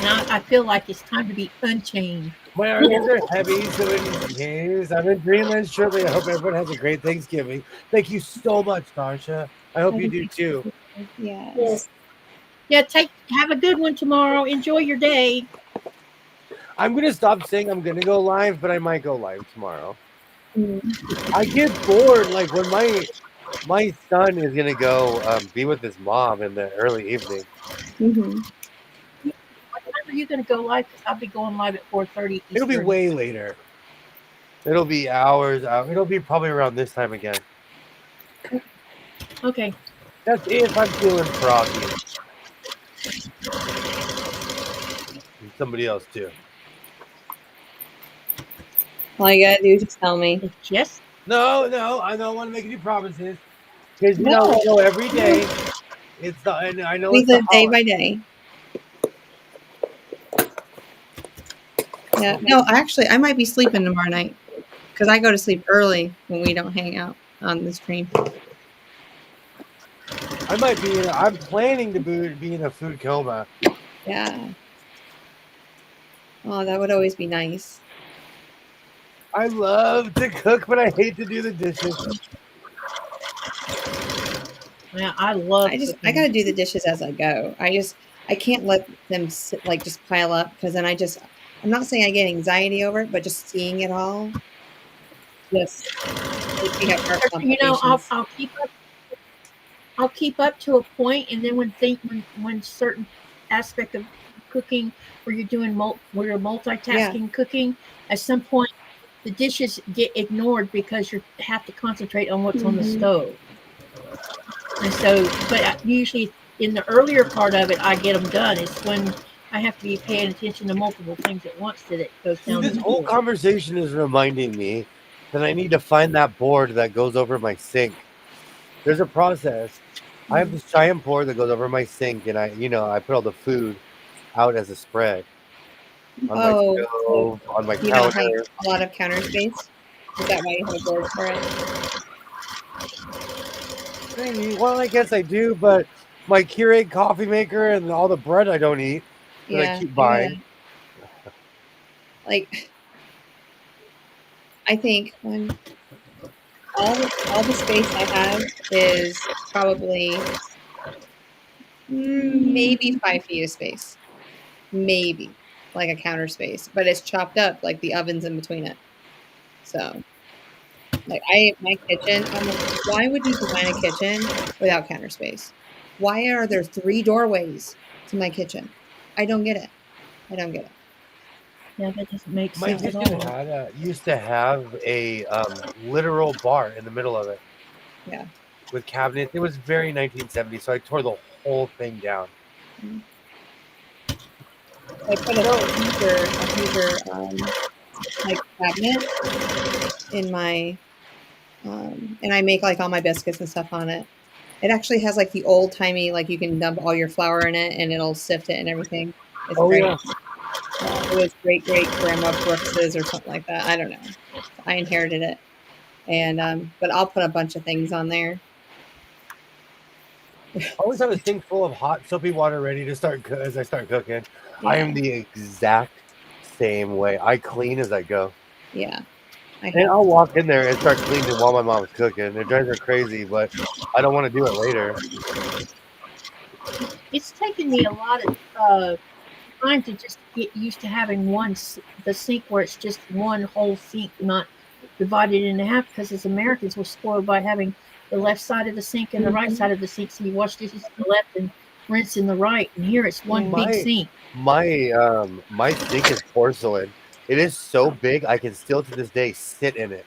Speaker 1: Now I feel like it's time to be unchained.
Speaker 2: My arms are heavy, so in case I'm in Greenland shortly. I hope everyone has a great Thanksgiving. Thank you so much, Tasha. I hope you do too.
Speaker 3: Yes.
Speaker 1: Yeah, have a good one tomorrow. Enjoy your day.
Speaker 2: I'm gonna stop saying I'm gonna go live, but I might go live tomorrow.
Speaker 3: Mm.
Speaker 2: I get bored, like when my son is gonna go be with his mom in the early evening.
Speaker 3: Mm-hmm.
Speaker 1: What time are you going to go live? Because I'll be going live at 4:30 Eastern.
Speaker 2: It'll be way later. It'll be hours out. It'll be probably around this time again.
Speaker 1: Okay.
Speaker 2: That's if I'm feeling froggy. And somebody else too.
Speaker 3: All you gotta do is just tell me.
Speaker 1: Yes.
Speaker 2: No, I don't want to make any promises. Because
Speaker 3: No.
Speaker 2: we go every day. It's the and I know
Speaker 3: We
Speaker 2: it's the
Speaker 3: live day
Speaker 2: holiday.
Speaker 3: by day. Yeah. No, actually, I might be sleeping tomorrow night because I go to sleep early when we don't hang out on the stream.
Speaker 2: I might be. I'm planning to be in a food coma.
Speaker 3: Yeah. Oh, that would always be nice.
Speaker 2: I love to cook, but I hate to do the dishes.
Speaker 1: Yeah, I love.
Speaker 3: I gotta do the dishes as I go. I can't let them sit, like just pile up because then I'm not saying I get anxiety over it, but just seeing it all. Yes. You have heart complications.
Speaker 1: I'll keep up to a point, and then when certain aspect of cooking where you're doing where you're multitasking cooking, at some point the dishes get ignored because you have to concentrate on what's on the stove. And so, but usually in the earlier part of it, I get them done. It's when I have to be paying attention to multiple things at once that it goes down.
Speaker 2: This whole conversation is reminding me that I need to find that board that goes over my sink. There's a process. I have this giant board that goes over my sink, and I put all the food out as a spread on my stove, on my
Speaker 3: you don't
Speaker 2: counter.
Speaker 3: have a lot of counter space. Is that why you have a board for it?
Speaker 2: Well, I guess I do, but my Keurig coffee maker and all the bread I don't eat that I keep buying.
Speaker 3: Like, I think when all the space I have is probably maybe 5 feet of space, maybe like a counter space, but it's chopped up like the oven's in between it. So, like my kitchen, I'm like, why would you design a kitchen without counter space? Why are there 3 doorways to my kitchen? I don't get it.
Speaker 1: Yeah, that doesn't make
Speaker 2: My
Speaker 1: sense at
Speaker 2: kitchen
Speaker 1: all.
Speaker 2: used to have a literal bar in the middle of it.
Speaker 3: Yeah.
Speaker 2: With cabinets. It was very 1970s, so I tore the whole thing down.
Speaker 3: I put a freezer like cabinet in my, and I make like all my biscuits and stuff on it. It actually has like the old timey, like you can dump all your flour in it and it'll sift it and everything. It's
Speaker 2: Oh
Speaker 3: great.
Speaker 2: yeah.
Speaker 3: It was great grandma Brooks's or something like that. I don't know. I inherited it, and but I'll put a bunch of things on there.
Speaker 2: I always have a sink full of hot soapy water ready to start as I start cooking. I am the exact same way. I clean as I go.
Speaker 3: Yeah.
Speaker 2: And I'll walk in there and start cleaning while my mom's cooking. It drives her crazy, but I don't want to do it later.
Speaker 1: It's taken me a lot of time to just get used to having the sink where it's just one whole sink, not divided in half. Because as Americans, we're spoiled by having the left side of the sink and the right side of the sink. So you wash dishes in the left and rinse in the right. And here it's one big sink.
Speaker 2: My sink is porcelain. It is so big I can still to this day sit in it.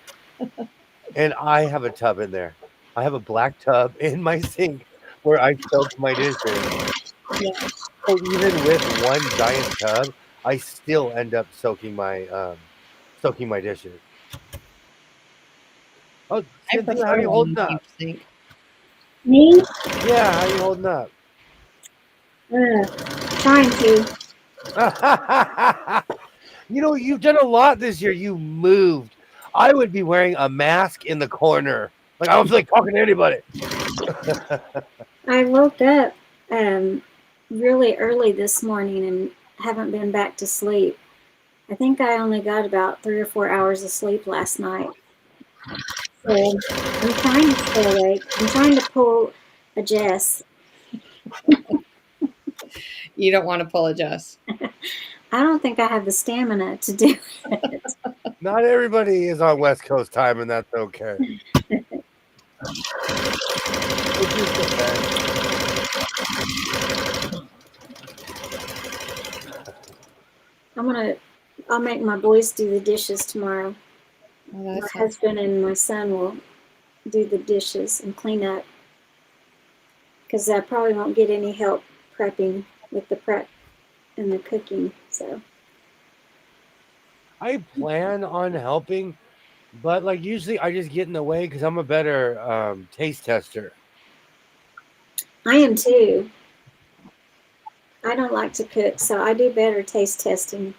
Speaker 2: And I have a tub in there. I have a black tub in my sink where I soak my dishes.
Speaker 3: Yeah.
Speaker 2: So even with one giant tub, I still end up soaking my dishes. Oh,
Speaker 3: I
Speaker 2: Cynthia, how are you holding up?
Speaker 3: Sink.
Speaker 6: Me?
Speaker 2: Yeah, how you holding up?
Speaker 6: Trying to.
Speaker 2: You know, you've done a lot this year. You moved. I would be wearing a mask in the corner. Like I don't feel like talking to anybody.
Speaker 6: I woke up really early this morning and haven't been back to sleep. I think I only got about 3 or 4 hours of sleep last night. So I'm trying to stay awake. I'm trying to pull a Jess.
Speaker 3: You don't want to pull a Jess.
Speaker 6: I don't think I have the stamina to do it.
Speaker 2: Not everybody is on West Coast time, and that's okay. It just depends.
Speaker 6: I'll make my boys do the dishes tomorrow.
Speaker 3: Well,
Speaker 6: My husband and my son will do the dishes and clean up. Because I probably won't get any help prepping with the prep and the cooking. So
Speaker 2: I plan on helping, but like usually I just get in the way because I'm a better taste tester.
Speaker 6: I am too. I don't like to cook, so I do better taste testing.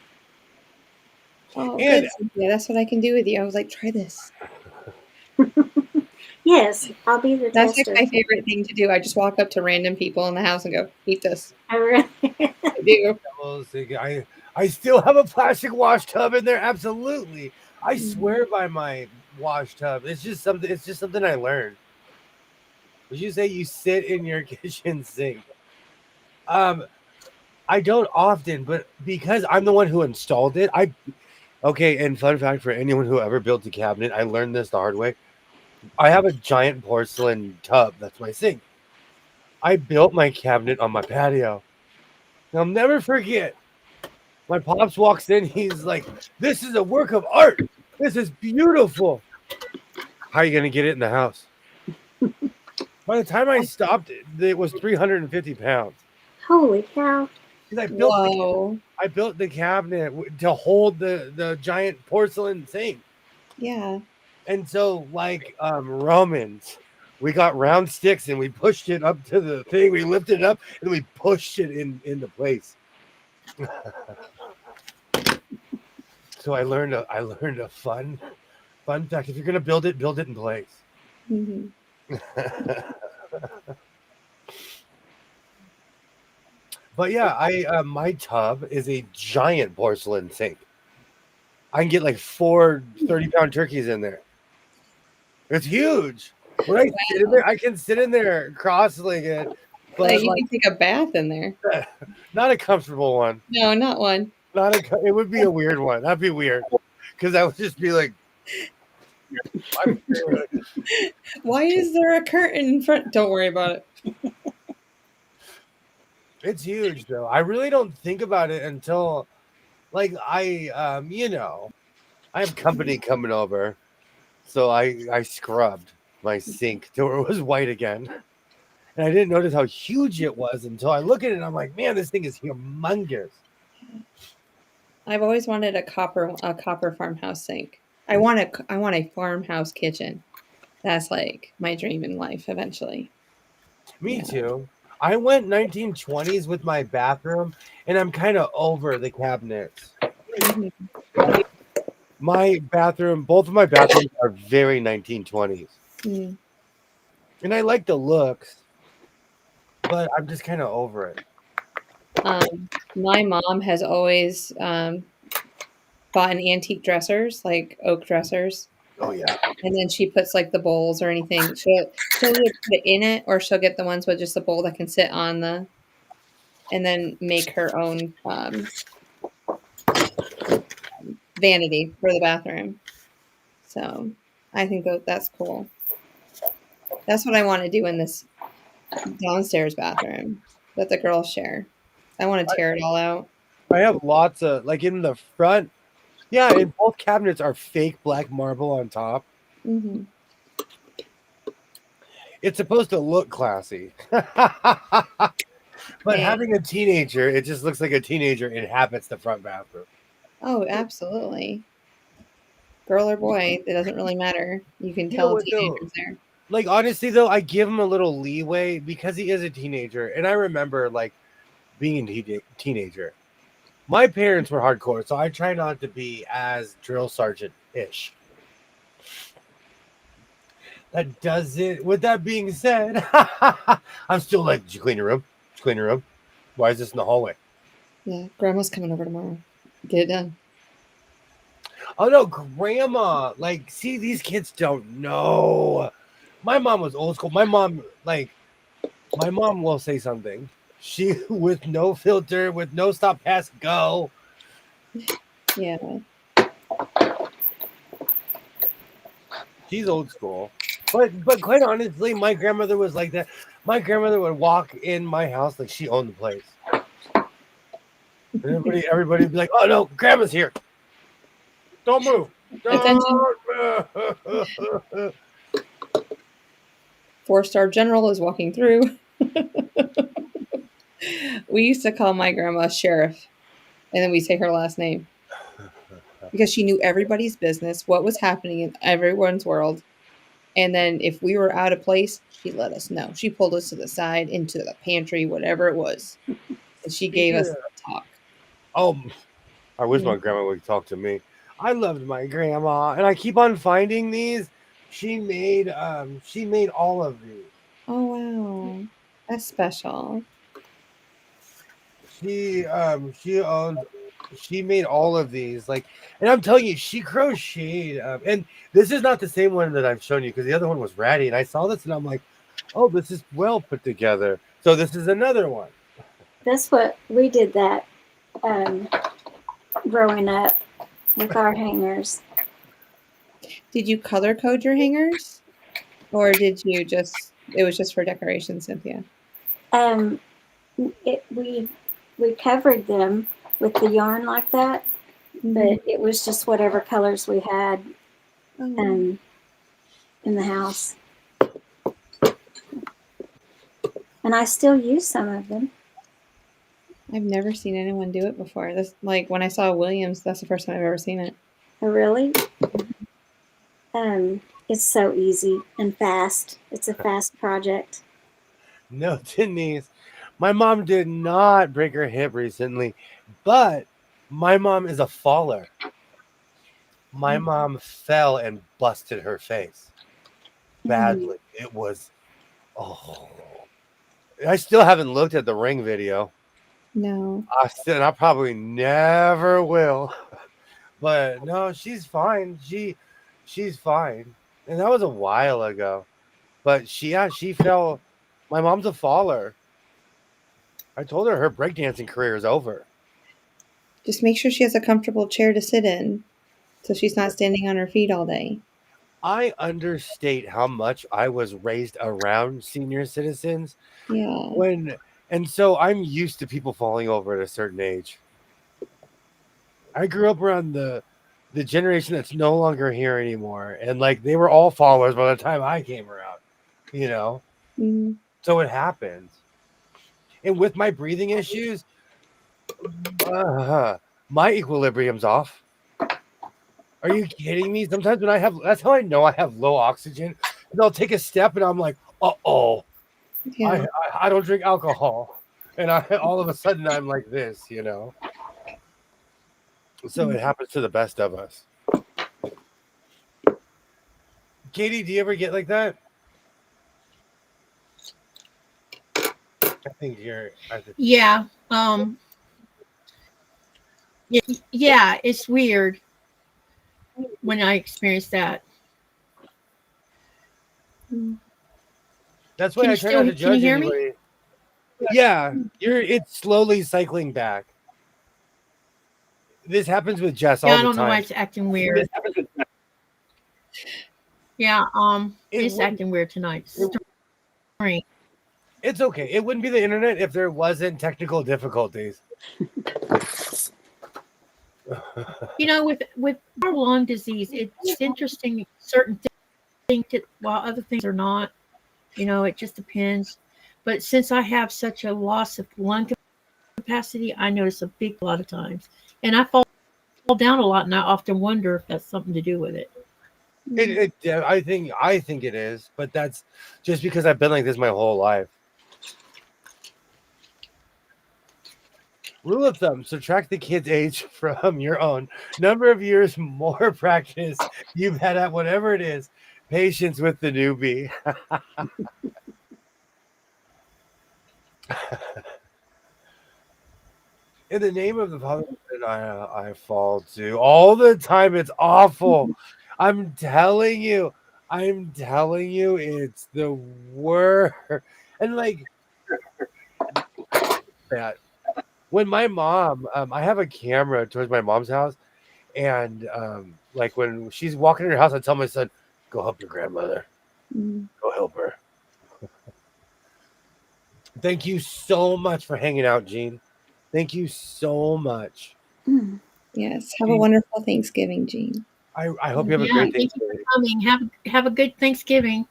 Speaker 3: Oh,
Speaker 2: And-
Speaker 3: good. Yeah, that's what I can do with you. I was like, try this.
Speaker 6: Yes, I'll be the
Speaker 3: That's
Speaker 6: tester.
Speaker 3: like my favorite thing to do. I just walk up to random people in the house and go, eat this.
Speaker 6: I really
Speaker 3: I do.
Speaker 2: I still have a plastic wash tub in there. Absolutely. I swear by my wash tub. It's just something I learned. Would you say you sit in your kitchen sink? I don't often, but because I'm the one who installed it, okay, and fun fact for anyone who ever built a cabinet, I learned this the hard way. I have a giant porcelain tub. That's my sink. I built my cabinet on my patio. And I'll never forget. My pops walks in. He's like, "This is a work of art. This is beautiful. How are you going to get it in the house?" By the time I stopped, it was 350 pounds.
Speaker 6: Holy cow.
Speaker 2: I built the cabinet to hold the giant porcelain sink.
Speaker 3: Yeah.
Speaker 2: And so, like Romans, we got round sticks and we pushed it up to the thing. We lifted it up and we pushed it into place. So I learned a fun fact. If you're gonna build it in place.
Speaker 3: Mm-hmm.
Speaker 2: But yeah, my tub is a giant porcelain sink. I can get like 4 30-pound turkeys in there. It's huge. When I sit in there, I can sit in there cross-legged. But
Speaker 3: you can take a bath in there.
Speaker 2: Not a comfortable one.
Speaker 3: No, not one.
Speaker 2: It would be a weird one. That'd be weird. Because I would just be like,
Speaker 3: why is there a curtain in front? Don't worry about it.
Speaker 2: It's huge though. I really don't think about it until like I have company coming over. So I scrubbed my sink till it was white again. And I didn't notice how huge it was until I look at it and I'm like, man, this thing is humongous.
Speaker 3: I've always wanted a copper farmhouse sink. I want a farmhouse kitchen. That's like my dream in life eventually.
Speaker 2: Me
Speaker 3: Yeah.
Speaker 2: too. I went 1920s with my bathroom, and I'm kind of over the cabinets.
Speaker 3: Mhm.
Speaker 2: My bathroom, both of my bathrooms are very 1920s,
Speaker 3: Mm.
Speaker 2: and I like the looks, but I'm just kind of over it.
Speaker 3: My mom has always bought an antique dressers, like oak dressers,
Speaker 2: Oh yeah,
Speaker 3: and then she puts like the bowls or anything. She'll either put it in it or she'll get the ones with just a bowl that can sit on the, and then make her own vanity for the bathroom. So I think that's cool. That's what I want to do in this downstairs bathroom that the girls share. I want to tear it all out.
Speaker 2: I have lots of like in the front. Yeah, and both cabinets are fake black marble on top.
Speaker 3: Hmm.
Speaker 2: It's supposed to look classy, but
Speaker 3: Hey,
Speaker 2: having a teenager, it just looks like a teenager inhabits the front bathroom.
Speaker 3: oh, absolutely. Girl or boy, it doesn't really matter. You can
Speaker 2: You know
Speaker 3: tell
Speaker 2: what though?
Speaker 3: teenagers there.
Speaker 2: Like honestly though, I give him a little leeway because he is a teenager, and I remember like being a teenager. My parents were hardcore, so I try not to be as drill sergeant ish. That does it. With that being said, I'm still like, did you clean your room? Did you clean your room? Why is this in the hallway?
Speaker 3: Yeah, grandma's coming over tomorrow. Get it done.
Speaker 2: Oh no, grandma. Like, see, these kids don't know. My mom was old school. My mom will say something. She with no filter, with no stop, pass, go.
Speaker 3: Yeah.
Speaker 2: She's old school. But quite honestly, my grandmother was like that. My grandmother would walk in my house like she owned the place. And everybody would be like, "Oh no, grandma's here. Don't move.
Speaker 3: Attention.
Speaker 2: Don't move."
Speaker 3: 4-star general is walking through. We used to call my grandma Sheriff, and then we say her last name because she knew everybody's business, what was happening in everyone's world. And then if we were out of place, she let us know. She pulled us to the side, into the pantry, whatever it was. And she gave us the talk.
Speaker 2: Oh, I wish my
Speaker 3: Mm.
Speaker 2: grandma would talk to me. I loved my grandma, and I keep on finding these. She made all of these.
Speaker 3: Oh, wow. That's special.
Speaker 2: She made all of these, like, and I'm telling you, she crocheted. And this is not the same one that I've shown you because the other one was ratty, and I saw this and I'm like, oh, this is well put together. So this is another one.
Speaker 6: That's what we did that growing up with our hangers.
Speaker 3: Did you color code your hangers? Or did you it was just for decoration, Cynthia?
Speaker 6: We covered them with the yarn like that, but it was just whatever colors we had in the house. And I still use some of them.
Speaker 3: I've never seen anyone do it before. This, like when I saw Williams, that's the first time I've ever seen it.
Speaker 6: Oh, really? It's so easy and fast. It's a fast project.
Speaker 2: No, Denise, my mom did not break her hip recently, but my mom is a faller. My mom fell and busted her face badly. It was, oh, I still haven't looked at the ring video.
Speaker 3: No.
Speaker 2: I probably never will. But no, she's fine. She's fine. And that was a while ago. But she fell. My mom's a faller. I told her breakdancing career is over.
Speaker 3: Just make sure she has a comfortable chair to sit in so she's not standing on her feet all day.
Speaker 2: I understate how much I was raised around senior citizens.
Speaker 3: Yeah.
Speaker 2: And so I'm used to people falling over at a certain age. I grew up around the generation that's no longer here anymore. And like they were all followers by the time I came around, you know?
Speaker 3: Mm.
Speaker 2: So it happens. And with my breathing issues, My equilibrium's off. Are you kidding me? Sometimes when that's how I know I have low oxygen. And I'll take a step and I'm like, uh-oh.
Speaker 3: Yeah.
Speaker 2: I don't drink alcohol. And all of a sudden I'm like this, you know. So it happens to the best of us. Katie, do you ever get like that? I think
Speaker 1: Yeah. Yeah, it's weird when I experience that.
Speaker 2: That's why I try not to judge anybody. Yeah, it's slowly cycling back. This happens with Jess all
Speaker 1: Yeah,
Speaker 2: the
Speaker 1: I don't know why
Speaker 2: time.
Speaker 1: it's acting weird. Yeah, it's acting weird tonight. Strange.
Speaker 2: It's okay. It wouldn't be the internet if there wasn't technical difficulties.
Speaker 1: You know, with lung disease, it's interesting. Certain things, while other things are not. You know, it just depends. But since I have such a loss of lung capacity, I notice a lot of times, and I fall down a lot, and I often wonder if that's something to do with it.
Speaker 2: I think it is, but that's just because I've been like this my whole life. Rule of thumb: subtract the kid's age from your own number of years, more practice you've had at whatever it is. Patience with the newbie. In the name of the Father, I fall to all the time. It's awful. I'm telling you, it's the worst. And like that, when my mom, I have a camera towards my mom's house, and like when she's walking in her house, I tell my son, "Go help your grandmother. Go help her." Thank you so much for hanging out, Jean. Thank you so much.
Speaker 3: Yes. Have a wonderful Thanksgiving, Jean.
Speaker 2: I hope you have a great Thanksgiving.
Speaker 1: Thank you for coming. Have a good Thanksgiving.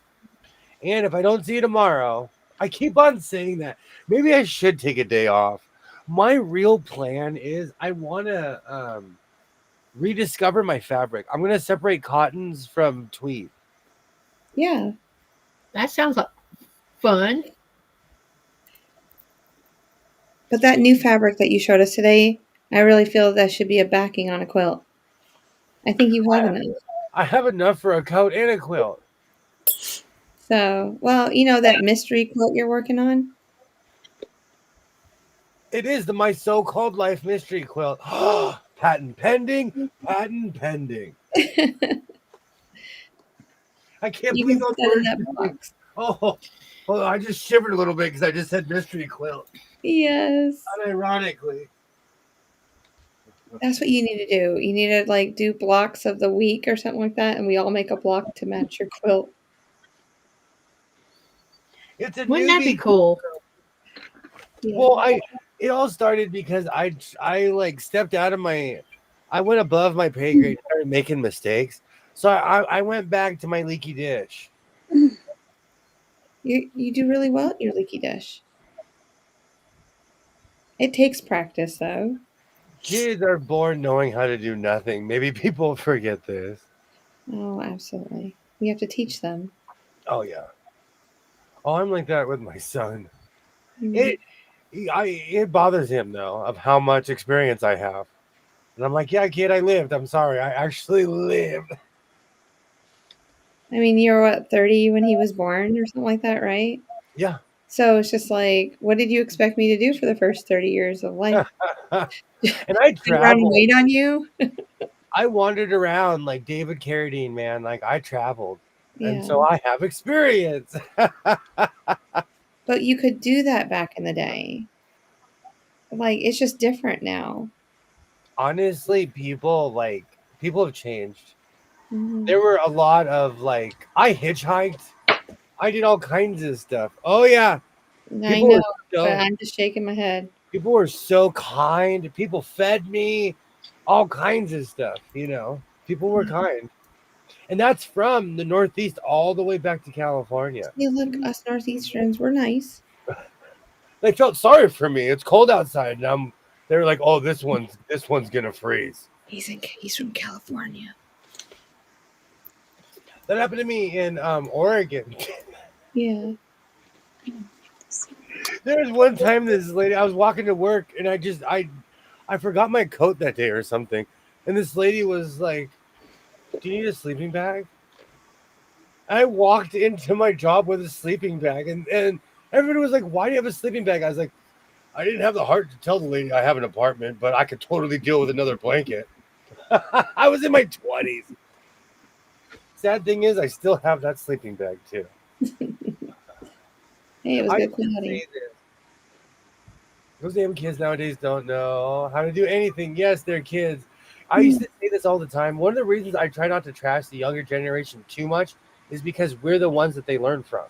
Speaker 2: And if I don't see you tomorrow, I keep on saying that. Maybe I should take a day off. My real plan is I want to rediscover my fabric. I'm going to separate cottons from tweed.
Speaker 3: Yeah.
Speaker 1: That sounds like fun.
Speaker 3: But that new fabric that you showed us today, I really feel that should be a backing on a quilt. I think you have enough.
Speaker 2: I have enough for a coat and a quilt.
Speaker 3: So, well, you know that mystery quilt you're working on?
Speaker 2: It is my so-called life mystery quilt. Patent pending. Patent pending. I can't
Speaker 3: You
Speaker 2: believe
Speaker 3: can
Speaker 2: those
Speaker 3: set in
Speaker 2: words.
Speaker 3: that box.
Speaker 2: Oh, I just shivered a little bit because I just said mystery quilt.
Speaker 3: Yes.
Speaker 2: Unironically.
Speaker 3: That's what you need to do. You need to like do blocks of the week or something like that, and we all make a block to match your quilt.
Speaker 2: It's a
Speaker 1: Wouldn't that be
Speaker 2: newbie.
Speaker 1: cool?
Speaker 3: Yeah.
Speaker 2: Well, it all started because I like stepped out of I went above my pay grade, started making mistakes. So I went back to my leaky dish.
Speaker 3: You do really well at your leaky dish. It takes practice, though.
Speaker 2: Kids are born knowing how to do nothing. Maybe people forget this.
Speaker 3: Oh, absolutely. We have to teach them.
Speaker 2: Oh yeah. Oh, I'm like that with my son.
Speaker 3: Mhm.
Speaker 2: It bothers him though of how much experience I have, and I'm like, yeah, kid, I lived. I'm sorry, I actually lived.
Speaker 3: I mean, you were what, 30 when he was born or something like that, right?
Speaker 2: Yeah.
Speaker 3: So it's just like, what did you expect me to do for the first 30 years of life?
Speaker 2: And I
Speaker 3: Sit around and
Speaker 2: traveled.
Speaker 3: wait on you?
Speaker 2: I wandered around like David Carradine, man. Like I traveled. And
Speaker 3: Yeah.
Speaker 2: so I have experience.
Speaker 3: But you could do that back in the day. Like, it's just different now.
Speaker 2: Honestly, people have changed.
Speaker 3: Mhm.
Speaker 2: There were a lot of like I hitchhiked. I did all kinds of stuff. Oh yeah.
Speaker 3: I know,
Speaker 2: So,
Speaker 3: but I'm just shaking my head.
Speaker 2: people were so kind. People fed me all kinds of stuff, People were kind. And that's from the Northeast all the way back to California.
Speaker 3: Yeah, look, us Northeasterns, we're nice.
Speaker 2: They felt sorry for me. It's cold outside, and They're like, oh, this one's gonna freeze.
Speaker 3: He's from California.
Speaker 2: That happened to me in Oregon.
Speaker 3: Yeah.
Speaker 2: There was one time this lady, I was walking to work and I forgot my coat that day or something. And this lady was like, do you need a sleeping bag? I walked into my job with a sleeping bag and everybody was like, why do you have a sleeping bag? I was like, I didn't have the heart to tell the lady I have an apartment, but I could totally deal with another blanket. I was in my 20s. Sad thing is, I still have that sleeping bag too.
Speaker 3: Hey, it was
Speaker 2: I
Speaker 3: good
Speaker 2: can
Speaker 3: quality.
Speaker 2: say this. Those damn kids nowadays don't know how to do anything. Yes, they're kids. I used to say this all the time. One of the reasons I try not to trash the younger generation too much is because we're the ones that they learn from.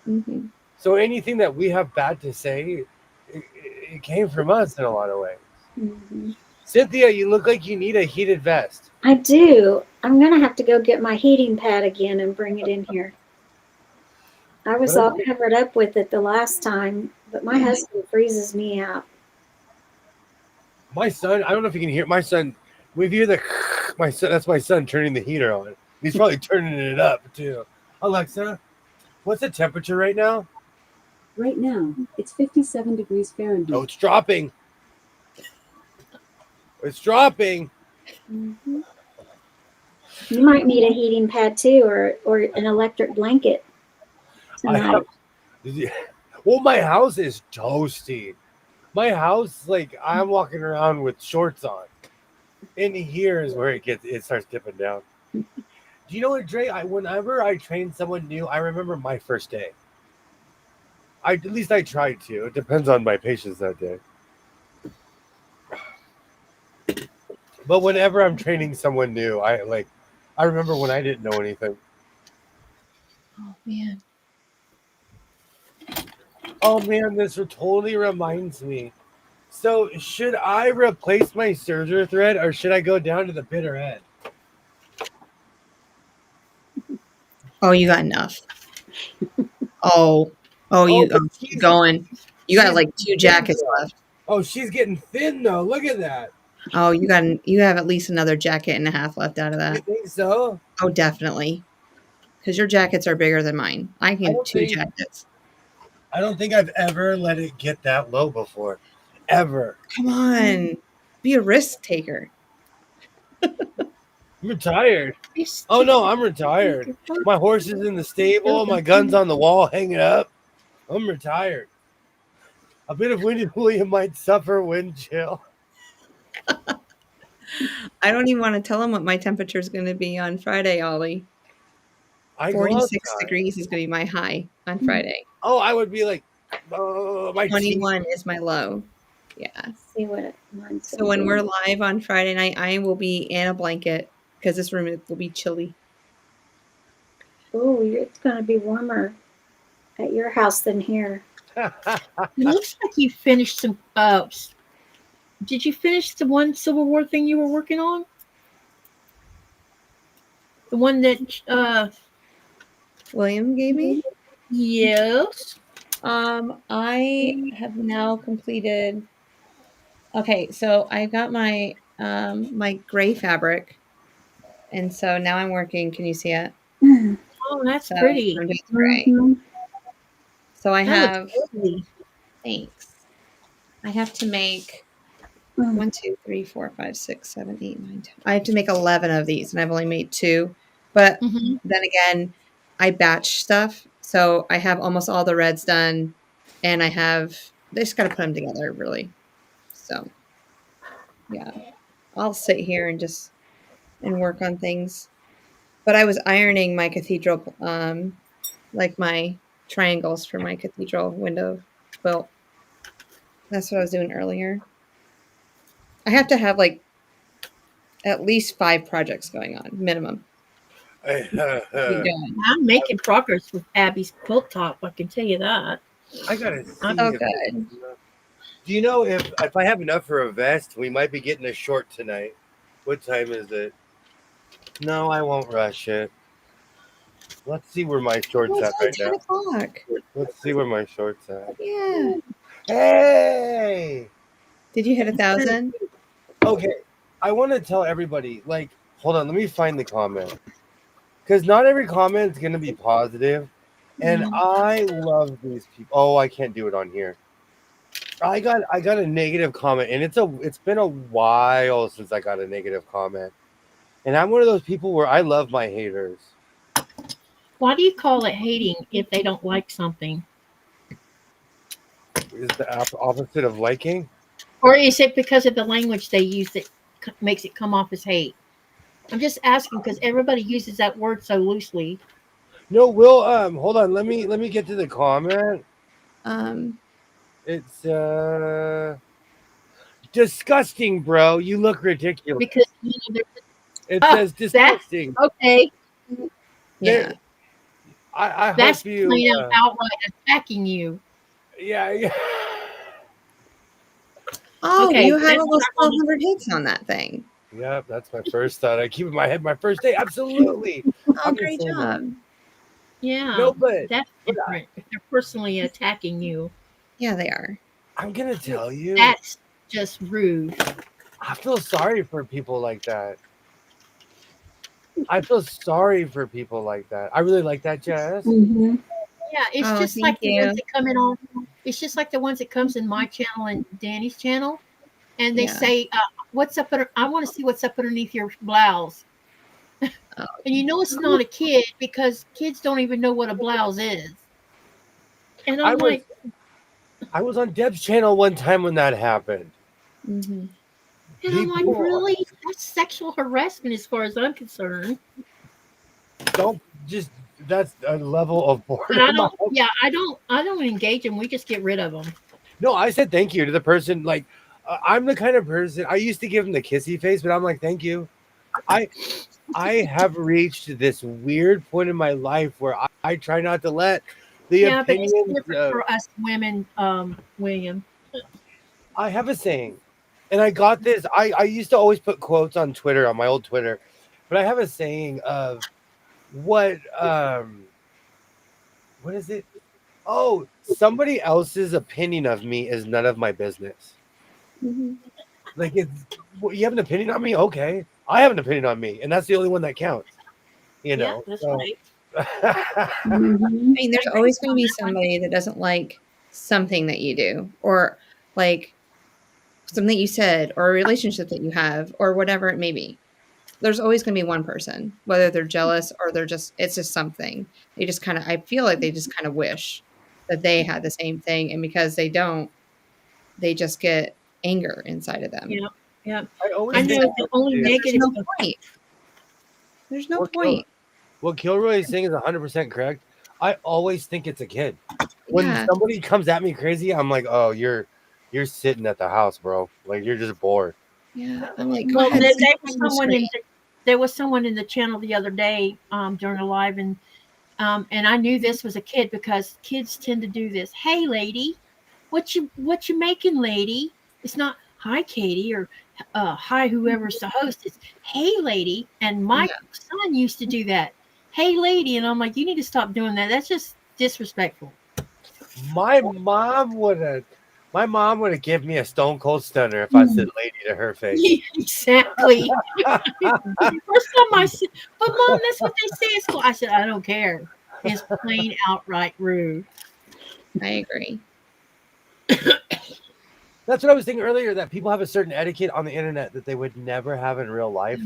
Speaker 3: Mm-hmm.
Speaker 2: So anything that we have bad to say, it came from us in a lot of ways.
Speaker 6: Mm-hmm.
Speaker 2: Cynthia, you look like you need a heated vest.
Speaker 6: I do. I'm gonna have to go get my heating pad again and bring it in here. I was all covered up with it the last time, but my husband freezes me out.
Speaker 2: My son, I don't know if you can hear my son. We hear the my son. That's my son turning the heater on. He's probably turning it up too. Alexa, what's the temperature right now?
Speaker 4: Right now, it's 57 degrees Fahrenheit.
Speaker 2: Oh, it's dropping. It's dropping.
Speaker 6: Mm-hmm. You might need a heating pad too, or an electric blanket tonight.
Speaker 2: Well, my house is toasty. My house, like I'm walking around with shorts on. In here is where it starts dipping down. Do you know what, Dre? Whenever I train someone new, I remember my first day. At least I try to. It depends on my patience that day. But whenever I'm training someone new, I remember when I didn't know anything.
Speaker 3: Oh man.
Speaker 2: Oh man, this totally reminds me. So should I replace my serger thread or should I go down to the bitter end?
Speaker 3: Oh, you got enough. Keep going. You got like 2 jackets left.
Speaker 2: Oh, she's getting thin though. Look at that.
Speaker 3: Oh, you have at least another jacket and a half left out of
Speaker 2: You
Speaker 3: that.
Speaker 2: think so?
Speaker 3: Oh, definitely. Because your jackets are bigger than mine. I can 2 jackets.
Speaker 2: I don't think I've ever let it get that low before. Ever.
Speaker 3: Come on. Be a risk taker.
Speaker 2: I'm retired. Oh no, I'm retired. My horse is in the stable. My gun's on the wall hanging up. I'm retired. A bit of Windy William might suffer wind chill.
Speaker 3: I don't even want to tell them what my temperature is going to be on Friday, Ollie. 46 degrees is going to be my high on Friday.
Speaker 2: Oh, I would be like, my
Speaker 3: 21 is my low. Yeah.
Speaker 6: See what mine's
Speaker 3: So when we're live on Friday night, I will be in a blanket because this room will be chilly.
Speaker 6: Oh, it's going to be warmer at your house than here.
Speaker 1: It looks like you finished some. Did you finish the one Civil War thing you were working on? The one that
Speaker 3: William gave me?
Speaker 1: Yes.
Speaker 3: I have now completed. Okay, so I got my my gray fabric, and so now I'm working. Can you see it?
Speaker 1: Oh, that's pretty.
Speaker 3: I'm doing gray.
Speaker 6: Mm-hmm.
Speaker 3: So I
Speaker 1: That
Speaker 3: have.
Speaker 1: looks lovely.
Speaker 3: Thanks. I have to make 1, 2, 3, 4, 5, 6, 7, 8, 9, 10. I have to make 11 of these, and I've only made 2. But then again, I batch stuff, so I have almost all the reds done, and I just got to put them together, really. So, yeah, I'll sit here and work on things. But I was ironing my cathedral, like my triangles for my cathedral window quilt. That's what I was doing earlier. I have to have like at least 5 projects going on, minimum.
Speaker 1: I'm making progress with Abby's quilt top. I can tell you that.
Speaker 2: I gotta see.
Speaker 3: Oh, good.
Speaker 2: Do you know if I have enough for a vest, we might be getting a short tonight. What time is it? No, I won't rush it. Let's see where my shorts at right
Speaker 3: 10
Speaker 2: now.
Speaker 3: o'clock.
Speaker 2: Let's see where my shorts at.
Speaker 3: Yeah.
Speaker 2: Hey!
Speaker 3: Did you hit 1,000?
Speaker 2: Okay, I want to tell everybody, like, hold on, let me find the comment. Because not every comment is going to be positive. And
Speaker 1: Yeah.
Speaker 2: I love these people. Oh, I can't do it on here. I got a negative comment, and it's been a while since I got a negative comment. And I'm one of those people where I love my haters.
Speaker 1: Why do you call it hating if they don't like something?
Speaker 2: Is the opposite of liking?
Speaker 1: Or is it because of the language they use that makes it come off as hate? I'm just asking because everybody uses that word so loosely.
Speaker 2: No, Will. Hold on. Let me get to the comment.
Speaker 3: Um,
Speaker 2: It's disgusting, bro. You look ridiculous.
Speaker 1: Because
Speaker 2: It
Speaker 1: ah,
Speaker 2: says
Speaker 1: that's
Speaker 2: disgusting.
Speaker 1: okay.
Speaker 3: yeah.
Speaker 2: I
Speaker 1: That's
Speaker 2: hope you.
Speaker 1: plain out outright attacking you.
Speaker 2: Yeah.
Speaker 3: Oh,
Speaker 1: Okay,
Speaker 3: you have
Speaker 1: that's
Speaker 3: almost
Speaker 1: what I wanted.
Speaker 3: 1,200 hits on that thing.
Speaker 2: Yeah, that's my first thought. I keep in my head my first day. Absolutely.
Speaker 3: Oh,
Speaker 2: I'm
Speaker 3: great
Speaker 2: insane.
Speaker 3: job.
Speaker 1: Yeah,
Speaker 2: No, but
Speaker 1: that's different. If they're personally attacking you,
Speaker 3: Yeah, they are.
Speaker 2: I'm gonna tell you,
Speaker 1: that's just rude.
Speaker 2: I feel sorry for people like that. I feel sorry for people like that. I really like that, Jess.
Speaker 6: Mm-hmm.
Speaker 1: Yeah, it's
Speaker 3: Oh,
Speaker 1: just
Speaker 3: thank
Speaker 1: like the ones
Speaker 3: you.
Speaker 1: that come in on. It's just like the ones that comes in my channel and Danny's channel, and they
Speaker 3: Yeah.
Speaker 1: say, "What's up? I want to see what's up underneath your blouse."
Speaker 3: Oh,
Speaker 1: And you know it's not a kid because kids don't even know what a blouse is. And
Speaker 2: I
Speaker 1: I'm
Speaker 2: was
Speaker 1: like,
Speaker 2: I was on Deb's channel one time when that happened.
Speaker 3: mhm.
Speaker 2: People
Speaker 1: really? That's sexual harassment as far as I'm concerned.
Speaker 2: don't just that's a level of
Speaker 1: And I
Speaker 2: boredom.
Speaker 1: don't. Yeah, I don't engage them. We just get rid of them.
Speaker 2: No, I said thank you to the person. Like, I'm the kind of person I used to give him the kissy face, but I'm like, thank you. I I have reached this weird point in my life where I try not to let the
Speaker 1: Yeah, but it's
Speaker 2: opinions.
Speaker 1: different for us women, William.
Speaker 2: I have a saying, and I got this. I used to always put quotes on Twitter on my old Twitter, but I have a saying of what what is it? Oh, somebody else's opinion of me is none of my business.
Speaker 3: Mhm.
Speaker 2: Like, it's you have an opinion on me, okay? I have an opinion on me, and that's the only one that counts. You
Speaker 1: Yeah,
Speaker 2: know.
Speaker 1: that's
Speaker 2: So,
Speaker 1: right.
Speaker 6: Mm-hmm.
Speaker 3: I mean, there's always going to be somebody that doesn't like something that you do, or like something you said, or a relationship that you have, or whatever it may be. There's always going to be one person, whether they're jealous or it's just something. They just kind of, I feel like they just kind of wish that they had the same thing. And because they don't, they just get anger inside of them.
Speaker 1: Yeah, yeah.
Speaker 2: I always
Speaker 1: I
Speaker 3: And
Speaker 2: think
Speaker 1: know the only
Speaker 3: there's
Speaker 1: negative.
Speaker 3: no point. There's no
Speaker 2: what
Speaker 3: point.
Speaker 2: Kilroy is saying is 100% correct. I always think it's a kid. When
Speaker 3: Yeah.
Speaker 2: somebody comes at me crazy, I'm like, oh, you're sitting at the house, bro. Like, you're just bored.
Speaker 3: Yeah. I'm like, go
Speaker 1: Well,
Speaker 3: ahead.
Speaker 1: there,
Speaker 3: Say
Speaker 1: there
Speaker 3: it
Speaker 1: was
Speaker 3: on the
Speaker 1: someone in
Speaker 3: screen.
Speaker 1: there was someone in the channel the other day during a live, and I knew this was a kid because kids tend to do this. Hey, lady, what you making, lady? It's not hi, Katie, or hi, whoever's the host. It's hey, lady. And my
Speaker 3: Yeah.
Speaker 1: son used to do that. Hey, lady, and I'm like, you need to stop doing that. That's just disrespectful.
Speaker 2: My mom would have given me a stone cold stunner if I said lady to her face.
Speaker 1: Exactly. The first time I said, but mom, that's what they say. It's cool. I said, I don't care. It's plain outright rude.
Speaker 3: I agree.
Speaker 2: That's what I was thinking earlier, that people have a certain etiquette on the internet that they would never have in real life.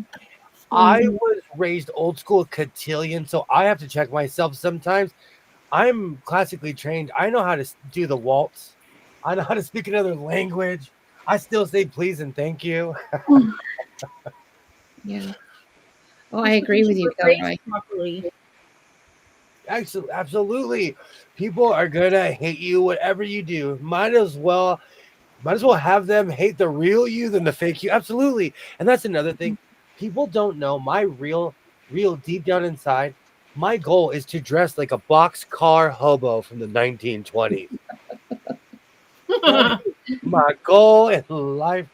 Speaker 2: I was raised old school cotillion, so I have to check myself sometimes. I'm classically trained. I know how to do the waltz. I know how to speak another language. I still say please and thank you.
Speaker 3: Yeah. Oh, I
Speaker 1: It's
Speaker 3: agree
Speaker 1: because
Speaker 3: with
Speaker 1: you
Speaker 3: you,
Speaker 1: were raised
Speaker 3: Kilroy.
Speaker 1: properly.
Speaker 2: Actually, absolutely. People are gonna hate you, whatever you do. Might as well have them hate the real you than the fake you. Absolutely. And that's another thing. People don't know my real deep down inside. My goal is to dress like a boxcar hobo from the 1920s. That is my goal in life.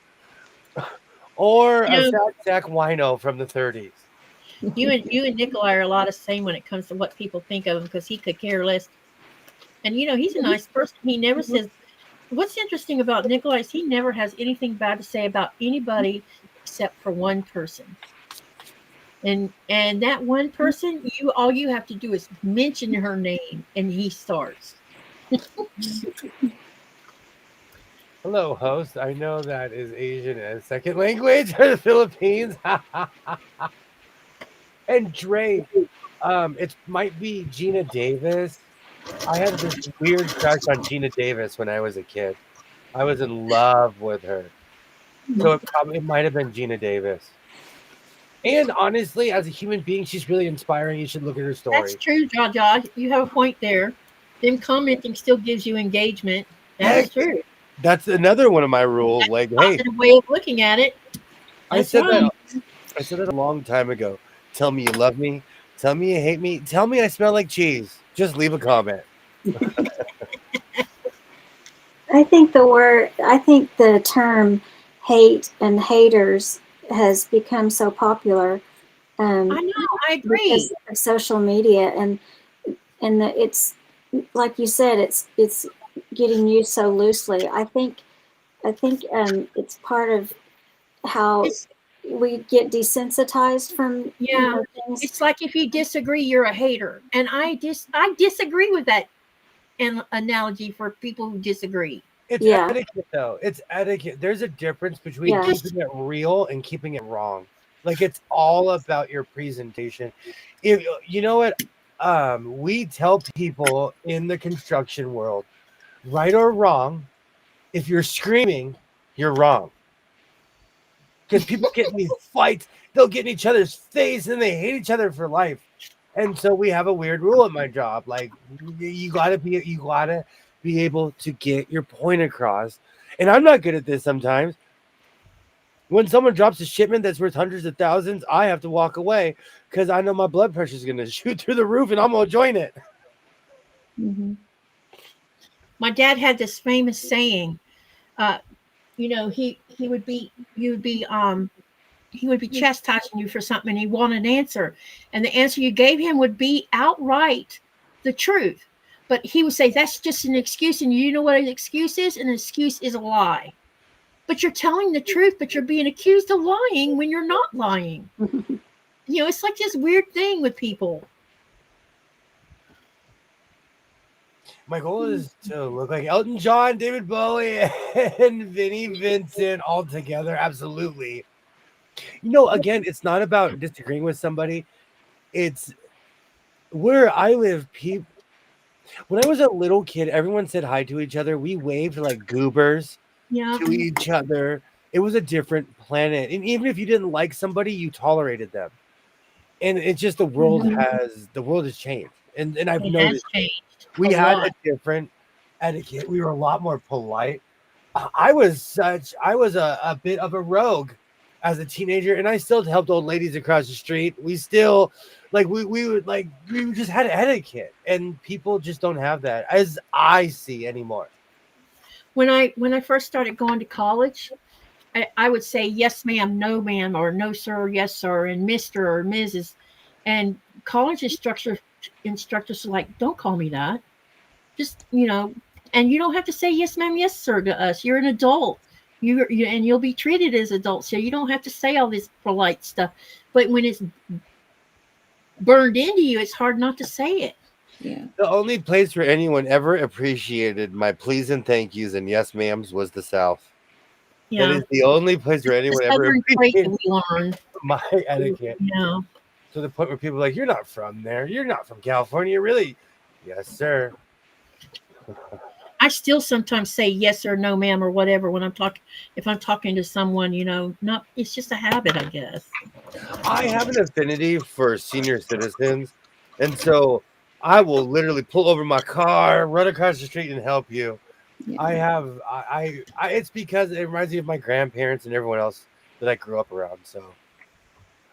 Speaker 2: Or a
Speaker 1: You know,
Speaker 2: sad sack wino from the 30s.
Speaker 1: you and Nikolai are a lot of same when it comes to what people think of him because he could care less. And you know, he's a nice person. He never says What's interesting about Nikolai is he never has anything bad to say about anybody except for one person. And that one person, all you have to do is mention her name and he starts.
Speaker 2: Hello, host. I know that is Asian as second language for the Philippines. And Dre, it might be Gina Davis. I had this weird crush on Gina Davis when I was a kid. I was in love with her. So it might have been Gina Davis. And honestly, as a human being, she's really inspiring. You should look at her
Speaker 1: That's
Speaker 2: story.
Speaker 1: true, Jaja. You have a point there. Them commenting still gives you engagement. That's
Speaker 2: Heck,
Speaker 1: true.
Speaker 2: that's another one of my rules. Like, hey,
Speaker 1: Positive way of looking at it.
Speaker 2: I
Speaker 1: That's
Speaker 2: said
Speaker 1: right.
Speaker 2: that I said it a long time ago. Tell me you love me. Tell me you hate me. Tell me I smell like cheese. Just leave a comment.
Speaker 6: I think the term hate and haters has become so popular
Speaker 1: I know. I agree.
Speaker 6: because of social media and it's like you said, it's getting used so loosely. I think it's part of how
Speaker 1: It's,
Speaker 6: we get desensitized from
Speaker 1: yeah.
Speaker 6: things.
Speaker 1: It's like if you disagree, you're a hater, and I disagree with that analogy for people who disagree.
Speaker 2: It's
Speaker 6: Yeah.
Speaker 2: etiquette, though. It's etiquette. There's a difference between
Speaker 6: Yeah.
Speaker 2: keeping it real and keeping it wrong. Like it's all about your presentation. If you know what, we tell people in the construction world, right or wrong, if you're screaming, you're wrong. Because people get in these fights, they'll get in each other's face and they hate each other for life. And so we have a weird rule at my job. Like you gotta be able to get your point across. And I'm not good at this sometimes. When someone drops a shipment that's worth hundreds of thousands, I have to walk away because I know my blood pressure is gonna shoot through the roof and I'm gonna join it.
Speaker 3: Mm-hmm.
Speaker 1: My dad had this famous saying. He would be chastising you for something and he wanted an answer, and the answer you gave him would be outright the truth, but he would say that's just an excuse, and you know what an excuse is? An excuse is a lie, but you're telling the truth, but you're being accused of lying when you're not lying. It's like this weird thing with people.
Speaker 2: My goal is to look like Elton John, David Bowie, and Vinnie Vincent all together. Absolutely. Again, it's not about disagreeing with somebody. It's where I live. When I was a little kid, everyone said hi to each other. We waved like goobers
Speaker 1: Yeah.
Speaker 2: to each other. It was a different planet. And even if you didn't like somebody, you tolerated them. And it's just the world has changed. And I've
Speaker 1: It has
Speaker 2: noticed
Speaker 1: changed
Speaker 2: we
Speaker 1: a
Speaker 2: had
Speaker 1: lot.
Speaker 2: a different etiquette. We were a lot more polite. I was a bit of a rogue as a teenager, and I still helped old ladies across the street. We still we just had etiquette, and people just don't have that as I see anymore.
Speaker 1: When I first started going to college, I would say yes ma'am, no ma'am, or no sir, yes sir, and Mr. or Mrs. And college instructors are like, don't call me that. Just and you don't have to say yes ma'am, yes sir to us. You're an adult. And you'll be treated as adults, so you don't have to say all this polite stuff. But when it's burned into you, it's hard not to say it.
Speaker 3: Yeah.
Speaker 2: The only place where anyone ever appreciated my please and thank yous and yes ma'ams was the South.
Speaker 1: Yeah,
Speaker 2: That is the only place where anyone
Speaker 1: the
Speaker 2: ever
Speaker 1: southern trait that
Speaker 2: appreciated
Speaker 1: we learned.
Speaker 2: my etiquette.
Speaker 1: Yeah.
Speaker 2: To the point where people are like, you're not from there. You're not from California, really? Yes, sir.
Speaker 1: I still sometimes say yes or no, ma'am, or whatever when I'm talking. If I'm talking to someone, not it's just a habit, I guess.
Speaker 2: I have an affinity for senior citizens, and so I will literally pull over my car, run across the street, and help you.
Speaker 3: Yeah.
Speaker 2: It's because it reminds me of my grandparents and everyone else that I grew up around. So,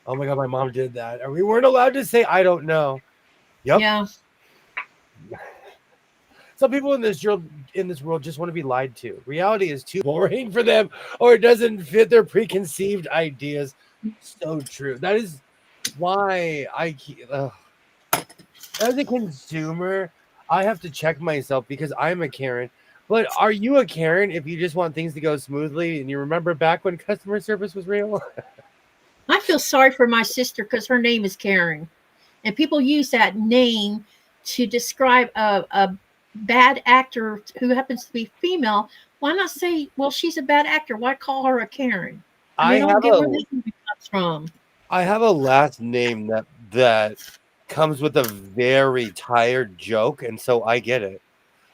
Speaker 2: oh my god, my mom did that, and we weren't allowed to say I don't know. Yep.
Speaker 1: Yeah.
Speaker 2: Some people in this world just want to be lied to. Reality is too boring for them, or it doesn't fit their preconceived ideas. So true. That is why as a consumer, I have to check myself because I'm a Karen. But are you a Karen if you just want things to go smoothly and you remember back when customer service was real?
Speaker 1: I feel sorry for my sister because her name is Karen, and people use that name to describe a bad actor who happens to be female. Why not say, well, she's a bad actor? Why call her a Karen?
Speaker 2: I
Speaker 1: They don't
Speaker 2: have
Speaker 1: get where
Speaker 2: a
Speaker 1: this movie comes from.
Speaker 2: last name that comes with a very tired joke, and so I get it.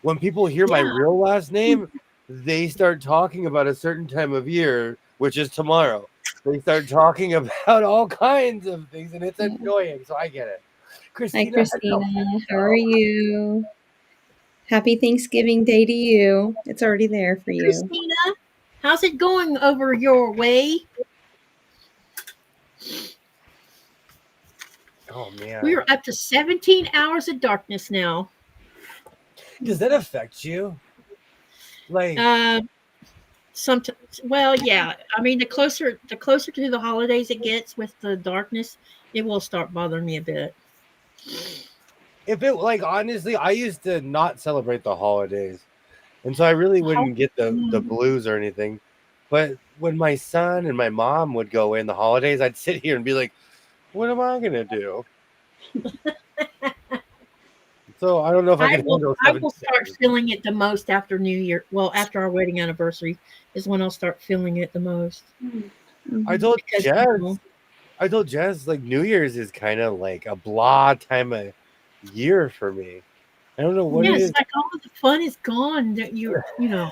Speaker 2: When people hear my
Speaker 1: Yeah.
Speaker 2: real last name, they start talking about a certain time of year, which is tomorrow. They start talking about all kinds of things, and it's annoying. So I get it.
Speaker 3: Hi,
Speaker 2: Christina,
Speaker 3: Christina. How are you? Happy Thanksgiving Day to you. It's already there for you.
Speaker 1: Christina, how's it going over your way?
Speaker 2: Oh man,
Speaker 1: We are up to 17 hours of darkness now.
Speaker 2: does that affect you? Like,
Speaker 1: Sometimes, well, yeah. I mean, the closer to the holidays it gets with the darkness, it will start bothering me a bit.
Speaker 2: if it like honestly, I used to not celebrate the holidays, and so I really wouldn't get the blues or anything. But when my son and my mom would go in the holidays, I'd sit here and be like, "What am I gonna do?" So I don't know if I can handle
Speaker 1: I
Speaker 2: 7
Speaker 1: will start feeling it the most after New Year. Well, after our wedding anniversary is when I'll start feeling it the most.
Speaker 2: I told
Speaker 1: Because,
Speaker 2: Jess, like New Year's is kind of like a blah time of year for me. I don't know what
Speaker 1: yeah,
Speaker 2: it
Speaker 1: it's
Speaker 2: is.
Speaker 1: like all of the fun is gone. That you know.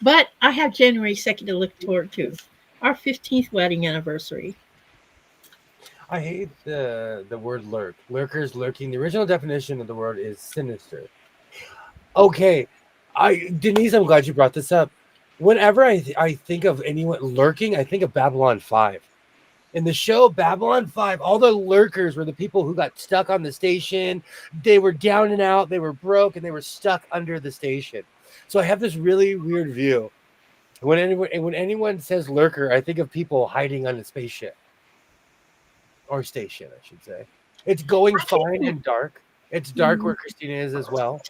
Speaker 1: But I have January 2nd to look forward to. Our 15th wedding anniversary.
Speaker 2: I hate the word lurk. Lurkers, lurking. The original definition of the word is sinister. Okay, Denise, I'm glad you brought this up. Whenever I think of anyone lurking, I think of Babylon 5. In the show Babylon 5, all the lurkers were the people who got stuck on the station. They were down and out, they were broke, and they were stuck under the station. So I have this really weird view. When anyone says lurker, I think of people hiding on a spaceship. Or station, I should say. It's going fine and dark. It's dark where Christina is as well.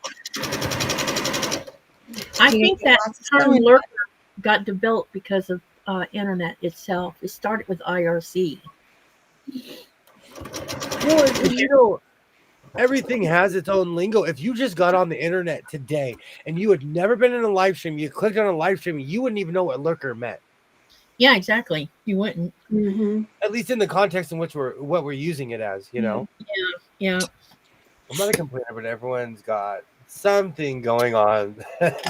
Speaker 1: I think that term lurker got developed because of internet itself. It started with IRC.
Speaker 2: Well, everything has its own lingo. If you just got on the internet today and you had never been in a live stream, you clicked on a live stream, you wouldn't even know what lurker meant.
Speaker 1: Yeah, exactly. You wouldn't.
Speaker 2: At least in the context in which we're using it as, you know.
Speaker 1: Yeah.
Speaker 2: I'm not a complainer, but everyone's got something going on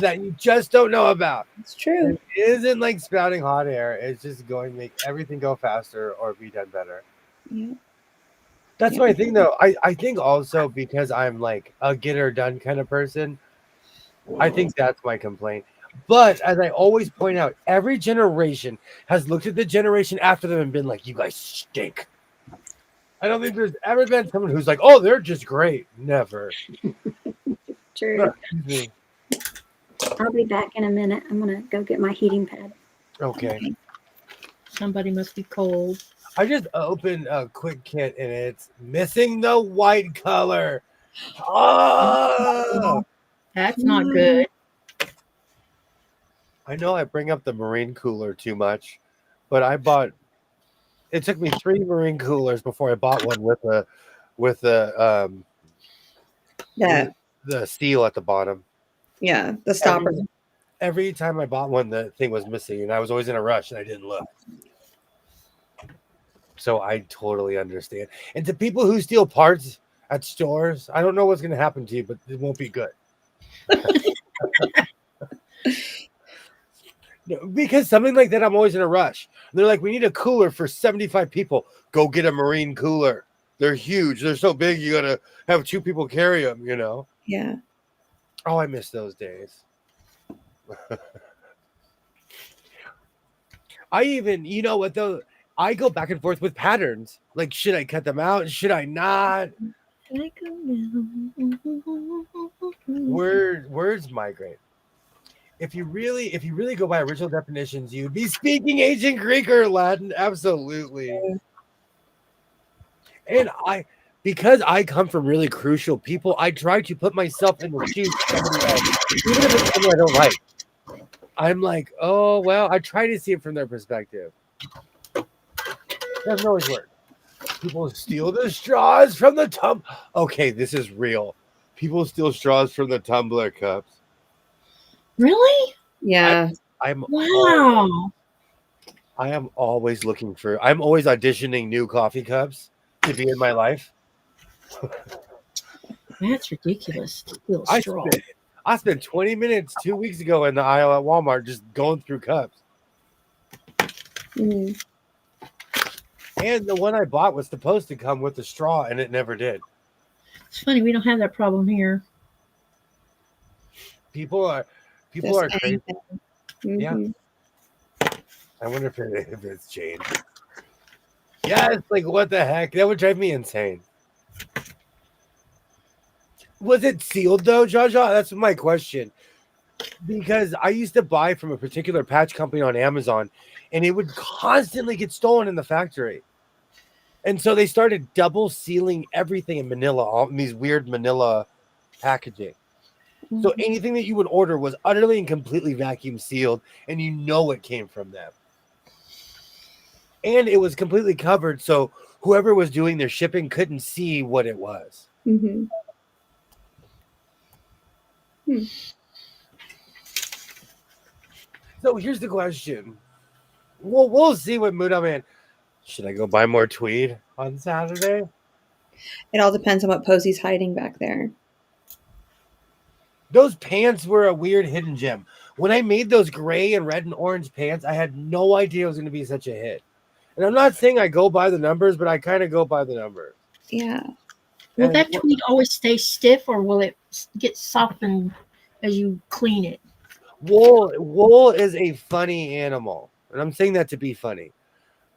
Speaker 2: that you just don't know about.
Speaker 3: It's true.
Speaker 2: It isn't like spouting hot air. It's just going to make everything go faster or be done better.
Speaker 3: Yeah.
Speaker 2: That's my thing, though. I think also because I'm like a get her done kind of person, I think that's my complaint. But as I always point out, every generation has looked at the generation after them and been like, you guys stink. I don't think there's ever been someone who's like, oh, they're just great. Never.
Speaker 6: True.
Speaker 2: Excuse me.
Speaker 6: I'll be back in a minute. I'm going to go get my heating pad.
Speaker 2: Okay.
Speaker 1: Somebody must be cold.
Speaker 2: I just opened a quick kit and it's missing the white color. Oh!
Speaker 1: That's not good.
Speaker 2: I know I bring up the marine cooler too much, but it took me 3 marine coolers before I bought one with the seal at the bottom.
Speaker 3: Yeah, the stopper.
Speaker 2: Every time I bought one, the thing was missing, and I was always in a rush, and I didn't look. So I totally understand. And to people who steal parts at stores, I don't know what's going to happen to you, but it won't be good. No, because something like that, I'm always in a rush. They're like, we need a cooler for 75 people. Go get a marine cooler. They're huge. They're so big, you got to have 2 people carry them, you know?
Speaker 3: Yeah.
Speaker 2: Oh, I miss those days. I even, you know what, though? I go back and forth with patterns. Like, should I cut them out? Should I not? Words migrate. If you really go by original definitions, you'd be speaking ancient Greek or Latin. Absolutely. And because I come from really crucial people, I try to put myself in the shoes of somebody else. Even if it's something I don't like, I'm like, oh well. I try to see it from their perspective. Doesn't always work. People steal the straws from the Okay, this is real. People steal straws from the tumbler cups.
Speaker 1: Really?
Speaker 3: Yeah.
Speaker 2: I'm
Speaker 1: Wow.
Speaker 2: I am always looking for. I'm always auditioning new coffee cups to be in my life.
Speaker 1: That's ridiculous. Little
Speaker 2: I
Speaker 1: straw.
Speaker 2: spent 20 minutes 2 weeks ago in the aisle at Walmart just going through cups.
Speaker 3: Mm.
Speaker 2: And the one I bought was supposed to come with a straw, and it never did.
Speaker 1: It's funny, we don't have that problem here.
Speaker 2: People are
Speaker 3: Just
Speaker 2: crazy.
Speaker 3: anything.
Speaker 2: Yeah.
Speaker 3: Mhm.
Speaker 2: I wonder if it's changed. Yes, like what the heck? That would drive me insane. Was it sealed though, Jaja? That's my question. Because I used to buy from a particular patch company on Amazon, and it would constantly get stolen in the factory. And so they started double sealing everything in Manila, all in these weird Manila packaging. So
Speaker 3: Mhm.
Speaker 2: anything that you would order was utterly and completely vacuum sealed, and you know it came from them. And it was completely covered, so whoever was doing their shipping couldn't see what it was.
Speaker 3: Mhm. Hmm.
Speaker 2: So here's the question. We'll see what mood I'm in. Should I go buy more tweed on Saturday?
Speaker 3: It all depends on what Posey's hiding back there.
Speaker 2: Those pants were a weird hidden gem. When I made those gray and red and orange pants, I had no idea it was going to be such a hit. And I'm not saying I go by the numbers, but I kind of go by the numbers.
Speaker 3: Yeah.
Speaker 1: Will
Speaker 2: And
Speaker 1: that tweed always stay stiff, or will it get softened as you clean it?
Speaker 2: wool is a funny animal, and I'm saying that to be funny.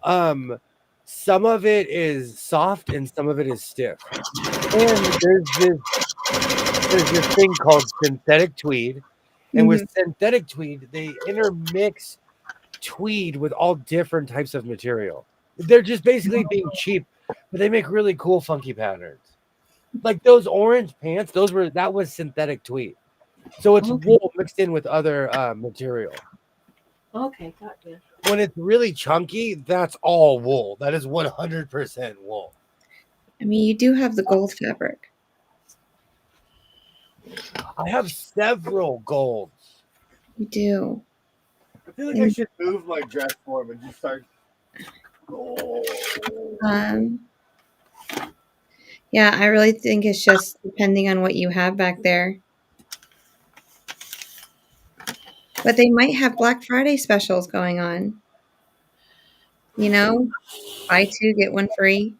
Speaker 2: Some of it is soft and some of it is stiff. And there's this thing called synthetic tweed. And with
Speaker 3: Mhm.
Speaker 2: synthetic tweed, they intermix tweed with all different types of material. They're just basically being cheap, but they make really cool, funky patterns. Like those orange pants, that was synthetic tweed. So it's
Speaker 1: Okay.
Speaker 2: wool mixed in with other material.
Speaker 1: Okay, got you.
Speaker 2: When it's really chunky, that's all wool. That is 100% wool.
Speaker 3: I mean, you do have the gold fabric.
Speaker 2: I have several golds.
Speaker 3: You do.
Speaker 2: I feel like I should move my dress form and just start.
Speaker 3: Um, yeah, I really think it's just depending on what you have back there. But they might have Black Friday specials going on. You know, buy two, get one free.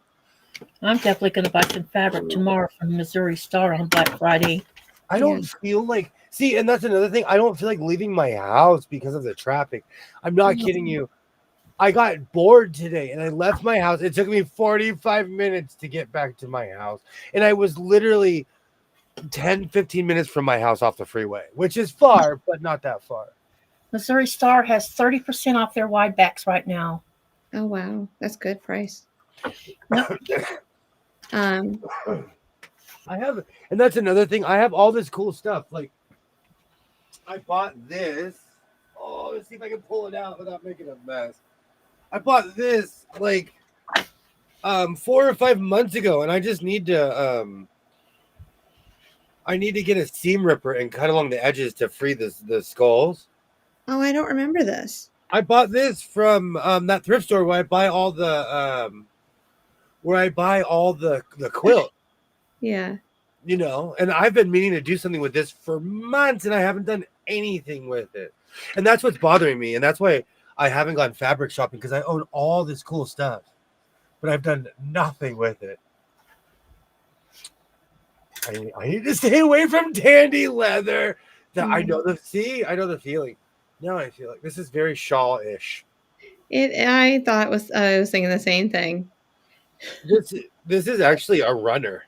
Speaker 1: I'm definitely going to buy some fabric tomorrow from Missouri Star on Black Friday.
Speaker 2: I don't feel like see, and that's another thing. I don't feel like leaving my house because of the traffic. I'm not kidding you. I got bored today and I left my house. It took me 45 minutes to get back to my house. And I was literally 10-15 minutes from my house off the freeway, which is far, but not that far.
Speaker 1: Missouri Star has 30% off their wide backs right now.
Speaker 3: Oh wow, that's good price.
Speaker 1: Yep.
Speaker 2: I have, and that's another thing. I have all this cool stuff. Like, I bought this. Oh, let's see if I can pull it out without making a mess. I bought this like 4 or 5 months ago, and I just need to get a seam ripper and cut along the edges to free the skulls.
Speaker 3: Oh, I don't remember this.
Speaker 2: I bought this from that thrift store where I buy all the quilt.
Speaker 3: Yeah.
Speaker 2: You know, and I've been meaning to do something with this for months, and I haven't done anything with it. And that's what's bothering me, and that's why I haven't gone fabric shopping, because I own all this cool stuff, but I've done nothing with it. I need to stay away from dandy leather. I know the feeling. Now I feel like this is very shawl-ish.
Speaker 3: I was thinking the same thing.
Speaker 2: This is actually a runner.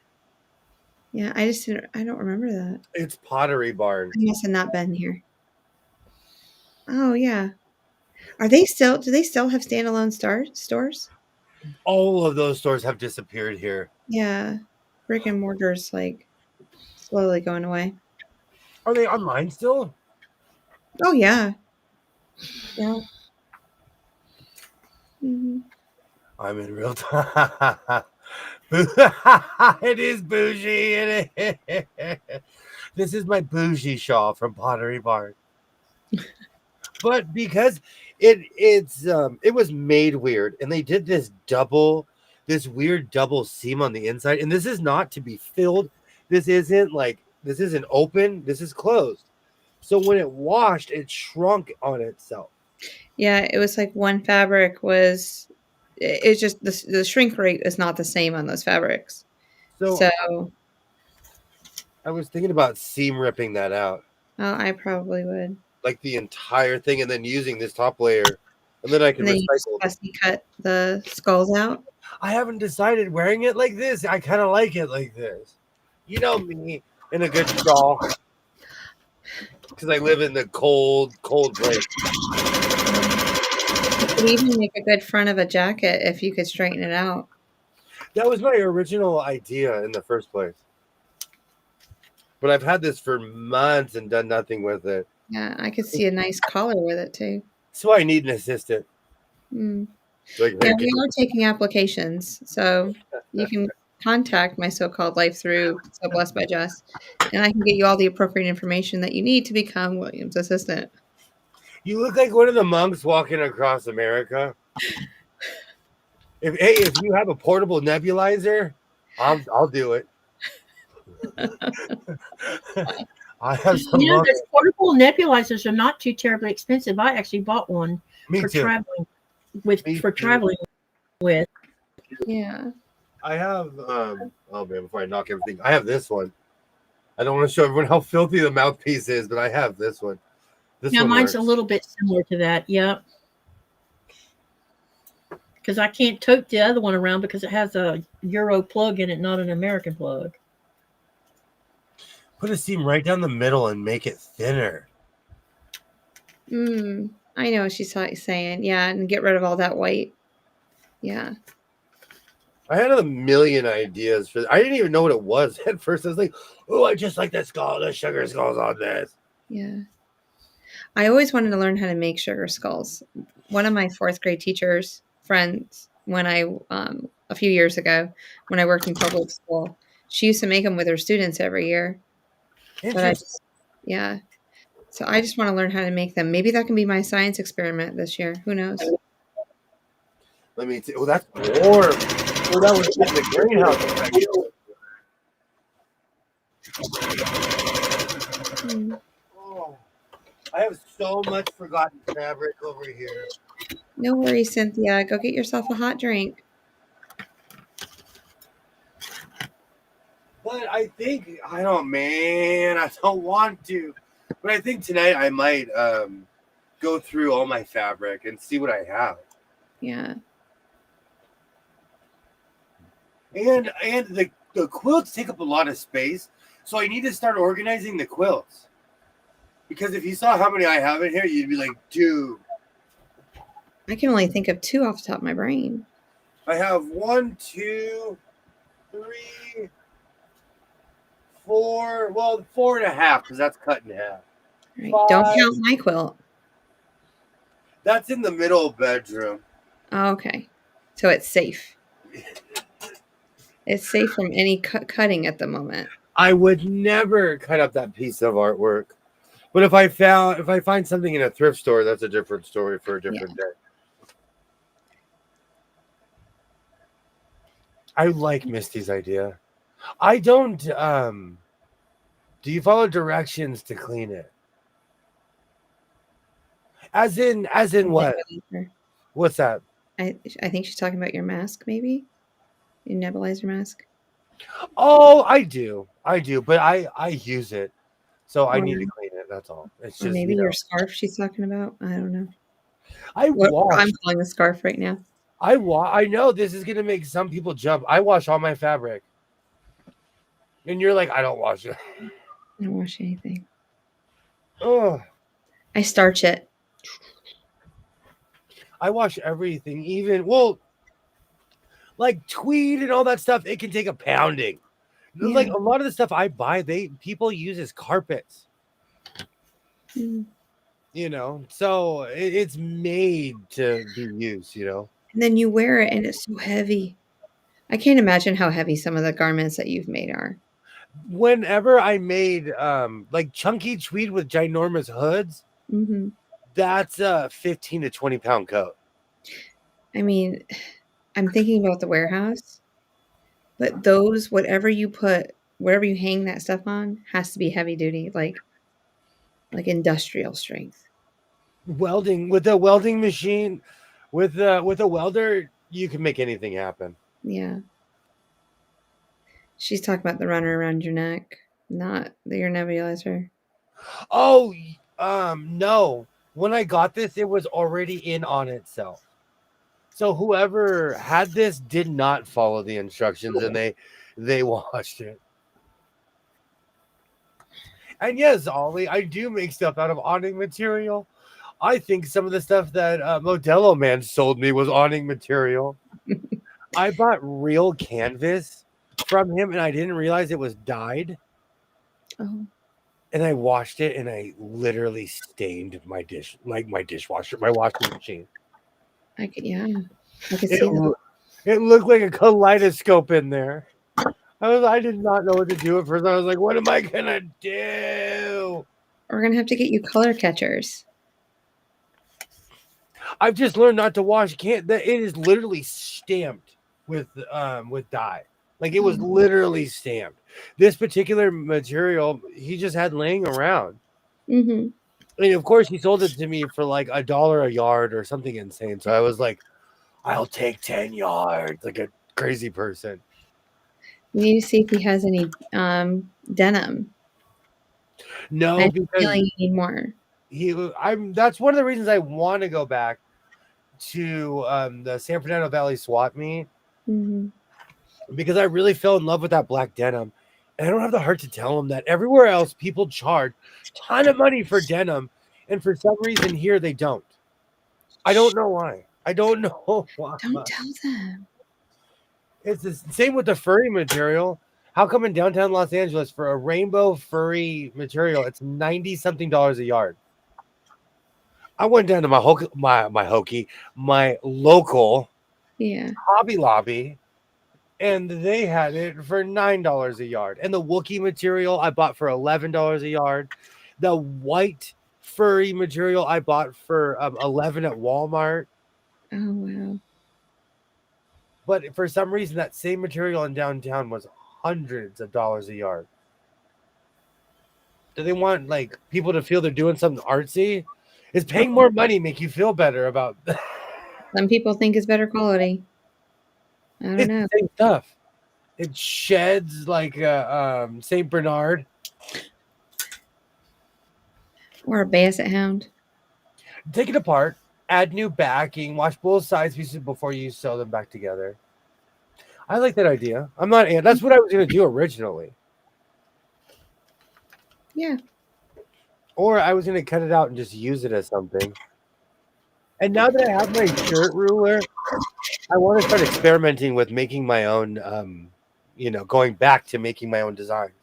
Speaker 3: Yeah, I don't remember that.
Speaker 2: It's Pottery Barn.
Speaker 3: I must have not been here. Oh yeah. Do they still have standalone stores?
Speaker 2: All of those stores have disappeared here.
Speaker 3: Yeah. Brick and mortar's like slowly going away.
Speaker 2: Are they online still?
Speaker 3: Oh yeah. Yeah. Mhm.
Speaker 2: I'm in real time. It is bougie. This is my bougie shawl from Pottery Barn. But because it was made weird, and they did this weird double seam on the inside, and this is not to be filled. This isn't open. This is closed. So when it washed, it shrunk on itself.
Speaker 3: Yeah, it was like one fabric was it's just the shrink rate is not the same on those fabrics.
Speaker 2: So
Speaker 3: So,
Speaker 2: I was thinking about seam ripping that out,
Speaker 3: I probably would.
Speaker 2: like the entire thing, and then using this top layer, and then I can
Speaker 3: And then you just
Speaker 2: recycle.
Speaker 3: fussy cut the skulls out.
Speaker 2: I haven't decided wearing it like this. I kind of like it like this. You know me in a good shawl, because I live in the cold place.
Speaker 3: You could even make a good front of a jacket if you could straighten it out.
Speaker 2: That was my original idea in the first place. But I've had this for months and done nothing with it.
Speaker 3: Yeah, I could see a nice collar with it too.
Speaker 2: So I need an assistant.
Speaker 3: Mm.
Speaker 2: Like,
Speaker 3: Yeah, we are taking applications, so you can contact my so-called life through So Blessed by Jess, and I can get you all the appropriate information that you need to become William's assistant.
Speaker 2: you look like one of the monks walking across America. If you have a portable nebulizer, I'll do it. I have some monks.
Speaker 1: Those portable nebulizers are not too terribly expensive. I actually bought one
Speaker 2: Me
Speaker 1: for
Speaker 2: too.
Speaker 1: traveling
Speaker 2: Me too.
Speaker 1: with.
Speaker 3: Yeah.
Speaker 2: I have oh man, before I knock everything, I have this one. I don't want to show everyone how filthy the mouthpiece is, but I have this one. This
Speaker 1: Now
Speaker 2: one
Speaker 1: mine's
Speaker 2: works.
Speaker 1: a little bit similar to that. Yep. Because I can't tote the other one around because it has a Euro plug in it, not an American plug.
Speaker 2: Put a seam right down the middle and make it thinner.
Speaker 3: I know what she's saying. Yeah, and get rid of all that white. Yeah.
Speaker 2: I had a million ideas for. I didn't even know what it was at first. I was like, "Oh, I just like the sugar skulls on this."
Speaker 3: Yeah. I always wanted to learn how to make sugar skulls. One of my fourth grade teachers, friends, when I a few years ago, when I worked in public school, she used to make them with her students every year. But yeah. So I just want to learn how to make them. Maybe that can be my science experiment this year. Who knows?
Speaker 2: Let me see. Oh, that's warm. Oh, that was in the greenhouse. Oh, I have so much forgotten fabric over here.
Speaker 3: No worries, Cynthia. Go get yourself a hot drink.
Speaker 2: But I think I don't want to. But I think tonight I might go through all my fabric and see what I have.
Speaker 3: Yeah.
Speaker 2: And the quilts take up a lot of space, so I need to start organizing the quilts. Because if you saw how many I have in here, you'd be like, dude.
Speaker 3: I can only think of 2 off the top of my brain.
Speaker 2: I have 1, 2, 3, 4. Well, 4.5 because that's cut in half.
Speaker 3: Right.
Speaker 2: 5.
Speaker 3: Don't count my quilt.
Speaker 2: That's in the middle bedroom.
Speaker 3: Oh, okay. So it's safe. It's safe from any cutting at the moment.
Speaker 2: I would never cut up that piece of artwork. But if I find something in a thrift store, that's a different story for a different day. I like Misty's idea. I don't do you follow directions to clean it? As in what? What's that?
Speaker 3: I think she's talking about your mask, maybe? Your nebulizer mask.
Speaker 2: Oh, I do, but I use it, so I need to clean it. That's all. It's just
Speaker 3: Maybe your scarf she's talking about. I don't know.
Speaker 2: I'm
Speaker 3: calling the scarf right now.
Speaker 2: I know this is gonna make some people jump. I wash all my fabric, and you're like, I don't wash it.
Speaker 3: I don't wash anything.
Speaker 2: Oh,
Speaker 3: I starch it.
Speaker 2: I wash everything, even like tweed and all that stuff. It can take a pounding.
Speaker 3: Yeah.
Speaker 2: Like a lot of the stuff I buy, people use as carpets.
Speaker 3: Mm.
Speaker 2: You know, so it's made to be used. You know,
Speaker 3: And then you wear it and it's so heavy. I can't imagine how heavy some of the garments that you've made are.
Speaker 2: whenever I made like chunky tweed with ginormous hoods,
Speaker 3: Hmm.
Speaker 2: that's a 15 to 20 pound coat.
Speaker 3: I mean, I'm thinking about the warehouse, but those, whatever you put, wherever you hang that stuff on, has to be heavy duty, like industrial strength.
Speaker 2: Welding with a welding machine, with a welder, you can make anything happen.
Speaker 3: Yeah. She's talking about the runner around your neck, not your nebulizer.
Speaker 2: Oh, no. When I got this, it was already in on itself. So whoever had this did not follow the instructions, and they washed it. And yes, Ollie, I do make stuff out of awning material. I think some of the stuff that Modelo Man sold me was awning material. I bought real canvas from him, and I didn't realize it was dyed.
Speaker 3: Oh,
Speaker 2: And I washed it, and I literally stained my dishwasher, my washing machine.
Speaker 3: I could, yeah, I could
Speaker 2: It,
Speaker 3: see that.
Speaker 2: loo- it looked like a kaleidoscope in there. I did not know what to do at first. I was like, what am I gonna do?
Speaker 3: We're gonna have to get you color catchers.
Speaker 2: I've just learned not to wash that it is literally stamped with dye. Like it was literally stamped. This particular material he just had laying around.
Speaker 3: Mm-hmm.
Speaker 2: And of course he sold it to me for like $1 a yard or something insane. So I was like, I'll take 10 yards, like a crazy person.
Speaker 3: We need to see if he has any denim.
Speaker 2: No,
Speaker 3: I'm
Speaker 2: because
Speaker 3: feeling you need more.
Speaker 2: that's one of the reasons I want to go back to the San Fernando Valley swap meet,
Speaker 3: Mm-hmm.
Speaker 2: because I really fell in love with that black denim. And I don't have the heart to tell them that everywhere else people charge a ton of money for denim, and for some reason here they don't. I don't know why. I don't know why.
Speaker 3: Don't tell them.
Speaker 2: It's the same with the furry material. How come in downtown Los Angeles for a rainbow furry material, it's $90-something a yard? I went down to my local
Speaker 3: Yeah.
Speaker 2: Hobby Lobby, and they had it for $9 a yard. And the Wookiee material I bought for $11 a yard. The white furry material I bought for $11 at Walmart.
Speaker 3: Oh wow.
Speaker 2: But for some reason, that same material in downtown was hundreds of dollars a yard. Do they want like people to feel they're doing something artsy? Is paying more money make you feel better about?
Speaker 3: Some people think it's better quality. I don't
Speaker 2: It's
Speaker 3: know.
Speaker 2: the same stuff. It sheds like Saint Bernard.
Speaker 3: Or a basset hound.
Speaker 2: Take it apart, add new backing, wash both sides pieces before you sew them back together. I like that idea. I'm not. That's what I was going to do originally.
Speaker 3: Yeah.
Speaker 2: Or I was going to cut it out and just use it as something. And now that I have my shirt ruler, I want to start experimenting with making my own, going back to making my own designs.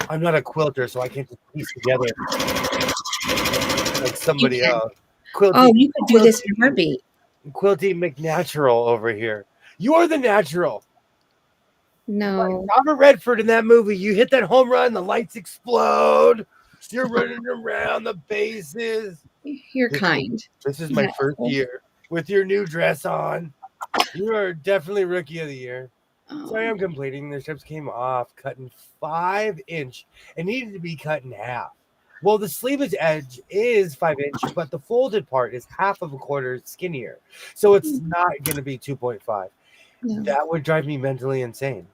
Speaker 2: I'm not a quilter, so I can't just piece together like somebody
Speaker 3: You can.
Speaker 2: else. Quilty,
Speaker 3: Oh, you could do this in a heartbeat.
Speaker 2: Quilty McNatural over here. You're the natural.
Speaker 3: No.
Speaker 2: Like Robert Redford in that movie. You hit that home run, the lights explode. You're running around the bases.
Speaker 3: You're kind.
Speaker 2: This is my first year with your new dress on. You are definitely rookie of the year. Sorry, I'm complaining. The strips came off, cutting 5-inch. It needed to be cut in half. Well, the sleeveless edge is 5-inch, but the folded part is half of a quarter skinnier. So it's not going to be 2.5.
Speaker 3: No.
Speaker 2: That would drive me mentally insane.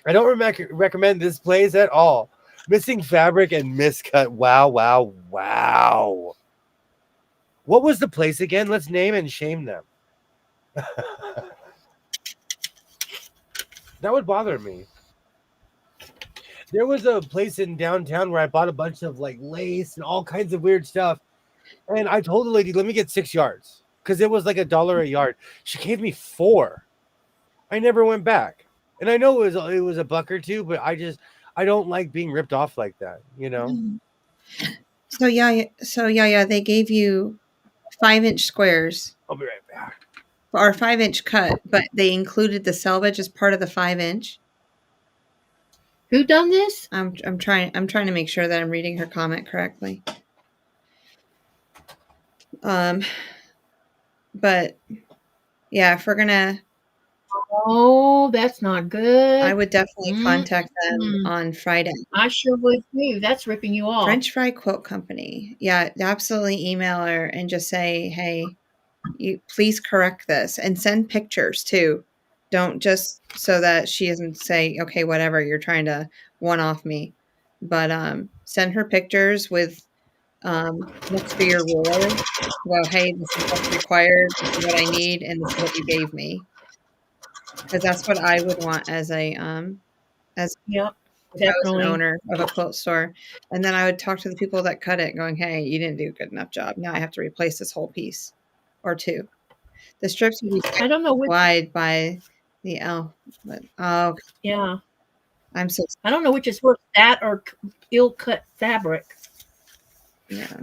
Speaker 2: I don't recommend this place at all. Missing fabric and miscut. Wow, wow, wow. What was the place again? Let's name and shame them. That would bother me. There was a place in downtown where I bought a bunch of like lace and all kinds of weird stuff. And I told the lady, let me get 6 yards. Because it was like $1 a yard. She gave me 4. I never went back. And I know it was a buck or two, but I don't like being ripped off like that, you know?
Speaker 3: So yeah, they gave you 5-inch squares
Speaker 2: I'll be right back.
Speaker 3: or 5-inch cut, but they included the selvage as part of the 5-inch.
Speaker 1: Who done this?
Speaker 3: I'm trying to make sure that I'm reading her comment correctly. But yeah, if we're gonna,
Speaker 1: Oh, that's not good.
Speaker 3: I would definitely contact them
Speaker 1: Mm.
Speaker 3: on Friday.
Speaker 1: I sure would too. That's ripping you off.
Speaker 3: French Fry Quilt Company. Yeah, absolutely email her and just say, hey, you please correct this and send pictures too. Don't just so that she doesn't say, okay, whatever, you're trying to one off me. But send her pictures with next to your ruler. Well, hey, this is what's required, this is what I need, and this is what you gave me. Because that's what I would want as a
Speaker 1: Yep,
Speaker 3: if I was
Speaker 1: definitely.
Speaker 3: an owner of a quilt store. And then I would talk to the people that cut it going, hey, you didn't do a good enough job. Now I have to replace this whole piece or two. The strips would be
Speaker 1: I don't know which.
Speaker 3: wide by the L, but oh,
Speaker 1: Yeah,
Speaker 3: I'm so
Speaker 1: I don't know which is worse, that or ill-cut fabric.
Speaker 3: yeah.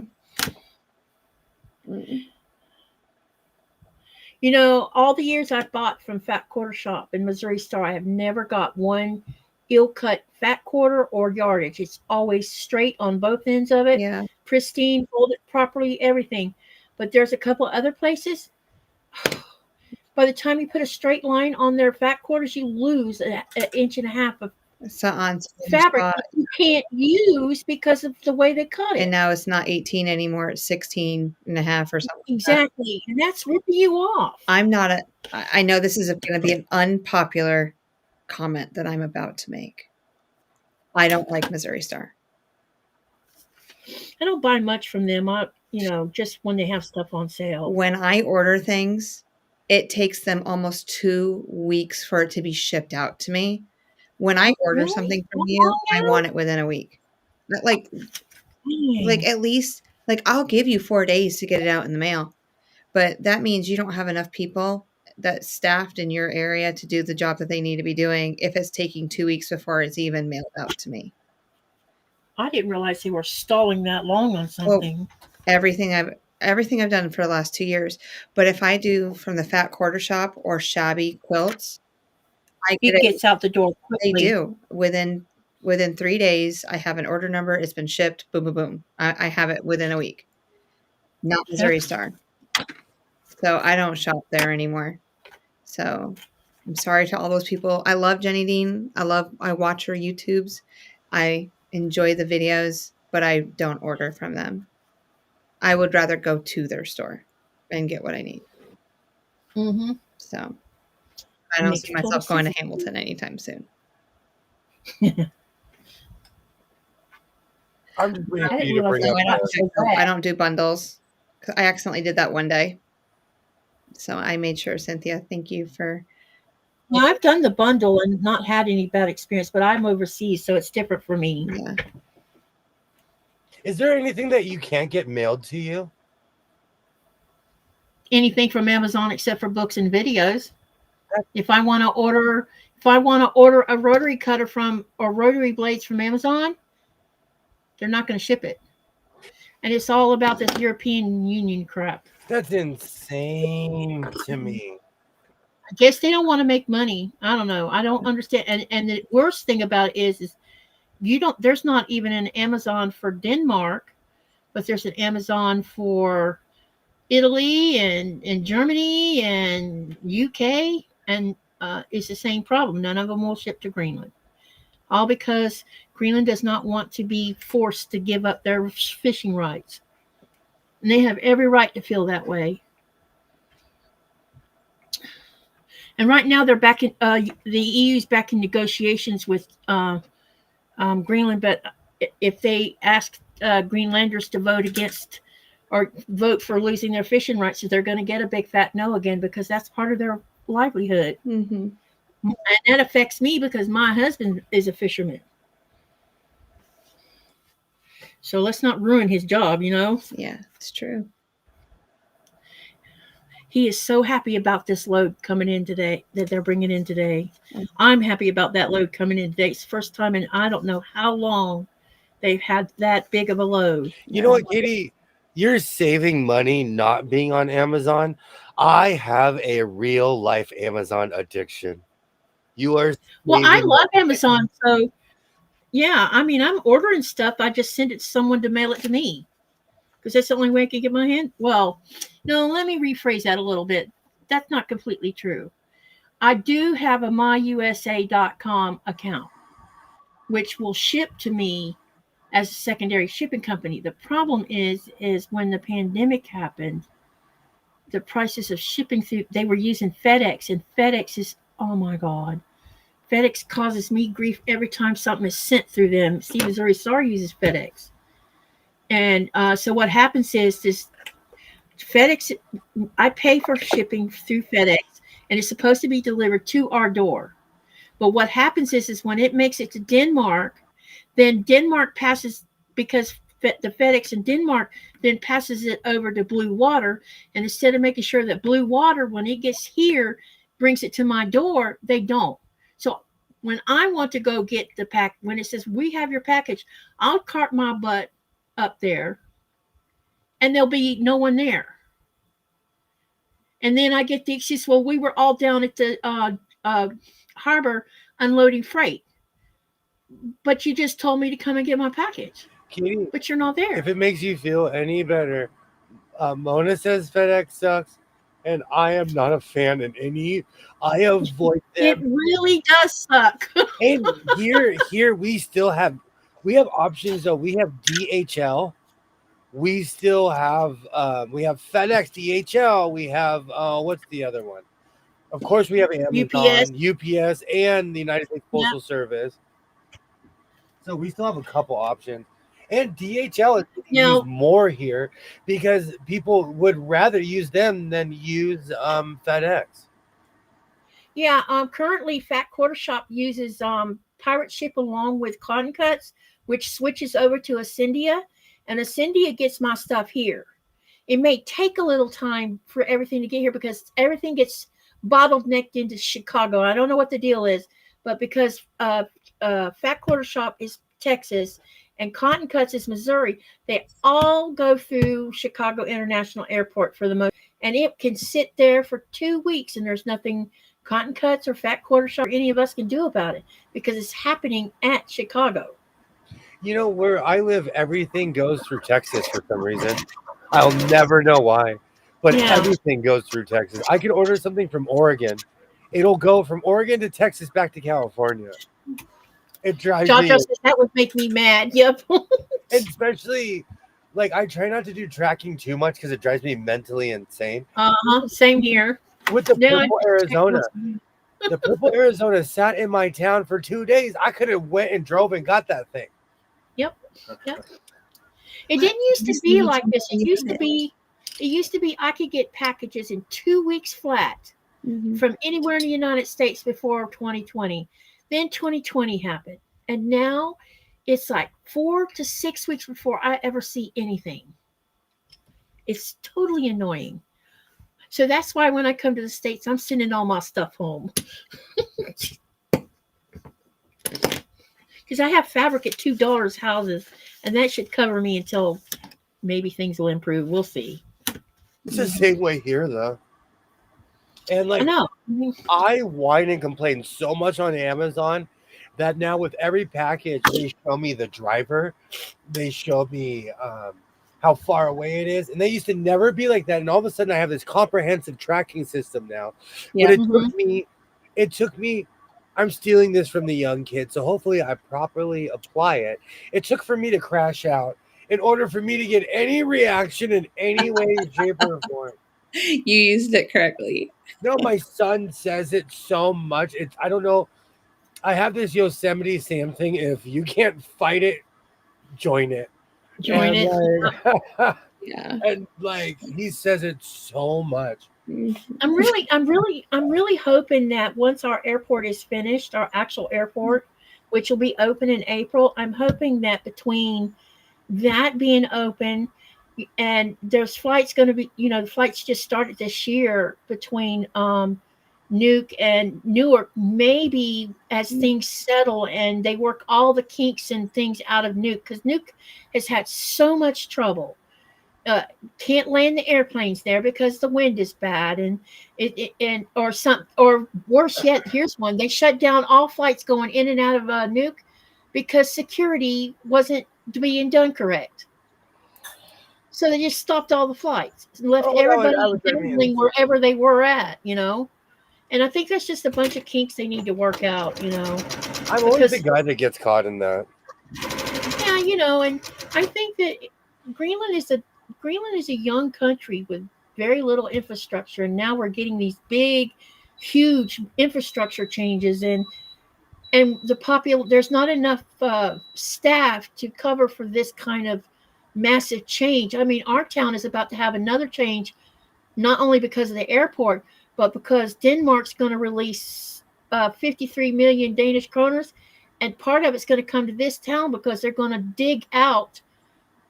Speaker 1: You know, all the years I've bought from Fat Quarter Shop in Missouri Star, I have never got one ill-cut fat quarter or yardage. It's always straight on both ends of it,
Speaker 3: Yeah.
Speaker 1: pristine, folded properly, everything. But there's a couple other places. By the time you put a straight line on their fat quarters, you lose an inch and a half of
Speaker 3: So on
Speaker 1: fabric that you can't use because of the way they cut it.
Speaker 3: and now it's not 18 anymore, it's 16 and a half or something.
Speaker 1: Exactly. And that's ripping you off.
Speaker 3: I'm not I know this is going to be an unpopular comment that I'm about to make. I don't like Missouri Star.
Speaker 1: I don't buy much from them. Just when they have stuff on sale.
Speaker 3: When I order things, it takes them almost 2 weeks for it to be shipped out to me. When I order
Speaker 1: Really?
Speaker 3: something from
Speaker 1: Oh,
Speaker 3: you, I
Speaker 1: no.
Speaker 3: want it within a week. Like
Speaker 1: Dang.
Speaker 3: at least I'll give you 4 days to get it out in the mail. But that means you don't have enough people that staffed in your area to do the job that they need to be doing if it's taking 2 weeks before it's even mailed out to me.
Speaker 1: I didn't realize they were stalling that long on something.
Speaker 3: Everything I've done for the last 2 years. But if I do from the Fat Quarter Shop or Shabby Quilts, I get
Speaker 1: It gets out the door quickly.
Speaker 3: They do. Within 3 days, I have an order number. It's been shipped. Boom, boom, boom. I have it within a week. Not Missouri Star. So I don't shop there anymore. So I'm sorry to all those people. I love Jenny Dean. I watch her YouTubes. I enjoy the videos, but I don't order from them. I would rather go to their store and get what I need.
Speaker 1: Mm-hmm.
Speaker 3: So I don't see myself going to Hamilton anytime soon.
Speaker 2: I'm just waiting for you to bring up.
Speaker 3: I don't do bundles. I accidentally did that one day. So I made sure, Cynthia, thank you for.
Speaker 1: Well, I've done the bundle and not had any bad experience, but I'm overseas, so it's different for me.
Speaker 3: Yeah.
Speaker 2: Is there anything that you can't get mailed to you?
Speaker 1: Anything from Amazon except for books and videos. If I want to order a rotary cutter or rotary blades from Amazon, they're not going to ship it. And it's all about this European Union crap.
Speaker 2: That's insane to me.
Speaker 1: I guess they don't want to make money. I don't know. I don't understand. And the worst thing about it is there's not even an Amazon for Denmark, but there's an Amazon for Italy and Germany and UK, and it's the same problem. None of them will ship to Greenland. All because Greenland does not want to be forced to give up their fishing rights. And they have every right to feel that way. And right now they're back in the EU's back in negotiations with Greenland. But if they ask Greenlanders to vote against or vote for losing their fishing rights, they're going to get a big fat no again, because that's part of their livelihood.
Speaker 3: Mm-hmm.
Speaker 1: And that affects me because my husband is a fisherman. So let's not ruin his job,
Speaker 3: Yeah, it's true.
Speaker 1: He is so happy about this load coming in today, that they're bringing in today. I'm happy about that load coming in today. It's the first time in I don't know how long they've had that big of a load.
Speaker 2: You know what, Katie? You're saving money not being on Amazon. I have a real life Amazon addiction. You are
Speaker 1: Well, I
Speaker 2: saving
Speaker 1: love
Speaker 2: money.
Speaker 1: Amazon, so yeah. I mean, I'm ordering stuff. I just send it to someone to mail it to me because that's the only way I can get my hand. Well, no, let me rephrase that a little bit. That's not completely true. I do have a myusa.com account, which will ship to me as a secondary shipping company. The problem is when the pandemic happened, the prices of shipping through, they were using FedEx, and FedEx is, oh my God. FedEx causes me grief every time something is sent through them. Steve Missouri Star uses FedEx. And so what happens is this FedEx, I pay for shipping through FedEx, and it's supposed to be delivered to our door. But what happens is when it makes it to Denmark, then Denmark passes, because the FedEx in Denmark then passes it over to Blue Water. And instead of making sure that Blue Water, when it gets here, brings it to my door, they don't. So when I want to go get the pack, when it says, we have your package, I'll cart my butt up there and there'll be no one there. And then I get the excuse, well, we were all down at the harbor unloading freight. But you just told me to come and get my package.
Speaker 2: Katie,
Speaker 1: But you're not there.
Speaker 2: if it makes you feel any better, Mona says FedEx sucks, and I am not a fan in any. I avoid
Speaker 1: It
Speaker 2: them.
Speaker 1: really does suck.
Speaker 2: And here we have options though. We have DHL. We still have FedEx DHL. We have what's the other one? Of course, we have Amazon, UPS, and the United States Postal Service. So we still have a couple options. And DHL is used more here because people would rather use them than use FedEx.
Speaker 1: Yeah, currently Fat Quarter Shop uses Pirate Ship along with Cotton Cuts, which switches over to Ascendia, and Ascendia gets my stuff here. It may take a little time for everything to get here because everything gets bottlenecked into Chicago. I don't know what the deal is, but because Fat Quarter Shop is Texas and Cotton Cuts is Missouri, they all go through Chicago International Airport for the most, and it can sit there for 2 weeks and there's nothing Cotton Cuts or Fat Quarter Shop or any of us can do about it because it's happening at Chicago.
Speaker 2: You know, where I live, everything goes through Texas for some reason. I'll never know why, but everything goes through Texas. I can order something from Oregon. It'll go from Oregon to Texas back to California. It drives me.
Speaker 1: Says that would make me mad. Yep.
Speaker 2: Especially, like, I try not to do tracking too much because it drives me mentally insane.
Speaker 1: Same here.
Speaker 2: With the Purple Arizona. The Purple Arizona sat in my town for 2 days. I could have went and drove and got that thing.
Speaker 1: Yep. It didn't used to be like this. It used to be I could get packages in 2 weeks flat from anywhere in the United States before 2020. Then 2020 happened. And now it's like 4 to 6 weeks before I ever see anything. It's totally annoying. So that's why when I come to the States, I'm sending all my stuff home. Because I have fabric at $2 houses, and that should cover me until maybe things will improve. We'll see.
Speaker 2: It's the same way here, though. And like,
Speaker 1: I know.
Speaker 2: I whine and complain so much on Amazon that now with every package, they show me the driver. They show me how far away it is. And they used to never be like that. And all of a sudden I have this comprehensive tracking system now.
Speaker 3: Yeah.
Speaker 2: But it took me, I'm stealing this from the young kids. So hopefully I properly apply it. It took for me to crash out in order for me to get any reaction in any way, shape, or form.
Speaker 3: You used it correctly.
Speaker 2: No, my son says it so much. I don't know. I have this Yosemite Sam thing. If you can't fight it, join it.
Speaker 1: Join it.
Speaker 2: Like,
Speaker 3: Yeah.
Speaker 2: And like he says it so much.
Speaker 1: I'm really hoping that once our airport is finished, our actual airport, which will be open in April, I'm hoping that between that being open and there's flights going to be, the flights just started this year between Nuke and Newark, maybe as things settle and they work all the kinks and things out of Nuke, because Nuke has had so much trouble. Can't land the airplanes there because the wind is bad, and or worse yet, here's one: they shut down all flights going in and out of Nuke because security wasn't being done correct. So they just stopped all the flights and left everybody gambling wherever they were at, And I think that's just a bunch of kinks they need to work out,
Speaker 2: I'm always the guy that gets caught in that.
Speaker 1: Yeah, and I think that Greenland is a young country with very little infrastructure, and now we're getting these big, huge infrastructure changes, and there's not enough staff to cover for this kind of massive change. I mean, our town is about to have another change, not only because of the airport, but because Denmark's going to release 53 million Danish kroners, and part of it's going to come to this town because they're going to dig out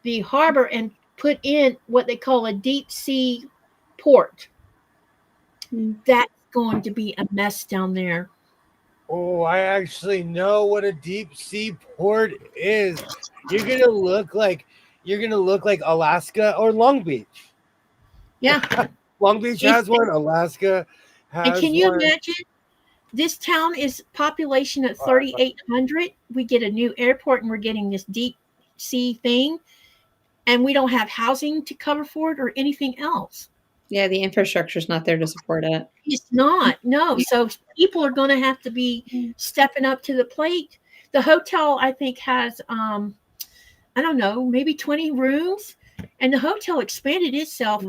Speaker 1: the harbor and put in what they call a deep sea port. That's going to be a mess down there.
Speaker 2: Oh, I actually know what a deep sea port is. You're gonna look like Alaska or Long Beach.
Speaker 1: Yeah.
Speaker 2: Long Beach has one. Alaska has one.
Speaker 1: And can you imagine? This town is population at 3,800. We get a new airport and we're getting this deep sea thing, and we don't have housing to cover for it or anything else.
Speaker 3: Yeah, the infrastructure's not there to support it.
Speaker 1: It's not. No. So people are going to have to be stepping up to the plate. The hotel, I think, has, I don't know, maybe 20 rooms. And the hotel expanded itself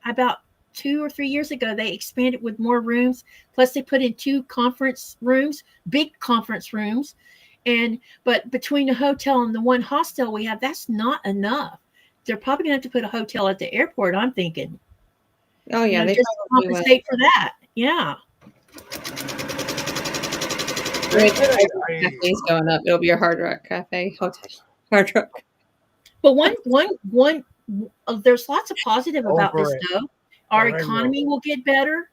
Speaker 1: about 2 or 3 years ago. They expanded with more rooms. Plus, they put in 2 conference rooms, big conference rooms. But between the hotel and the one hostel we have, that's not enough. They're probably going to have to put a hotel at the airport, I'm thinking.
Speaker 3: Oh, yeah. They
Speaker 1: just compensate for that. Yeah.
Speaker 3: Cafe's going up. It'll be a Hard Rock Cafe hotel. Hard Rock.
Speaker 1: But there's lots of positive about this, though. Our economy will get better.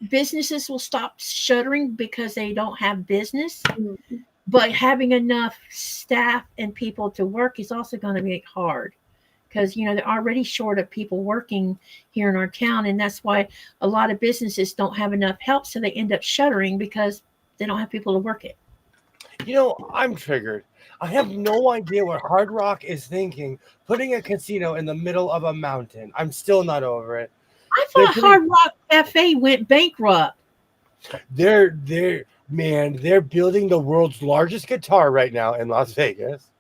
Speaker 1: Businesses will stop shuttering because they don't have business. Mm-hmm. But having enough staff and people to work is also going to make hard. Because, they're already short of people working here in our town. And that's why a lot of businesses don't have enough help. So they end up shuttering because they don't have people to work it.
Speaker 2: I'm triggered. I have no idea what Hard Rock is thinking, putting a casino in the middle of a mountain. I'm still not over it.
Speaker 1: I thought Hard Rock Cafe went bankrupt.
Speaker 2: They're building the world's largest guitar right now in Las Vegas.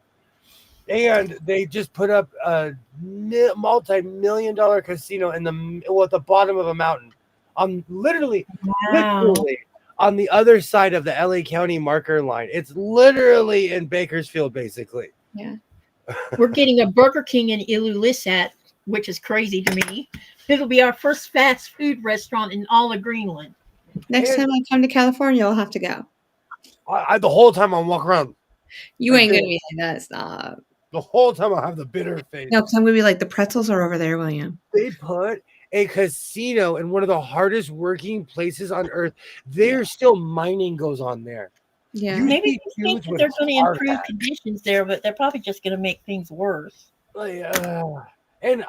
Speaker 2: And they just put up a multi-million-dollar casino at the bottom of a mountain. Literally on the other side of the LA County marker line. It's literally in Bakersfield, basically.
Speaker 3: Yeah.
Speaker 1: We're getting a Burger King in Ilulissat, which is crazy to me. It'll be our first fast food restaurant in all of Greenland.
Speaker 3: Next time I come to California, I'll have to go.
Speaker 2: The whole time I'll walk around.
Speaker 3: You ain't going to be like that. Stop.
Speaker 2: The whole time I'll have the bitter face.
Speaker 3: No, because I'm going to be like, the pretzels are over there, William.
Speaker 2: They put a casino in one of the hardest working places on earth. There's still mining goes on there.
Speaker 3: Yeah.
Speaker 1: Maybe they think that they're going to improve conditions there, but they're probably just going to make things worse.
Speaker 2: And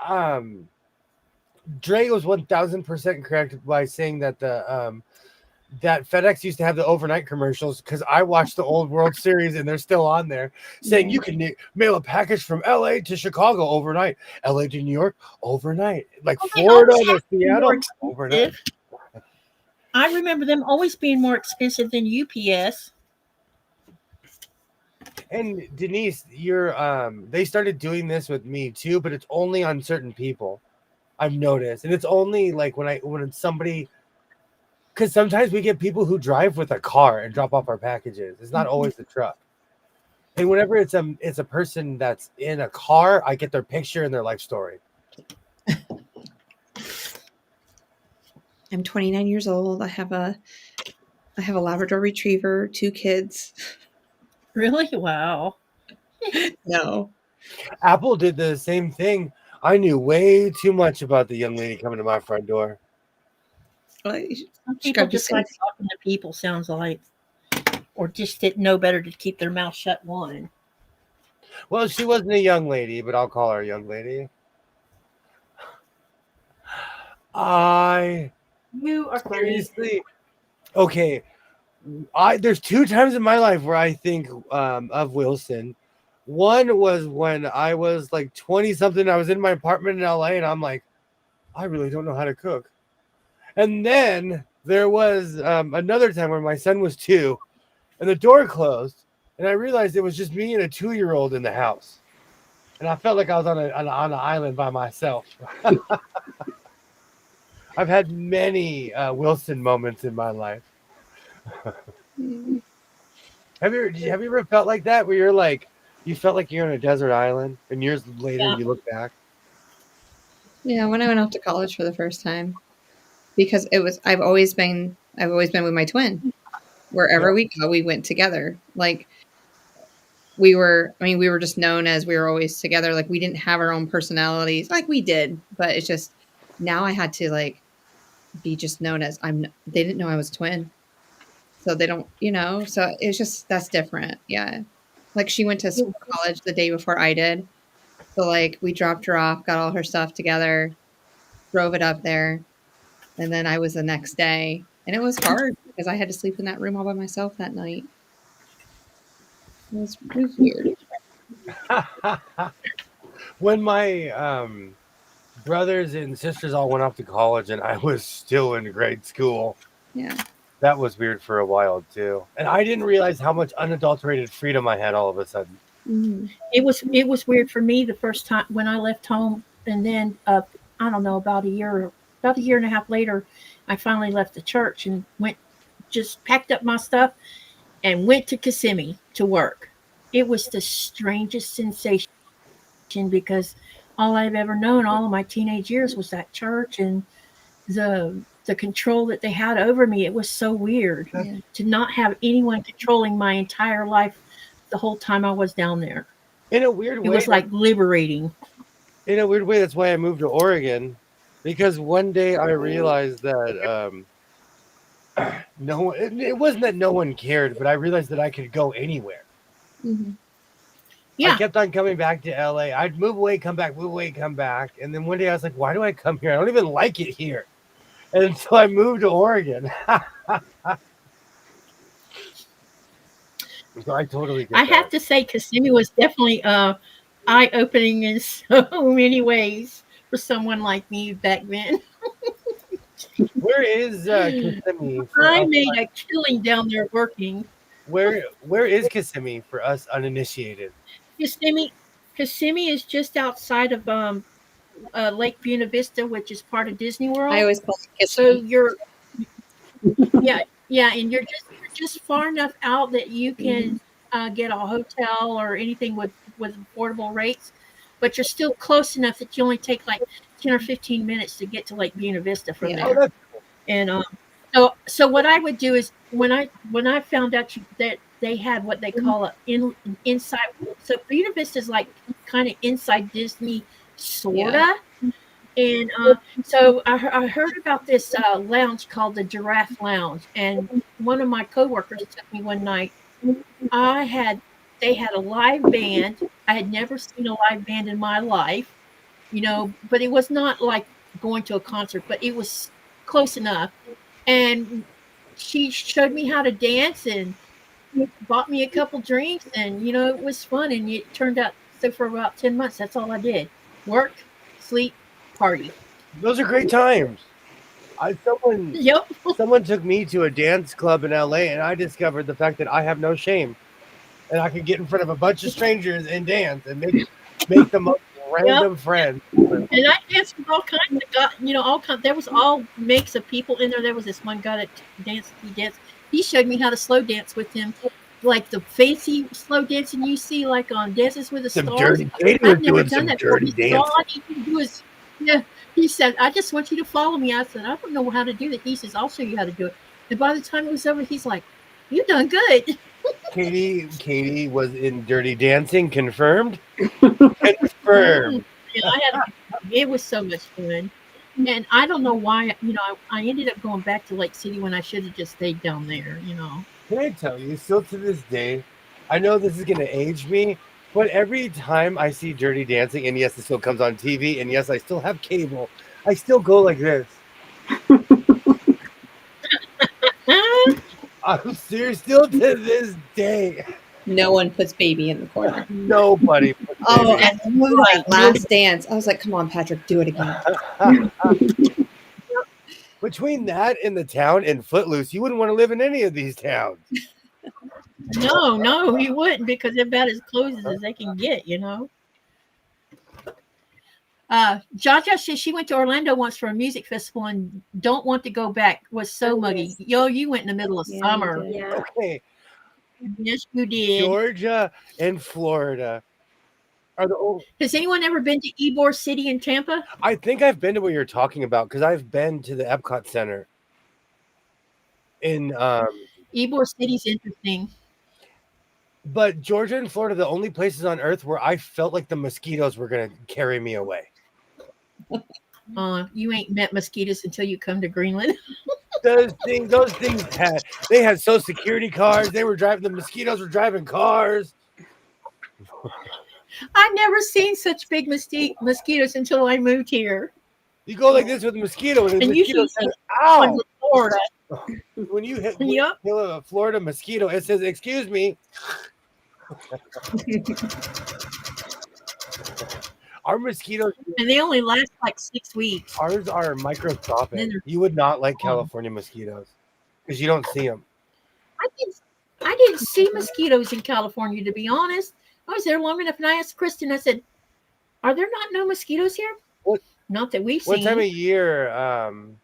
Speaker 2: Dre was 1,000% correct by saying that that FedEx used to have the overnight commercials, because I watched the old World Series and they're still on there saying you can mail a package from LA to Chicago overnight, LA to New York overnight, like Florida to Seattle overnight.
Speaker 1: I remember them always being more expensive than UPS.
Speaker 2: And Denise, they started doing this with me too, but it's only on certain people. I've noticed, and it's only like when it's somebody. Because sometimes we get people who drive with a car and drop off our packages. It's not always the truck. And whenever it's a person that's in a car, I get their picture and their life story.
Speaker 3: I'm 29 years old. I have a Labrador Retriever, 2 kids.
Speaker 1: Really? Wow.
Speaker 3: No.
Speaker 2: Apple did the same thing. I knew way too much about the young lady coming to my front door.
Speaker 3: Like,
Speaker 1: Some
Speaker 3: she
Speaker 1: people
Speaker 3: gotta be
Speaker 1: just like
Speaker 3: safe.
Speaker 1: talking to people, sounds like, or just didn't know better to keep their mouth shut. One.
Speaker 2: Well, she wasn't a young lady, but I'll call her a young lady. I
Speaker 1: You are funny.
Speaker 2: seriously okay. There's 2 times in my life where I think of Wilson. One was when I was like 20 something. I was in my apartment in LA, and I'm like, I really don't know how to cook. And then there was another time when my son was 2, and the door closed, and I realized it was just me and a 2-year-old in the house, and I felt like I was on an island by myself. I've had many Wilson moments in my life.
Speaker 3: Mm.
Speaker 2: Have you ever felt like that, where you're like, you felt like you're on a desert island, and years later
Speaker 1: Yeah.
Speaker 2: you look back?
Speaker 3: Yeah, when I went off to college for the first time, because I've always been with my twin. Wherever
Speaker 2: Yeah.
Speaker 3: we go, we went together. Like we were just known as we were always together. Like we didn't have our own personalities, like we did, but it's just now I had to like be just known as they didn't know I was a twin. So they don't, so it's just that's different. Yeah. Like she went to college the day before I did. So like we dropped her off, got all her stuff together, drove it up there, and then I was the next day. And it was hard because I had to sleep in that room all by myself that night. It was weird.
Speaker 2: When my brothers and sisters all went off to college, and I was still in grade school,
Speaker 3: Yeah.
Speaker 2: that was weird for a while too. And I didn't realize how much unadulterated freedom I had all of a sudden.
Speaker 3: Mm-hmm.
Speaker 1: It was weird for me the first time when I left home, and then I don't know, about a year and a half later, I finally left the church and just packed up my stuff and went to Kissimmee to work. It was the strangest sensation because all I've ever known all of my teenage years was that church and the control that they had over me. It was so weird
Speaker 3: Yeah.
Speaker 1: to not have anyone controlling my entire life the whole time I was down there.
Speaker 2: In a weird
Speaker 1: It
Speaker 2: way,
Speaker 1: was like liberating.
Speaker 2: that's why I moved to Oregon, because one day I realized that no one. It wasn't that no one cared, but I realized that I could go anywhere.
Speaker 3: Mm-hmm.
Speaker 1: Yeah.
Speaker 2: I kept on coming back to LA. I'd move away, come back, move away, come back, and then one day I was like, "Why do I come here? I don't even like it here." And so I moved to Oregon. So I totally get
Speaker 1: I
Speaker 2: that.
Speaker 1: have to say, Kissimmee was definitely eye-opening in so many ways for someone like me back then.
Speaker 2: Where is Kissimmee for
Speaker 1: I
Speaker 2: us?
Speaker 1: made a killing down there working.
Speaker 2: Where is Kissimmee for us uninitiated?
Speaker 1: Kissimmee, Kissimmee is just outside of Lake Buena Vista, which is part of Disney World.
Speaker 3: I always call it
Speaker 1: So
Speaker 3: Kissimmee.
Speaker 1: yeah, and you're just far enough out that you can get a hotel or anything with affordable rates, but you're still close enough that you only take like 10 or 15 minutes to get to Lake Buena Vista from
Speaker 3: Yeah.
Speaker 2: Oh,
Speaker 1: there.
Speaker 2: that's
Speaker 1: And so what I would do is when I found out that they had what they call an inside. So Buena Vista is like kind of inside Disney, sorta. And so I heard about this lounge called the Giraffe Lounge, and one of my coworkers took me one night. They had a live band. I had never seen a live band in my life, but it was not like going to a concert, but it was close enough. And she showed me how to dance and bought me a couple drinks, and it was fun. And it turned out so for about 10 months, that's all I did: work, sleep, party.
Speaker 2: those are great times.
Speaker 1: Yep.
Speaker 2: Someone took me to a dance club in LA, and I discovered the fact that I have no shame, and I could get in front of a bunch of strangers and dance and make the most random friends.
Speaker 1: And I danced with all kinds of guys, all kinds. There was all makes of people in there. There was this one guy that danced. He showed me how to slow dance with him, like the fancy slow dancing you see, like on Dances with the
Speaker 2: Some
Speaker 1: Stars.
Speaker 2: dirty. Katie was
Speaker 1: I've never
Speaker 2: doing
Speaker 1: done
Speaker 2: some
Speaker 1: that before.
Speaker 2: dirty
Speaker 1: He said,
Speaker 2: dancing.
Speaker 1: all I need to do is, yeah. He said, I just want you to follow me. I said, I don't know how to do that. He says, I'll show you how to do it. And by the time it was over, he's like, you done good.
Speaker 2: Katie was in Dirty Dancing, confirmed. Confirmed.
Speaker 1: Yeah, it was so much fun. And I don't know why, I ended up going back to Lake City when I should have just stayed down there,
Speaker 2: Can I tell you, still to this day, I know this is going to age me, but every time I see Dirty Dancing, and yes, it still comes on TV, and yes, I still have cable, I still go like this. I'm serious, still to this day.
Speaker 3: No one puts baby in the corner.
Speaker 2: Nobody puts
Speaker 3: Oh,
Speaker 2: baby.
Speaker 3: and right. Last Dance. I was like, come on, Patrick, do it again.
Speaker 2: Between that and the town and Footloose, you wouldn't want to live in any of these towns.
Speaker 1: No, you wouldn't, because they're about as close as they can get, Jaja says she went to Orlando once for a music festival and don't want to go back. Was so muggy. Yo, you went in the middle of summer.
Speaker 6: Yeah.
Speaker 2: Okay,
Speaker 1: Yes, you did.
Speaker 2: Georgia and Florida are the old.
Speaker 1: Has anyone ever been to Ybor City in Tampa?
Speaker 2: I think I've been to what you're talking about because I've been to the Epcot Center in
Speaker 1: Ybor City's interesting.
Speaker 2: but Georgia and Florida are the only places on earth where I felt like the mosquitoes were gonna carry me away.
Speaker 1: You ain't met mosquitoes until you come to Greenland.
Speaker 2: Those things had social security cards. They were driving, the mosquitoes were driving cars.
Speaker 1: I've never seen such big mosquitoes until I moved here.
Speaker 2: You go like this with a mosquito, and the
Speaker 1: And
Speaker 2: mosquito
Speaker 1: usually
Speaker 2: says,
Speaker 1: One's
Speaker 2: "Ow!"
Speaker 1: in Florida.
Speaker 2: When you hit
Speaker 1: Yep.
Speaker 2: kill a Florida mosquito, it says, "Excuse me." Our mosquitoes,
Speaker 1: And they only last like 6 weeks.
Speaker 2: ours are microscopic.
Speaker 1: Then they're-
Speaker 2: You would not like California mosquitoes because you don't see them.
Speaker 1: I didn't see mosquitoes in California, to be honest. I was there long enough, and I asked Kristen, I said, are there not no mosquitoes here?
Speaker 2: What-
Speaker 1: Not that we've
Speaker 2: What
Speaker 1: seen.
Speaker 2: time of year?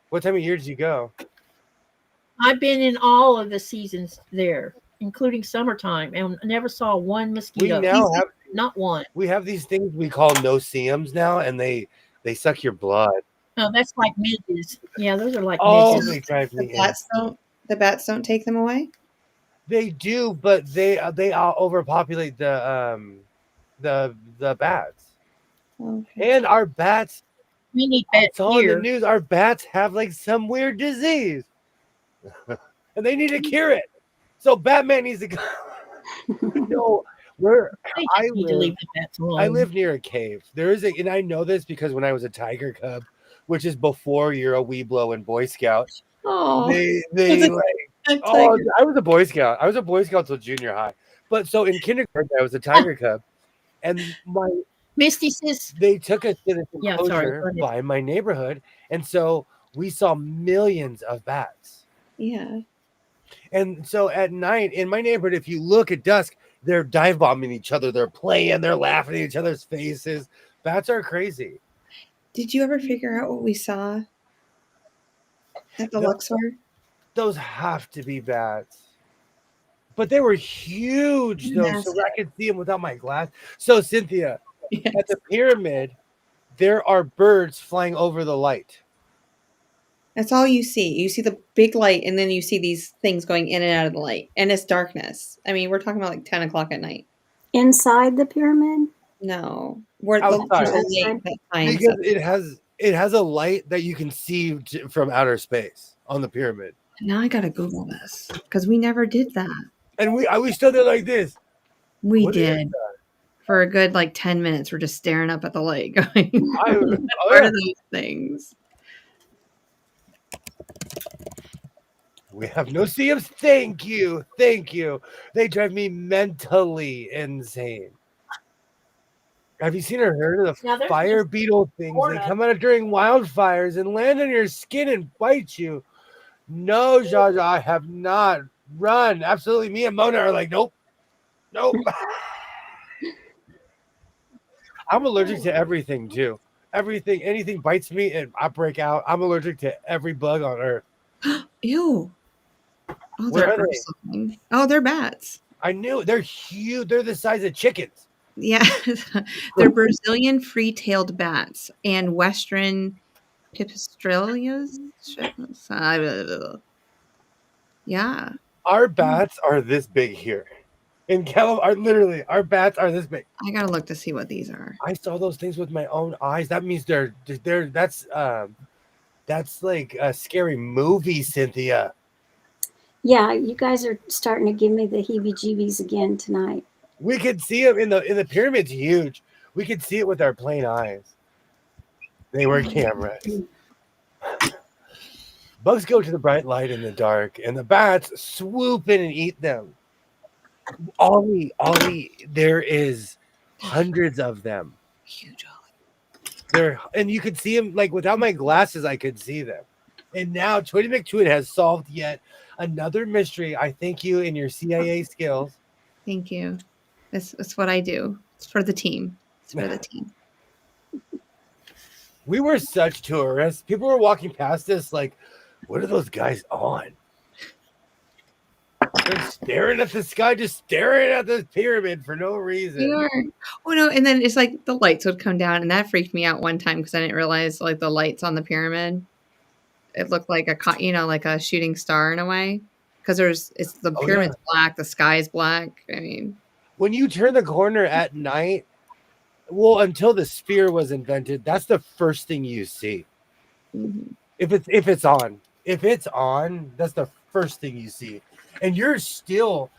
Speaker 2: What time of year did you go?
Speaker 1: I've been in all of the seasons there, including summertime, and never saw one
Speaker 2: We
Speaker 1: mosquito.
Speaker 2: now have
Speaker 1: Not one.
Speaker 2: these things we call no-see-ums now, and they suck your blood.
Speaker 1: No, that's like midges. Yeah, those are like
Speaker 2: Oh,
Speaker 1: midges.
Speaker 2: they drive
Speaker 3: The
Speaker 2: me
Speaker 3: bats don't take them away?
Speaker 2: They do, but they overpopulate the bats.
Speaker 3: Okay.
Speaker 2: And our bats,
Speaker 1: We need
Speaker 2: I
Speaker 1: bats
Speaker 2: saw in the
Speaker 1: here.
Speaker 2: news, our bats have like some weird disease. And they need to cure it. So Batman needs to go. No, where
Speaker 1: They
Speaker 2: I
Speaker 1: just need to
Speaker 2: live,
Speaker 1: leave the bats alone.
Speaker 2: I live near a cave. There is and I know this because when I was a tiger cub, which is before you're a Weeblo and Boy Scout,
Speaker 3: Oh,
Speaker 2: they
Speaker 3: Was it-
Speaker 2: like, oh, I was a Boy Scout. I was a Boy Scout till junior high. But so in kindergarten, I was a tiger cub, and
Speaker 1: Misty says,
Speaker 2: they took us to this
Speaker 1: Yeah, sorry,
Speaker 2: enclosure
Speaker 1: go ahead.
Speaker 2: by my neighborhood, and so we saw millions of bats.
Speaker 3: yeah.
Speaker 2: And so at night in my neighborhood, if you look at dusk, they're dive bombing each other. They're playing. They're laughing at each other's faces. Bats are crazy.
Speaker 3: Did you ever figure out what we saw at the
Speaker 2: No.
Speaker 3: Luxor?
Speaker 2: Those have to be bats. But they were huge, though, so I could see them without my glass. So, Cynthia,
Speaker 3: Yes.
Speaker 2: at the pyramid, there are birds flying over the light.
Speaker 3: That's all you see. You see the big light, and then you see these things going in and out of the light, and it's darkness. I mean, we're talking about like 10 o'clock at night.
Speaker 6: Inside the pyramid?
Speaker 3: No, we're
Speaker 2: Outside.
Speaker 3: the light that finds
Speaker 2: Because
Speaker 3: us.
Speaker 2: it has a light that you can see from outer space on the pyramid.
Speaker 3: Now I gotta Google this because we never did that.
Speaker 2: And we stood there like this.
Speaker 3: We
Speaker 2: What is
Speaker 3: did for a good like 10 minutes. We're just staring up at the light, going,
Speaker 2: Oh,
Speaker 3: "What
Speaker 2: yeah.
Speaker 3: are those things?"
Speaker 2: We have no CMs. Thank you. Thank you. They drive me mentally insane. Have you seen or heard of
Speaker 1: Now,
Speaker 2: the
Speaker 1: there's
Speaker 2: fire
Speaker 1: this
Speaker 2: beetle things? They
Speaker 1: Florida.
Speaker 2: come out during wildfires and land on your skin and bite you. No, Jaja, I have not. Run. Absolutely. Me and Mona are like, nope. Nope. I'm allergic to everything, too. Everything, anything bites me and I break out. I'm allergic to every bug on earth.
Speaker 3: Ew. Oh,
Speaker 2: Where
Speaker 3: they're
Speaker 2: are they?
Speaker 3: gross looking. Oh, they're bats.
Speaker 2: I knew they're huge. They're the size of chickens.
Speaker 3: Yeah, they're Brazilian free-tailed bats and Western pipistrellas. Yeah.
Speaker 2: Our bats are this big here. In California, literally, our bats are this big.
Speaker 3: I gotta look to see what these are.
Speaker 2: I saw those things with my own eyes. That means that's That's like a scary movie, Cynthia.
Speaker 6: Yeah, you guys are starting to give me the heebie-jeebies again tonight.
Speaker 2: We could see them in the pyramid's huge. We could see it with our plain eyes. They were cameras. Bugs go to the bright light in the dark, and the bats swoop in and eat them. Ollie, there is hundreds of them.
Speaker 3: Huge Ollie.
Speaker 2: And you could see them, like, without my glasses, I could see them. And now Twitty McTwin has solved yet another mystery. I thank you in your CIA skills.
Speaker 3: Thank you. That's what I do. It's for the team. It's for the team.
Speaker 2: We were such tourists. People were walking past us like, what are those guys on? They're staring at the sky, just staring at the pyramid for no reason.
Speaker 3: You are. Oh no! And then it's like the lights would come down, and that freaked me out one time because I didn't realize like the lights on the pyramid. It looked like like a shooting star in a way because it's the pyramid's black, the sky's black. I mean,
Speaker 2: when you turn the corner at night, well, until the sphere was invented, that's the first thing you see.
Speaker 3: mhm.
Speaker 2: If it's on, that's the first thing you see. And you're still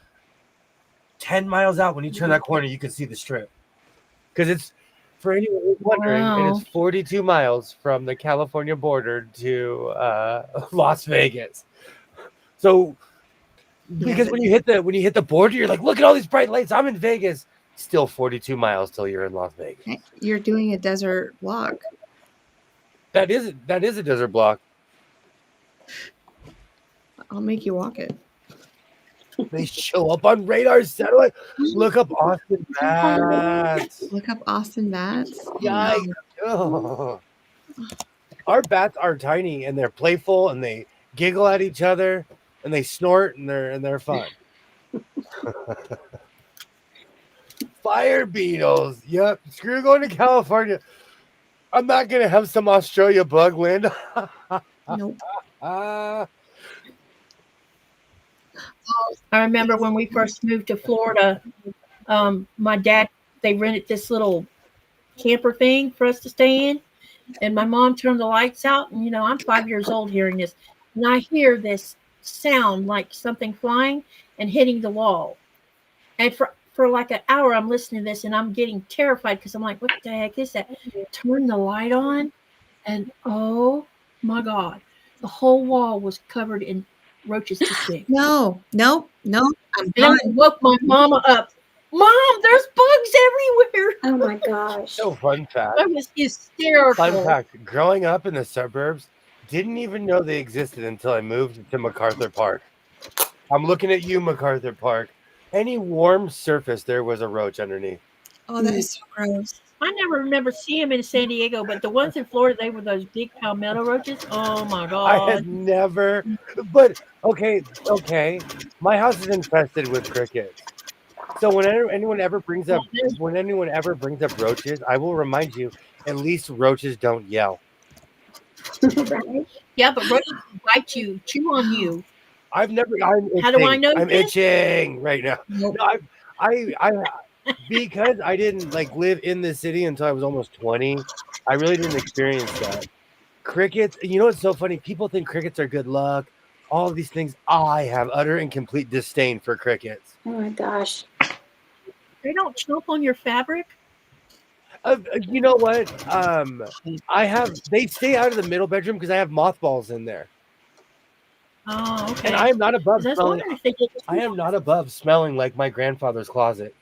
Speaker 2: 10 miles out when you turn that corner, you can see the strip. Because it's, for anyone who's wondering,
Speaker 1: Wow.
Speaker 2: it is 42 miles from the California border to Las Vegas. So because when you hit the border, you're like, look at all these bright lights. I'm in Vegas. Still 42 miles till you're in Las Vegas.
Speaker 3: You're doing a desert vlog.
Speaker 2: That is a desert block.
Speaker 3: I'll make you walk it.
Speaker 2: They show up on radar satellite. Look up Austin bats.
Speaker 3: Look up Austin bats.
Speaker 2: Yikes. Oh. Our bats are tiny and they're playful and they giggle at each other and they snort and they're fun. Fire beetles. Yep. Screw going to California. I'm not gonna have some Australia bug wind.
Speaker 3: Nope.
Speaker 1: I remember when we first moved to Florida, my dad, they rented this little camper thing for us to stay in. And my mom turned the lights out. And, I'm 5 years old hearing this. And I hear this sound like something flying and hitting the wall. And for like an hour, I'm listening to this and I'm getting terrified because I'm like, what the heck is that? Turn the light on. And oh my God, the whole wall was covered in roaches to stick.
Speaker 3: No. I'm
Speaker 1: And
Speaker 3: done.
Speaker 1: I woke my mama up. Mom, there's bugs everywhere.
Speaker 6: Oh my gosh.
Speaker 2: So fun fact.
Speaker 1: I was hysterical.
Speaker 2: Fun fact. Growing up in the suburbs, didn't even know they existed until I moved to MacArthur Park. I'm looking at you, MacArthur Park. Any warm surface, there was a roach underneath.
Speaker 3: Oh, that is so gross.
Speaker 1: I never remember seeing them in San Diego, but the ones in Florida, they were those big palmetto roaches. Oh my
Speaker 2: I
Speaker 1: God.
Speaker 2: had never, but okay. My house is infested with crickets. So when anyone ever brings up roaches, I will remind you, at least roaches don't yell.
Speaker 1: Yeah, but roaches bite you, chew on you.
Speaker 2: I'm itching.
Speaker 1: How do I know
Speaker 2: I'm
Speaker 1: this?
Speaker 2: itching right now.
Speaker 3: Nope.
Speaker 2: No, I because I didn't live in the city until I was almost 20. I really didn't experience that. Crickets, you know what's so funny? People think crickets are good luck. All of these things. I have utter and complete disdain for crickets.
Speaker 6: Oh my gosh.
Speaker 1: They don't chomp on your fabric.
Speaker 2: You know what? They stay out of the middle bedroom because I have mothballs in there.
Speaker 1: Oh, okay.
Speaker 2: And I am not above
Speaker 1: I was
Speaker 2: smelling.
Speaker 1: wondering if they get.
Speaker 2: I am not above smelling like my grandfather's closet.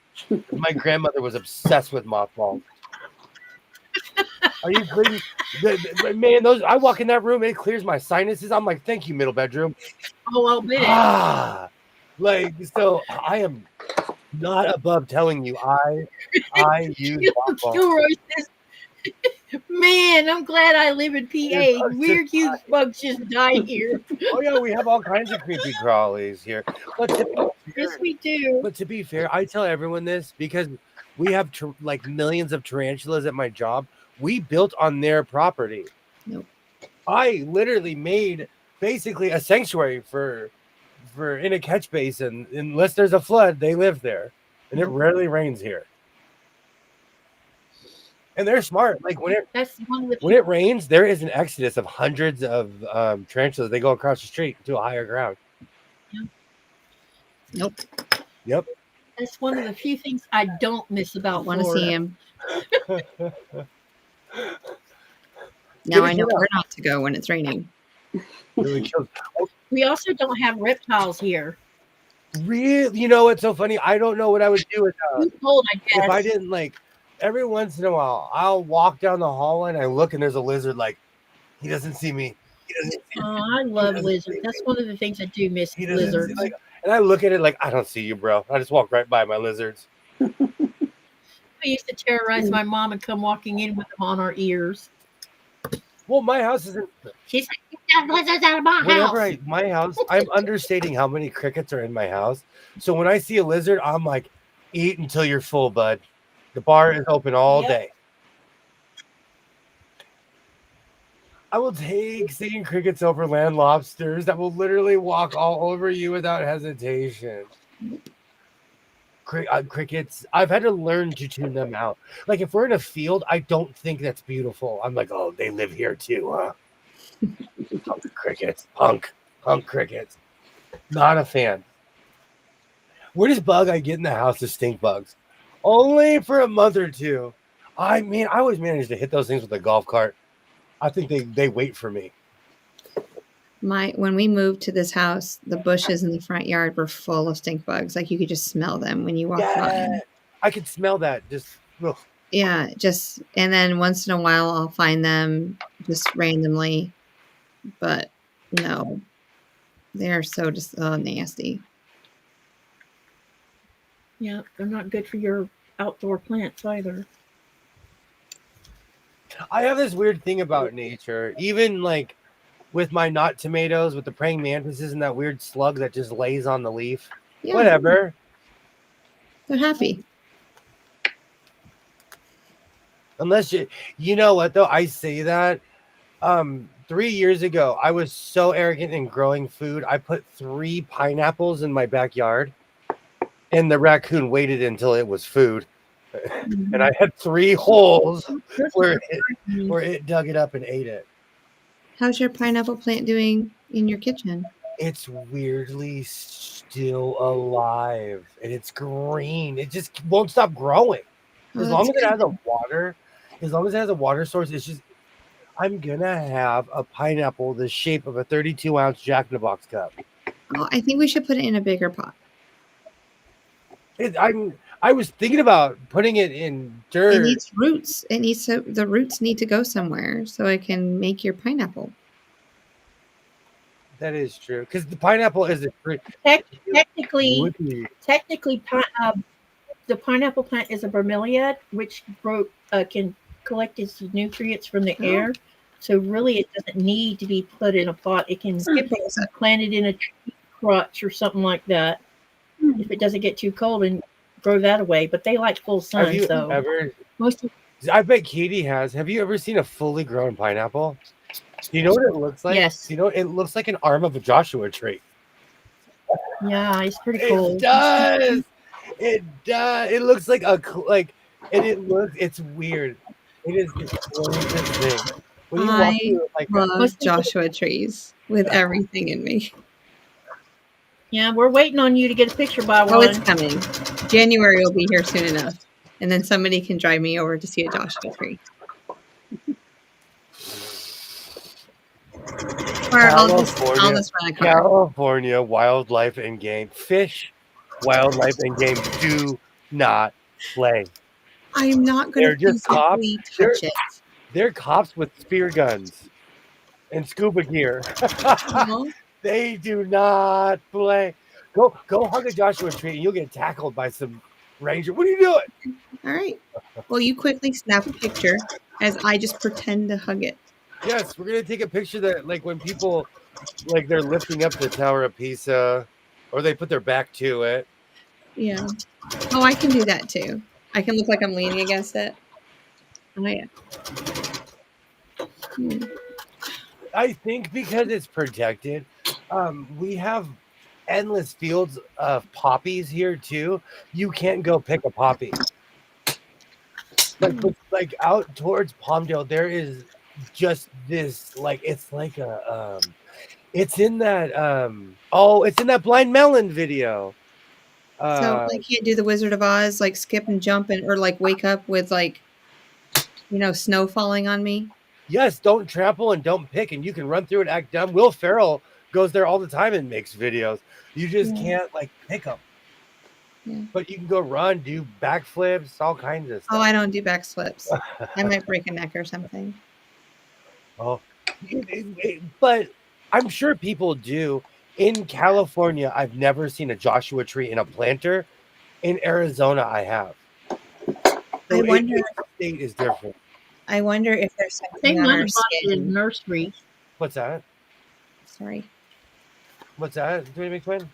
Speaker 2: My grandmother was obsessed with mothballs. Are you kidding? Man, I walk in that room, it clears my sinuses. I'm like, thank you, middle bedroom.
Speaker 1: Oh, I'll bet.
Speaker 2: So I am not above telling you I use mothballs.
Speaker 1: Gilroy says, man, I'm glad I live in PA. Weird huge bugs just die here.
Speaker 2: Oh yeah, we have all kinds of creepy crawlies here.
Speaker 1: Yes, we do.
Speaker 2: But to be fair, I tell everyone this because we have millions of tarantulas at my job. We built on their property.
Speaker 3: Nope.
Speaker 2: I literally made basically a sanctuary for in a catch basin. Unless there's a flood, they live there, and it rarely rains here. And they're smart. Like
Speaker 1: That's one of the
Speaker 2: when it rains, there is an exodus of hundreds of tarantulas. They go across the street to a higher ground.
Speaker 3: Nope.
Speaker 2: Yep.
Speaker 1: That's one of the few things I don't miss about
Speaker 3: Want to see
Speaker 1: Florida.
Speaker 3: him. Now I know where not to go when it's raining.
Speaker 2: Really kills.
Speaker 1: We also don't have reptiles here.
Speaker 2: Really, you know what's so funny? I don't know what I would do with
Speaker 1: Too cold, I guess.
Speaker 2: if I didn't like. Every once in a while, I'll walk down the hall and I look and there's a lizard. Like he doesn't see me. He doesn't see me.
Speaker 1: Oh, I love lizards. That's one of the things I do miss.
Speaker 2: He doesn't
Speaker 1: Lizards.
Speaker 2: see, like, and I look at it like I don't see you, bro. I just walk right by my lizards.
Speaker 1: We used to terrorize my mom and come walking in with them on our ears.
Speaker 2: Well, my house isn't.
Speaker 1: She's like, "Get that lizards out of my house."
Speaker 2: My house, I'm understating how many crickets are in my house. So when I see a lizard, I'm like, eat until you're full, bud. The bar is open all day. I will take seeing crickets over land lobsters that will literally walk all over you without hesitation. Crickets, I've had to learn to tune them out. Like if we're in a field, I don't think that's beautiful. I'm like, oh, they live here too, huh? Punk crickets, punk crickets. Not a fan. Weirdest bug I get in the house is stink bugs. Only for a month or two. I always manage to hit those things with a golf cart. I think they wait for me.
Speaker 3: When we moved to this house, the bushes in the front yard were full of stink bugs. Like you could just smell them when you walked by.
Speaker 2: I could smell that.
Speaker 3: Yeah, and then once in a while I'll find them just randomly, but no, they're so just nasty.
Speaker 1: Yeah, they're not good for your outdoor plants either.
Speaker 2: I have this weird thing about nature, even like with my not tomatoes, with the praying mantises and that weird slug that just lays on the leaf. Yeah. Whatever.
Speaker 3: They're happy.
Speaker 2: Unless you know what though, I say that 3 years ago, I was so arrogant in growing food. I put 3 pineapples in my backyard and the raccoon waited until it was food. Mm-hmm. And I had 3 holes where it dug it up and ate it.
Speaker 3: How's your pineapple plant doing in your kitchen?
Speaker 2: It's weirdly still alive and it's green. It just won't stop growing. As long as it has a water source, it's just I'm gonna have a pineapple the shape of a 32-ounce Jack in the Box cup.
Speaker 3: Well, I think we should put it in a bigger pot.
Speaker 2: I was thinking about putting it in dirt.
Speaker 3: It needs roots. The roots need to go somewhere so I can make your pineapple.
Speaker 2: That is true because the pineapple is a fruit.
Speaker 1: Technically, the pineapple plant is a bromeliad, which can collect its nutrients from the air. So really, it doesn't need to be put in a pot. It can get planted in a tree crotch or something like that. If it doesn't get too cold and grow that away, but they like full sun.
Speaker 2: Have you ever? I bet Katie has. Have you ever seen a fully grown pineapple? Do you know what it looks like?
Speaker 1: Yes.
Speaker 2: You know, it looks like an arm of a Joshua tree.
Speaker 1: Yeah, it's pretty cool.
Speaker 2: It does. It does. It looks like it's weird. It is the strangest thing. When you
Speaker 3: I love Joshua trees with everything in me.
Speaker 1: Yeah, we're waiting on you to get a picture by one.
Speaker 3: Oh, it's coming. January will be here soon enough. And then somebody can drive me over to see a Joshua tree. Or I'll just run a car.
Speaker 2: California wildlife and game. Fish, wildlife and game do not play.
Speaker 3: I'm not going to physically touch it.
Speaker 2: They're cops with spear guns and scuba gear. They do not play. Go hug a Joshua tree and you'll get tackled by some ranger. What are you doing?
Speaker 3: All right. Well, you quickly snap a picture as I just pretend to hug it.
Speaker 2: Yes, we're going to take a picture that, like, when people, like, they're lifting up the Tower of Pisa or they put their back to it.
Speaker 3: Yeah. Oh, I can do that, too. I can look like I'm leaning against it. Oh, yeah.
Speaker 2: I think because it's protected, we have endless fields of poppies here, too. You can't go pick a poppy. but like out towards Palmdale, there is just this like it's like a it's in that it's in that Blind Melon video.
Speaker 3: So I can't do the Wizard of Oz, like skip and jump or like wake up with like, snow falling on me.
Speaker 2: Yes, don't trample and don't pick, and you can run through and act dumb. Will Ferrell goes there all the time and makes videos. You just can't like pick them.
Speaker 3: Yeah.
Speaker 2: But you can go run, do backflips, all kinds of stuff.
Speaker 3: Oh, I don't do backflips. I might break a neck or something.
Speaker 2: Oh, but I'm sure people do. In California, I've never seen a Joshua tree in a planter. In Arizona, I have. So
Speaker 3: I wonder.
Speaker 2: each state is different.
Speaker 3: I wonder if there's
Speaker 1: They
Speaker 3: something on
Speaker 1: might
Speaker 3: our
Speaker 1: have bought it in
Speaker 3: skin.
Speaker 1: nurseries.
Speaker 2: What's that?
Speaker 3: Sorry.
Speaker 2: What's that? Do you McQuinn?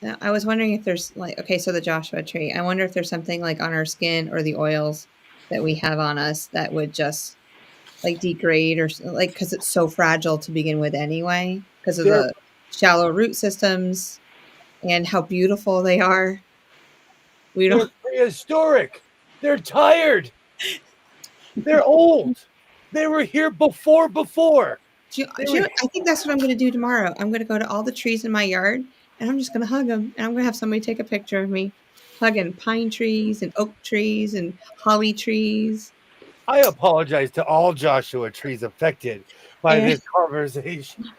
Speaker 3: No, I was wondering if there's so the Joshua tree. I wonder if there's something like on our skin or the oils that we have on us that would just like degrade or like because it's so fragile to begin with anyway because of the shallow root systems and how beautiful they are.
Speaker 2: They're prehistoric. They're tired. They're old. They were here before.
Speaker 3: I think that's what I'm going to do tomorrow. I'm going to go to all the trees in my yard and I'm just going to hug them. And I'm going to have somebody take a picture of me hugging pine trees and oak trees and holly trees.
Speaker 2: I apologize to all Joshua trees affected by this conversation.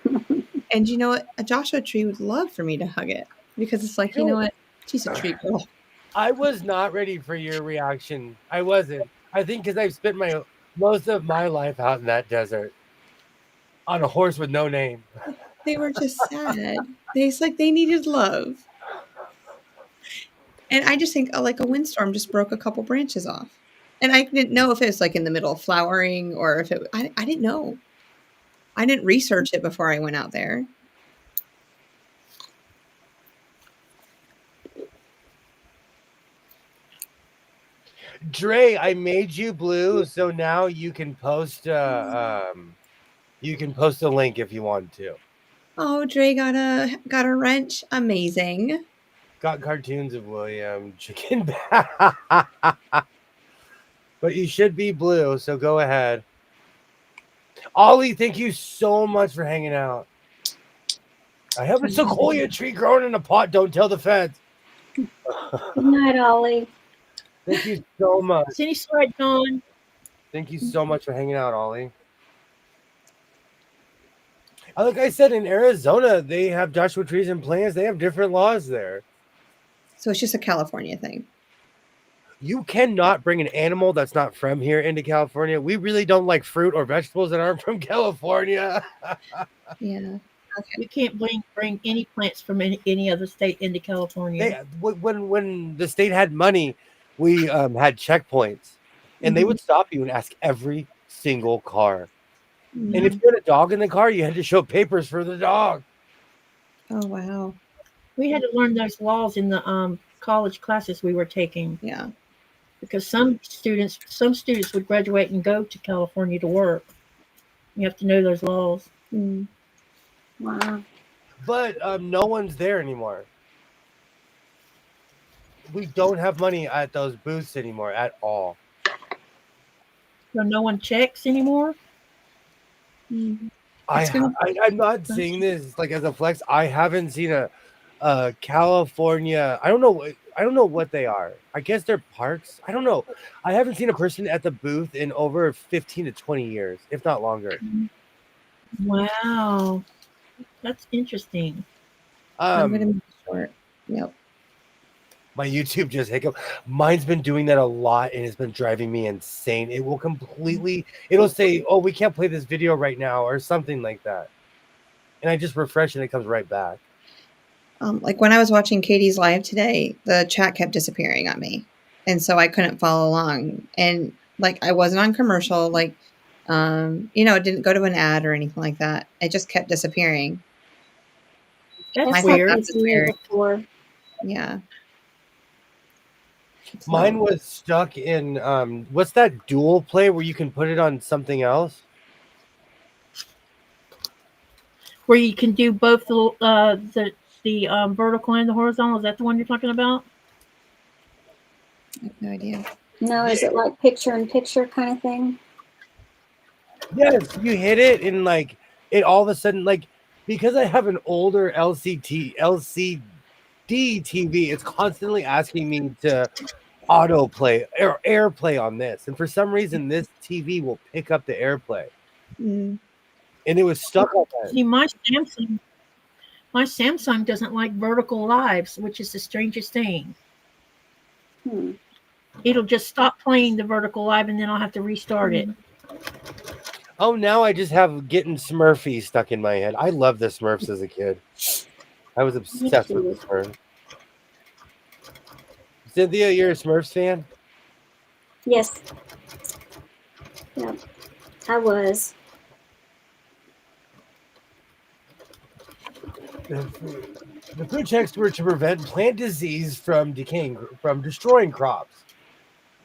Speaker 3: And you know what? A Joshua tree would love for me to hug it because it's like, you know what? She's a tree girl.
Speaker 2: I was not ready for your reaction. I wasn't. I think because I've spent most of my life out in that desert on a horse with no name.
Speaker 3: They were just sad. It's like they needed love. And I just think like a windstorm just broke a couple branches off. And I didn't know if it was like in the middle of flowering or if I didn't know. I didn't research it before I went out there.
Speaker 2: Dre, I made you blue, so now you can post a link if you want to.
Speaker 3: Oh, Dre got a wrench. Amazing.
Speaker 2: Got cartoons of William Chicken But you should be blue, so go ahead. Ollie, thank you so much for hanging out. I have a sequoia tree growing in a pot. Don't tell the feds.
Speaker 6: Good night, Ollie.
Speaker 2: Thank you so much.
Speaker 1: Any slide, Dawn?
Speaker 2: Thank you so much for hanging out, Ollie. Like I said, in Arizona, they have Joshua trees and plants. They have different laws there.
Speaker 3: So it's just a California thing.
Speaker 2: You cannot bring an animal that's not from here into California. We really don't like fruit or vegetables that aren't from California.
Speaker 3: Yeah.
Speaker 1: Okay. You can't bring any plants from any other state into California.
Speaker 2: When the state had money, we had checkpoints, and they would stop you and ask every single car. Mm-hmm. And if you had a dog in the car, you had to show papers for the dog.
Speaker 3: Oh, wow.
Speaker 1: We had to learn those laws in the college classes we were taking.
Speaker 3: Yeah.
Speaker 1: Because some students would graduate and go to California to work. You have to know those laws.
Speaker 3: Mm.
Speaker 6: Wow.
Speaker 2: But no one's there anymore. We don't have money at those booths anymore at all.
Speaker 1: So no one checks anymore?
Speaker 2: Mm-hmm. I'm not saying this like as a flex. I haven't seen a California. I don't know what they are. I guess they're parks. I don't know. I haven't seen a person at the booth in over 15 to 20 years, if not longer.
Speaker 1: Wow. That's interesting.
Speaker 3: I'm going to make it short. Yep.
Speaker 2: My YouTube just hiccup. Mine's been doing that a lot, and it's been driving me insane. It'll say, "Oh, we can't play this video right now," or something like that. And I just refresh, and it comes right back.
Speaker 3: Like when I was watching Katie's live today, the chat kept disappearing on me, and so I couldn't follow along. And like I wasn't on commercial, like it didn't go to an ad or anything like that. It just kept disappearing.
Speaker 1: That's weird.
Speaker 3: That's weird.
Speaker 6: Before.
Speaker 3: Yeah.
Speaker 2: Mine was stuck in what's that dual play where you can put it on something else?
Speaker 1: Where you can do both the vertical and the horizontal. Is that the one you're talking about?
Speaker 3: I have no idea.
Speaker 6: No, is it like picture in picture kind of thing?
Speaker 2: Yes, you hit it and like it all of a sudden like because I have an older LCD TV, it's constantly asking me to autoplay or airplay on this, and for some reason this TV will pick up the airplay,
Speaker 3: Mm.
Speaker 2: and it was stuck on that.
Speaker 1: See, my Samsung doesn't like vertical lives, which is the strangest thing.
Speaker 6: Hmm.
Speaker 1: It'll just stop playing the vertical live, and then I'll have to restart it.
Speaker 2: Oh, now I just have getting Smurfy stuck in my head. I loved the Smurfs as a kid. I was obsessed with the Smurfs. Cynthia, you're a Smurfs fan?
Speaker 6: Yes. Yep. I was.
Speaker 2: The food checks were to prevent plant disease from destroying crops.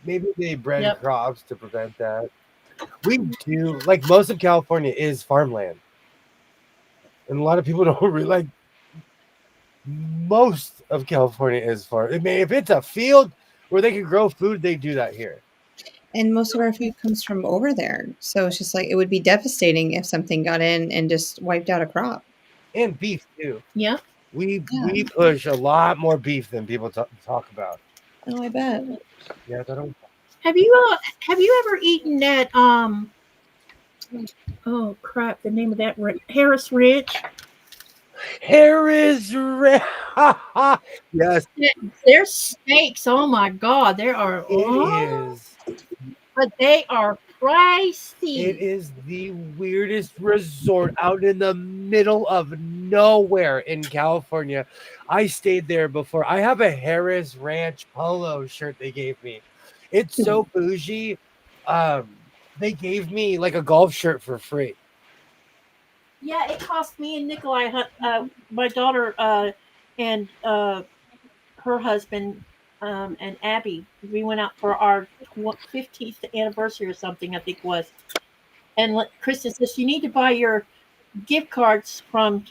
Speaker 2: Maybe they bred
Speaker 1: Yep.
Speaker 2: crops to prevent that. We do, like most of California is farmland. And a lot of people don't realize most of California is farm. I mean, if it's a field where they can grow food, they do that here.
Speaker 3: And most of our food comes from over there. So it's just like it would be devastating if something got in and just wiped out a crop.
Speaker 2: And beef too.
Speaker 1: Yeah.
Speaker 2: We push a lot more beef than people talk about.
Speaker 3: Oh, I bet.
Speaker 2: Yeah, I don't.
Speaker 1: Have you ever eaten that oh crap, the name of that Harris Ranch?
Speaker 2: Harris Ranch. Yes,
Speaker 1: Their steaks, oh my god, there are
Speaker 2: it is.
Speaker 1: but they are pricey.
Speaker 2: It is the weirdest resort out in the middle of nowhere in California. I stayed there before. I have a Harris Ranch polo shirt they gave me. It's so bougie. They gave me like a golf shirt for free.
Speaker 1: Yeah, it cost me and Nikolai, my daughter, and her husband, and Abby. We went out for our 15th anniversary or something, I think it was. And Kristen says you need to buy your gift cards from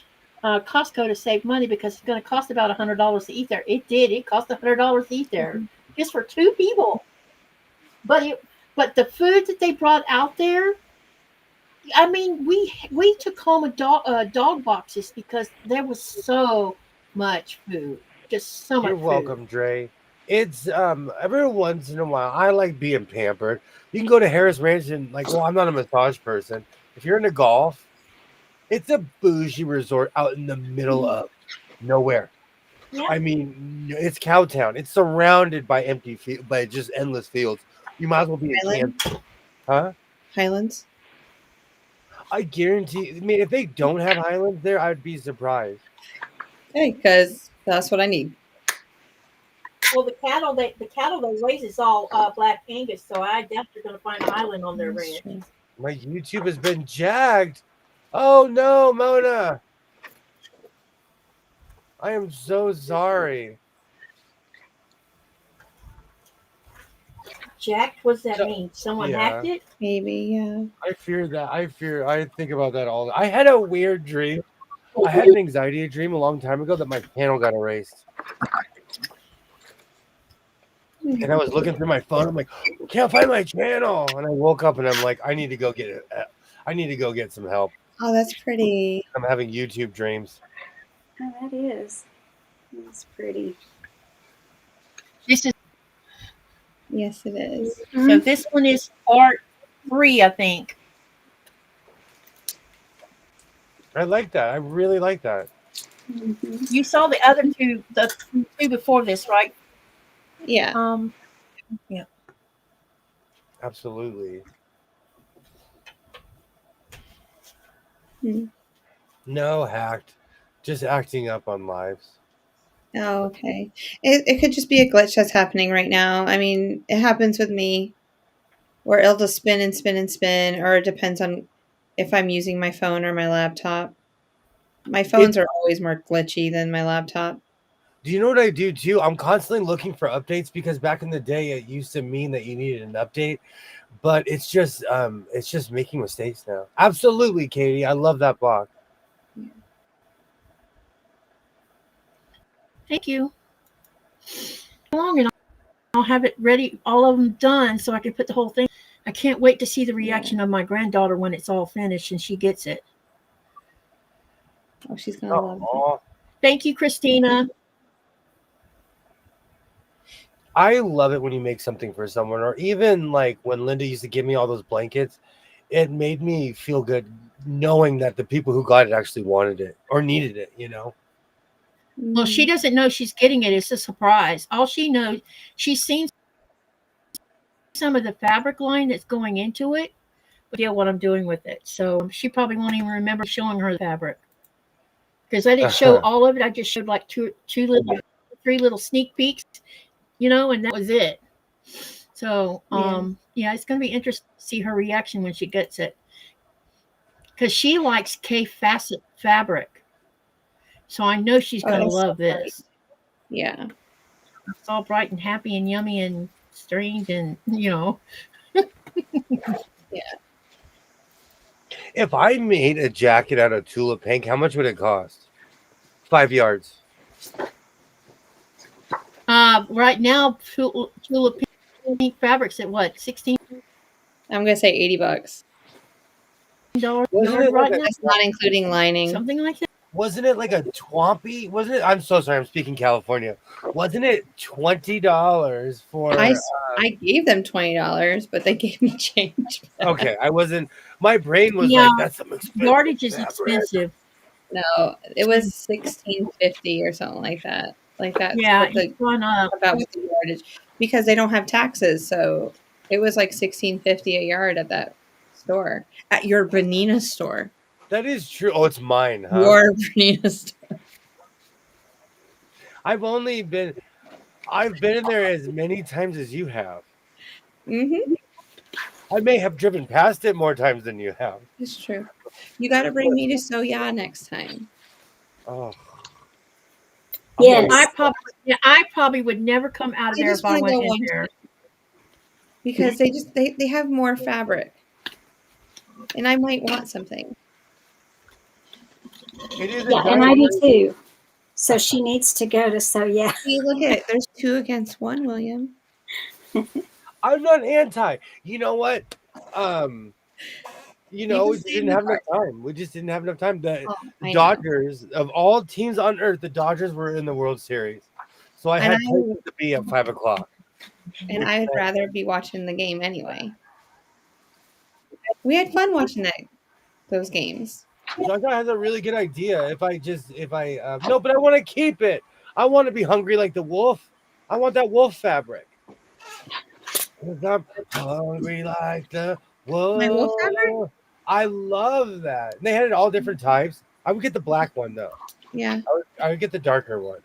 Speaker 1: Costco to save money because it's going to cost about $100 to eat there. It did. It cost $100 to eat there just for 2 people. But the food that they brought out there, I mean, we took home dog boxes because there was so much food, just so much.
Speaker 2: You're welcome, Dre. It's every once in a while I like being pampered. You can go to Harris Ranch and like, well, I'm not a massage person. If you're into golf, it's a bougie resort out in the middle of nowhere.
Speaker 1: Yeah.
Speaker 2: I mean, it's Cowtown. It's surrounded by empty fields, by just endless fields. You might as well be in Kansas. Huh?
Speaker 3: Highlands?
Speaker 2: I guarantee. I mean, if they don't have Highlands there, I'd be surprised.
Speaker 3: Okay, because that's what I need.
Speaker 1: Well, the cattle they raise is all Black Angus, so I doubt you're going to find Highland on their ranch.
Speaker 2: My YouTube has been jagged. Oh no, Mona. I am so sorry.
Speaker 1: Jacked? What does that mean? Someone hacked it?
Speaker 3: Maybe, yeah.
Speaker 2: I fear that. I think about that all. I had a weird dream. I had an anxiety dream a long time ago that my channel got erased. And I was looking through my phone. I'm like, can't find my channel. And I woke up and I'm like, I need to go get it. I need to go get some help.
Speaker 3: Oh, that's pretty.
Speaker 2: I'm having YouTube dreams.
Speaker 6: Oh, that is. That's pretty.
Speaker 1: This is
Speaker 3: Yes, it is.
Speaker 1: so. This one is part 3, I think.
Speaker 2: I like that. I really like that.
Speaker 6: Mm-hmm.
Speaker 1: You saw the other two, the 2 before this, right?
Speaker 3: Yeah.
Speaker 1: Yeah.
Speaker 2: Absolutely. No hacked. Just acting up on lives.
Speaker 3: Oh, okay. It could just be a glitch that's happening right now. I mean, it happens with me where it'll just spin and spin and spin, or it depends on if I'm using my phone or my laptop. My phones are always more glitchy than my laptop.
Speaker 2: Do you know what I do too? I'm constantly looking for updates because back in the day it used to mean that you needed an update, but it's just making mistakes now. Absolutely, Katie. I love that block.
Speaker 1: Thank you. Long and I'll have it ready, all of them done, so I can put the whole thing. I can't wait to see the reaction of my granddaughter when it's all finished and she gets it.
Speaker 3: Oh, she's gonna love it.
Speaker 2: Aw.
Speaker 1: Thank you, Christina.
Speaker 2: I love it when you make something for someone, or even like when Linda used to give me all those blankets. It made me feel good knowing that the people who got it actually wanted it or needed it, you know?
Speaker 1: Well, she doesn't know she's getting it. It's a surprise. All she knows, she's seen some of the fabric line that's going into it, but yeah, what I'm doing with it. So she probably won't even remember showing her the fabric because I didn't show all of it. I just showed like three little sneak peeks, and that was it. So, yeah, it's going to be interesting to see her reaction when she gets it because she likes K facet fabric. So I know she's going to love this.
Speaker 3: Yeah.
Speaker 1: It's all bright and happy and yummy and strange and,
Speaker 3: Yeah.
Speaker 2: If I made a jacket out of tulip pink, how much would it cost? 5 yards.
Speaker 1: Right now, tulip pink fabrics at what, $16?
Speaker 3: I'm gonna say $80.
Speaker 1: Yard
Speaker 2: Wasn't it
Speaker 1: right
Speaker 2: like
Speaker 1: now?
Speaker 3: That's not including lining.
Speaker 1: Something like that.
Speaker 2: Wasn't it like a Twampy? Wasn't it? I'm so sorry. I'm speaking California. Wasn't it $20 for?
Speaker 3: I gave them $20, but they gave me change.
Speaker 2: Okay, I wasn't. My brain was
Speaker 1: Yeah,
Speaker 2: like, "That's some expensive."
Speaker 1: Yardage is
Speaker 2: fabric."
Speaker 1: expensive.
Speaker 3: No, it was $16.50 or something like that. Like that's
Speaker 1: Yeah,
Speaker 3: what
Speaker 1: it's gone up.
Speaker 3: about with the yardage because they don't have taxes, so it was like $16.50 a yard at that store, at your Benina store.
Speaker 2: That is true. Oh, it's mine, huh?
Speaker 3: Your Benina store.
Speaker 2: I've been in there as many times as you have.
Speaker 3: Mm-hmm.
Speaker 2: I may have driven past it more times than you have.
Speaker 3: It's true. You got to bring me to Soya next time.
Speaker 2: Oh.
Speaker 6: Yes.
Speaker 1: I probably would never come out of
Speaker 3: I
Speaker 1: there
Speaker 3: just
Speaker 1: if I
Speaker 3: wanna go
Speaker 1: went in
Speaker 3: one
Speaker 1: there.
Speaker 3: because they have more fabric, and I might want something.
Speaker 2: It is a
Speaker 6: Yeah, and I do
Speaker 2: giant-
Speaker 6: too. So she needs to go to yeah.
Speaker 3: See, look at it. There's 2 against 1, William.
Speaker 2: I'm not anti. You know what? We just didn't have enough time. We just didn't have enough time. The
Speaker 3: I know.
Speaker 2: Dodgers, of all teams on earth, the Dodgers were in the World Series. So I had to be at 5 o'clock.
Speaker 3: And I'd rather be watching the game anyway. We had fun watching those games.
Speaker 2: So I thought I had a really good idea. No, but I want to keep it. I want to be hungry like the wolf. I want that wolf fabric. 'Cause I'm hungry like the wolf.
Speaker 3: My wolf fabric?
Speaker 2: I love that. And they had it all different types. I would get the black one though.
Speaker 3: Yeah.
Speaker 2: I would get the darker one.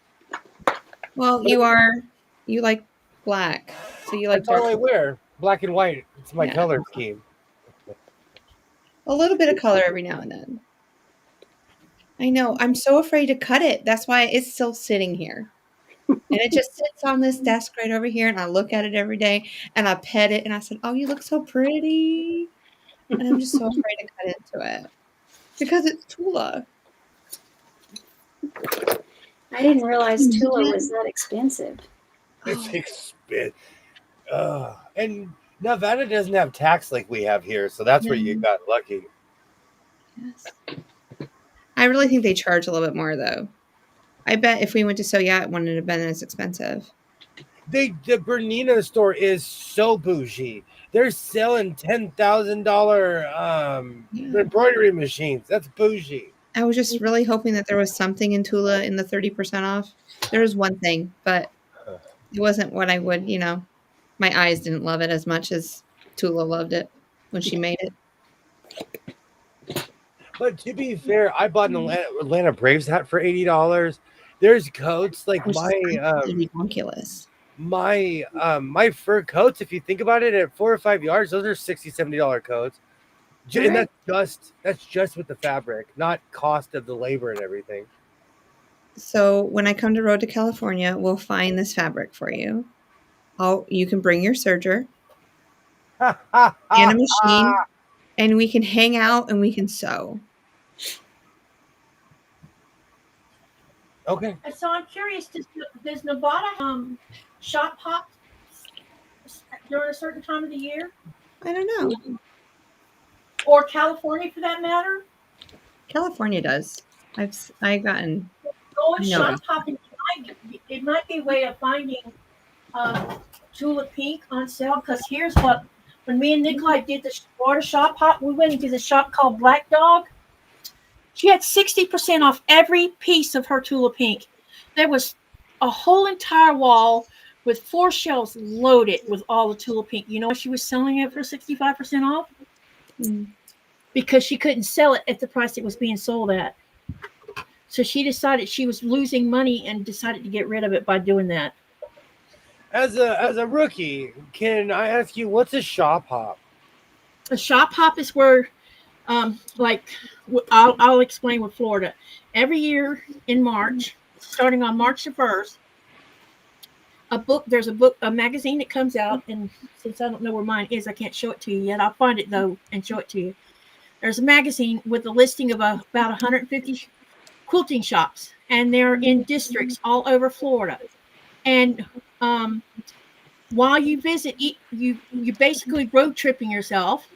Speaker 3: Well, you like black, so you like
Speaker 2: That's all I
Speaker 3: dark.
Speaker 2: wear. Black and white. It's my
Speaker 3: Yeah.
Speaker 2: color scheme.
Speaker 3: A little bit of color every now and then. I know. I'm so afraid to cut it. That's why it's still sitting here. And it just sits on this desk right over here, and I look at it every day, and I pet it, and I said, "Oh, you look so pretty." And I'm just so afraid to cut into it because it's Tula.
Speaker 6: I didn't realize Tula was that expensive.
Speaker 2: It's expensive. And Nevada doesn't have tax like we have here, so that's where you got lucky.
Speaker 3: Yes. I really think they charge a little bit more, though. I bet if we went to Soya, it wouldn't have been as expensive.
Speaker 2: The Bernina store is so bougie. They're selling $10,000 embroidery machines. That's bougie.
Speaker 3: I was just really hoping that there was something in Tula in the 30% off. There was one thing, but it wasn't what I would, my eyes didn't love it as much as Tula loved it when she made it.
Speaker 2: But to be fair, I bought an Atlanta Braves hat for $80. There's coats like
Speaker 3: Ridiculous.
Speaker 2: my fur coats. If you think about it, at 4 or 5 yards, those are $60, $70 coats. And that's just with the fabric, not cost of the labor and everything.
Speaker 3: So when I come to Road to California, we'll find this fabric for you. You can bring your serger and a machine, and we can hang out and we can sew.
Speaker 2: Okay.
Speaker 1: So I'm curious, does Nevada shop during a certain time of the year,
Speaker 3: I don't know.
Speaker 1: or California for that matter?
Speaker 3: California does. I've gotten
Speaker 1: Going
Speaker 3: noticed.
Speaker 1: shop hopping, it might be a way of finding tulip pink on sale. Because here's what: when me and Nikolai did the Florida shop hop, we went into the shop called Black Dog. She had 60% off every piece of her tulip pink. There was a whole entire wall with 4 shelves loaded with all the tulip pink. You know why she was selling it for 65% off?
Speaker 3: Mm.
Speaker 1: Because she couldn't sell it at the price it was being sold at. So she decided she was losing money and decided to get rid of it by doing that.
Speaker 2: As a rookie, can I ask you what's a shop hop?
Speaker 1: A shop hop is where, I'll explain with Florida. Every year in March, starting on March the 1st, there's a magazine that comes out, and since I don't know where mine is, I can't show it to you yet. I'll find it though and show it to you. There's a magazine with a listing of about 150 quilting shops, and they're in districts all over Florida. And while you visit, you basically road tripping yourself,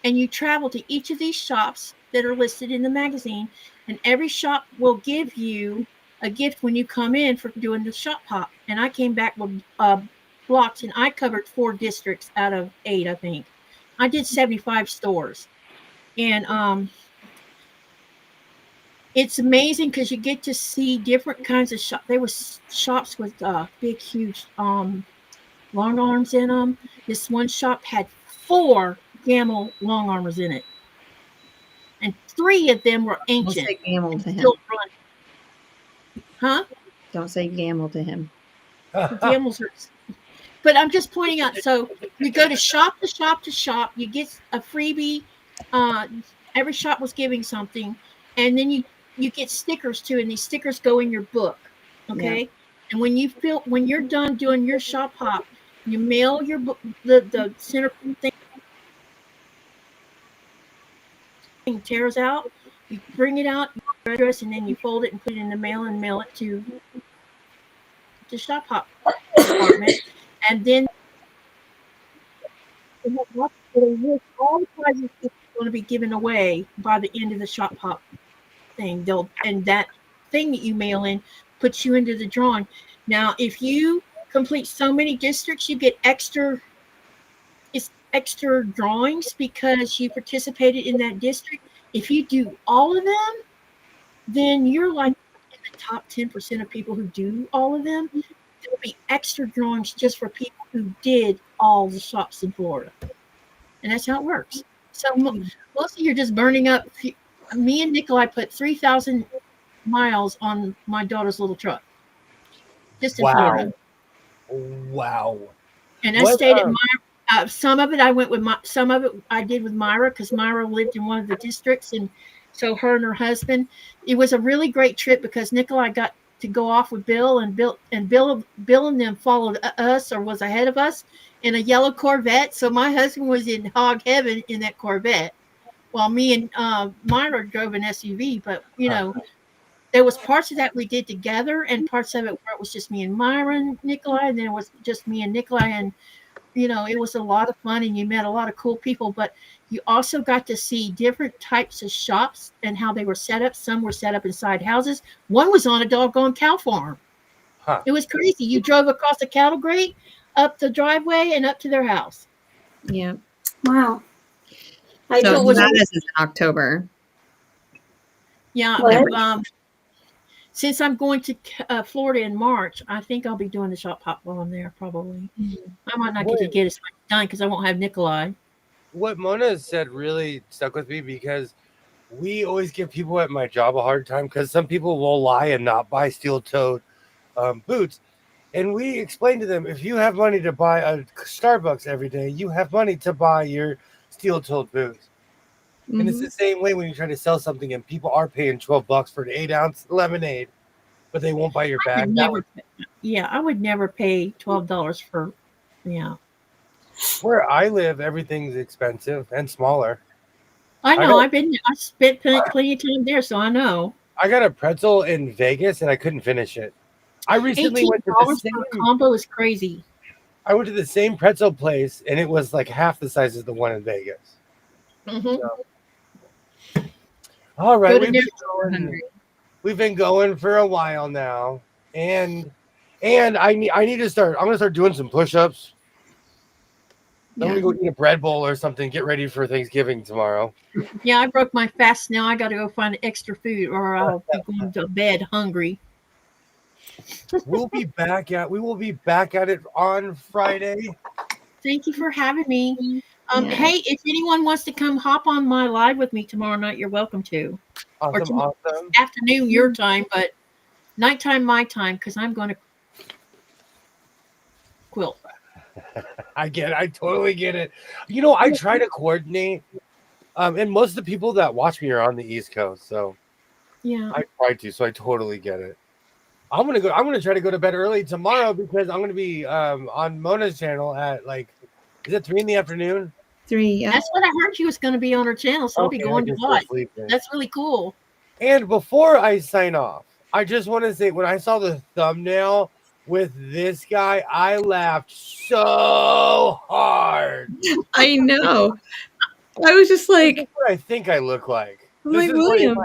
Speaker 1: and you travel to each of these shops that are listed in the magazine, and every shop will give you a gift when you come in for doing the shop hop. And I came back with blocks, and I covered 4 districts out of 8, I think. I did 75 stores, and it's amazing because you get to see different kinds of shops. There was shops with big, huge long arms in them. This one shop had 4 gamel long armors in it, and 3 of them were
Speaker 3: Don't
Speaker 1: ancient.
Speaker 3: say gamble to him.
Speaker 1: Still running. Huh?
Speaker 3: Don't say gamble to him.
Speaker 1: Gamels are. But I'm just pointing out. So you go to shop to shop to shop. You get a freebie. Every shop was giving something, and then you get stickers too, and these stickers go in your book. Okay. Yeah. And when you're done doing your shop hop, you mail your book, the center thing tears out. You bring it out, your address, and then you fold it and put it in the mail and mail it to the shop hop department. And then all the prizes are going to be given away by the end of the shop hop thing. And that thing that you mail in puts you into the drawing. Now, if you complete so many districts, you get extra drawings because you participated in that district. If you do all of them, then you're like in the top 10% of people who do all of them. There'll be extra drawings just for people who did all the shops in Florida. And that's how it works. So mostly you're just burning up. Me and Nikolai put 3,000 miles on my daughter's little truck. Just in Florida.
Speaker 2: Wow.
Speaker 1: And I stayed at Myra. Some of it I went with some of it I did with Myra because Myra lived in one of the districts, and so her and her husband. It was a really great trip because Nikolai got to go off with Bill, and Bill and them followed us or was ahead of us in a yellow Corvette. So my husband was in hog heaven in that Corvette, while me and Myra drove an SUV. But there was parts of that we did together, and parts of it where it was just me and Myra and Nikolai, and then it was just me and Nikolai, and it was a lot of fun, and you met a lot of cool people. But you also got to see different types of shops and how they were set up. Some were set up inside houses. One was on a doggone cow farm. Huh. It was crazy. You drove across a cattle grate, up the driveway, and up to their house.
Speaker 3: Yeah.
Speaker 6: Wow.
Speaker 3: So that is in October.
Speaker 1: Yeah. Since I'm going to Florida in March, I think I'll be doing the shop hop while I'm there, probably. Mm-hmm. I might not get to get as much done because I won't have Nikolai.
Speaker 2: What Mona said really stuck with me because we always give people at my job a hard time because some people will lie and not buy steel-toed boots. And we explain to them, if you have money to buy a Starbucks every day, you have money to buy your steel-toed boots. Mm-hmm. And it's the same way when you try to sell something and people are paying $12 for an 8-ounce lemonade, but they won't buy your bag.
Speaker 1: I would never pay $12 for,
Speaker 2: Where I live, everything's expensive and smaller.
Speaker 1: I know. I spent plenty of time there, so I know.
Speaker 2: I got a pretzel in Vegas and I couldn't finish it. I recently went to the same
Speaker 1: for a combo is crazy.
Speaker 2: I went to the same pretzel place, and it was like half the size of the one in Vegas.
Speaker 1: Mhm.
Speaker 2: All right,
Speaker 1: Good
Speaker 2: we've been going for a while now, and I need to start. I'm gonna start doing some push-ups. I'm
Speaker 3: Yeah.
Speaker 2: gonna go eat a bread bowl or something. Get ready for Thanksgiving tomorrow.
Speaker 1: Yeah, I broke my fast. Now I got to go find extra food, or I'll be going to bed hungry.
Speaker 2: We will be back at it on Friday.
Speaker 1: Thank you for having me.
Speaker 3: Yeah.
Speaker 1: Hey, if anyone wants to come hop on my live with me tomorrow night, you're welcome to. Or tomorrow afternoon your time, but nighttime my time, because I'm going to quilt.
Speaker 2: I totally get it. I try to coordinate, and most of the people that watch me are on the East Coast, so
Speaker 1: Yeah.
Speaker 2: I try to. So I totally get it. I'm gonna try to go to bed early tomorrow because I'm gonna be on Mona's channel at is it 3 in the afternoon?
Speaker 3: 3, yeah.
Speaker 1: That's what I heard she was going to be on her channel, so I'll be going to watch. That's really cool.
Speaker 2: And before I sign off, I just want to say when I saw the thumbnail with this guy, I laughed so hard.
Speaker 3: I know. I was just like,
Speaker 2: This is what I think I look like.
Speaker 3: I'm
Speaker 2: This
Speaker 3: like,
Speaker 2: is what
Speaker 3: William.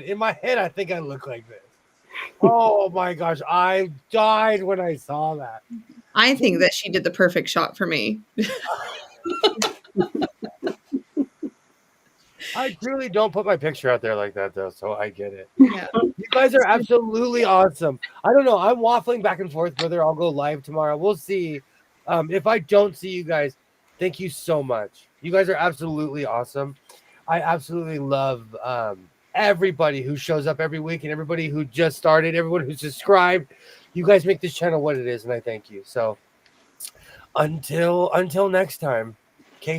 Speaker 2: in my head, I think I look like this. Oh my gosh, I died when I saw that.
Speaker 3: I think that she did the perfect shot for me.
Speaker 2: I truly don't put my picture out there like that, though, so I get it.
Speaker 3: Yeah.
Speaker 2: You guys are absolutely awesome. I don't know. I'm waffling back and forth whether I'll go live tomorrow. We'll see. If I don't see you guys, thank you so much. You guys are absolutely awesome. I absolutely love everybody who shows up every week and everybody who just started, everyone who's subscribed. You guys make this channel what it is, and I thank you. So until next time,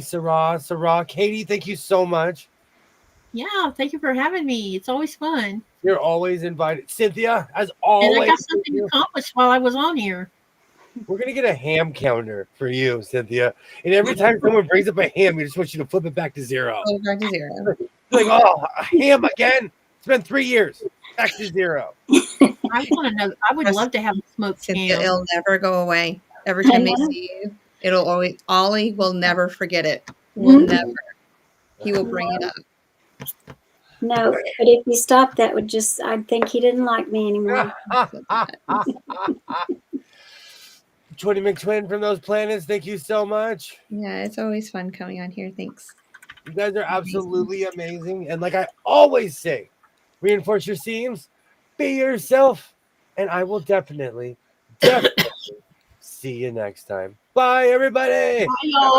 Speaker 2: Sarah, Katie, thank you so much.
Speaker 1: Yeah, thank you for having me. It's always fun.
Speaker 2: You're always invited. Cynthia, as always.
Speaker 1: And I got something accomplished while I was on here.
Speaker 2: We're going to get a ham counter for you, Cynthia. And every time someone brings up a ham, we just want you to flip it back to 0.
Speaker 3: Oh, back to 0.
Speaker 2: Like, oh, a ham again? It's been 3 years. Back to 0.
Speaker 1: I want to know. I would love to have a smoked
Speaker 3: Cynthia,
Speaker 1: ham.
Speaker 3: it'll never go away. Every time they see you, it'll always, Ollie will never forget it. Will never. He will bring it up.
Speaker 6: No, but if you stopped, that would just, I'd think he didn't like me anymore.
Speaker 2: Twinny McTwin from those planets, thank you so much.
Speaker 3: Yeah, it's always fun coming on here. Thanks.
Speaker 2: You guys are absolutely amazing. And like I always say, reinforce your seams, be yourself, and I will definitely see you next time. Bye, everybody.
Speaker 1: Bye, y'all.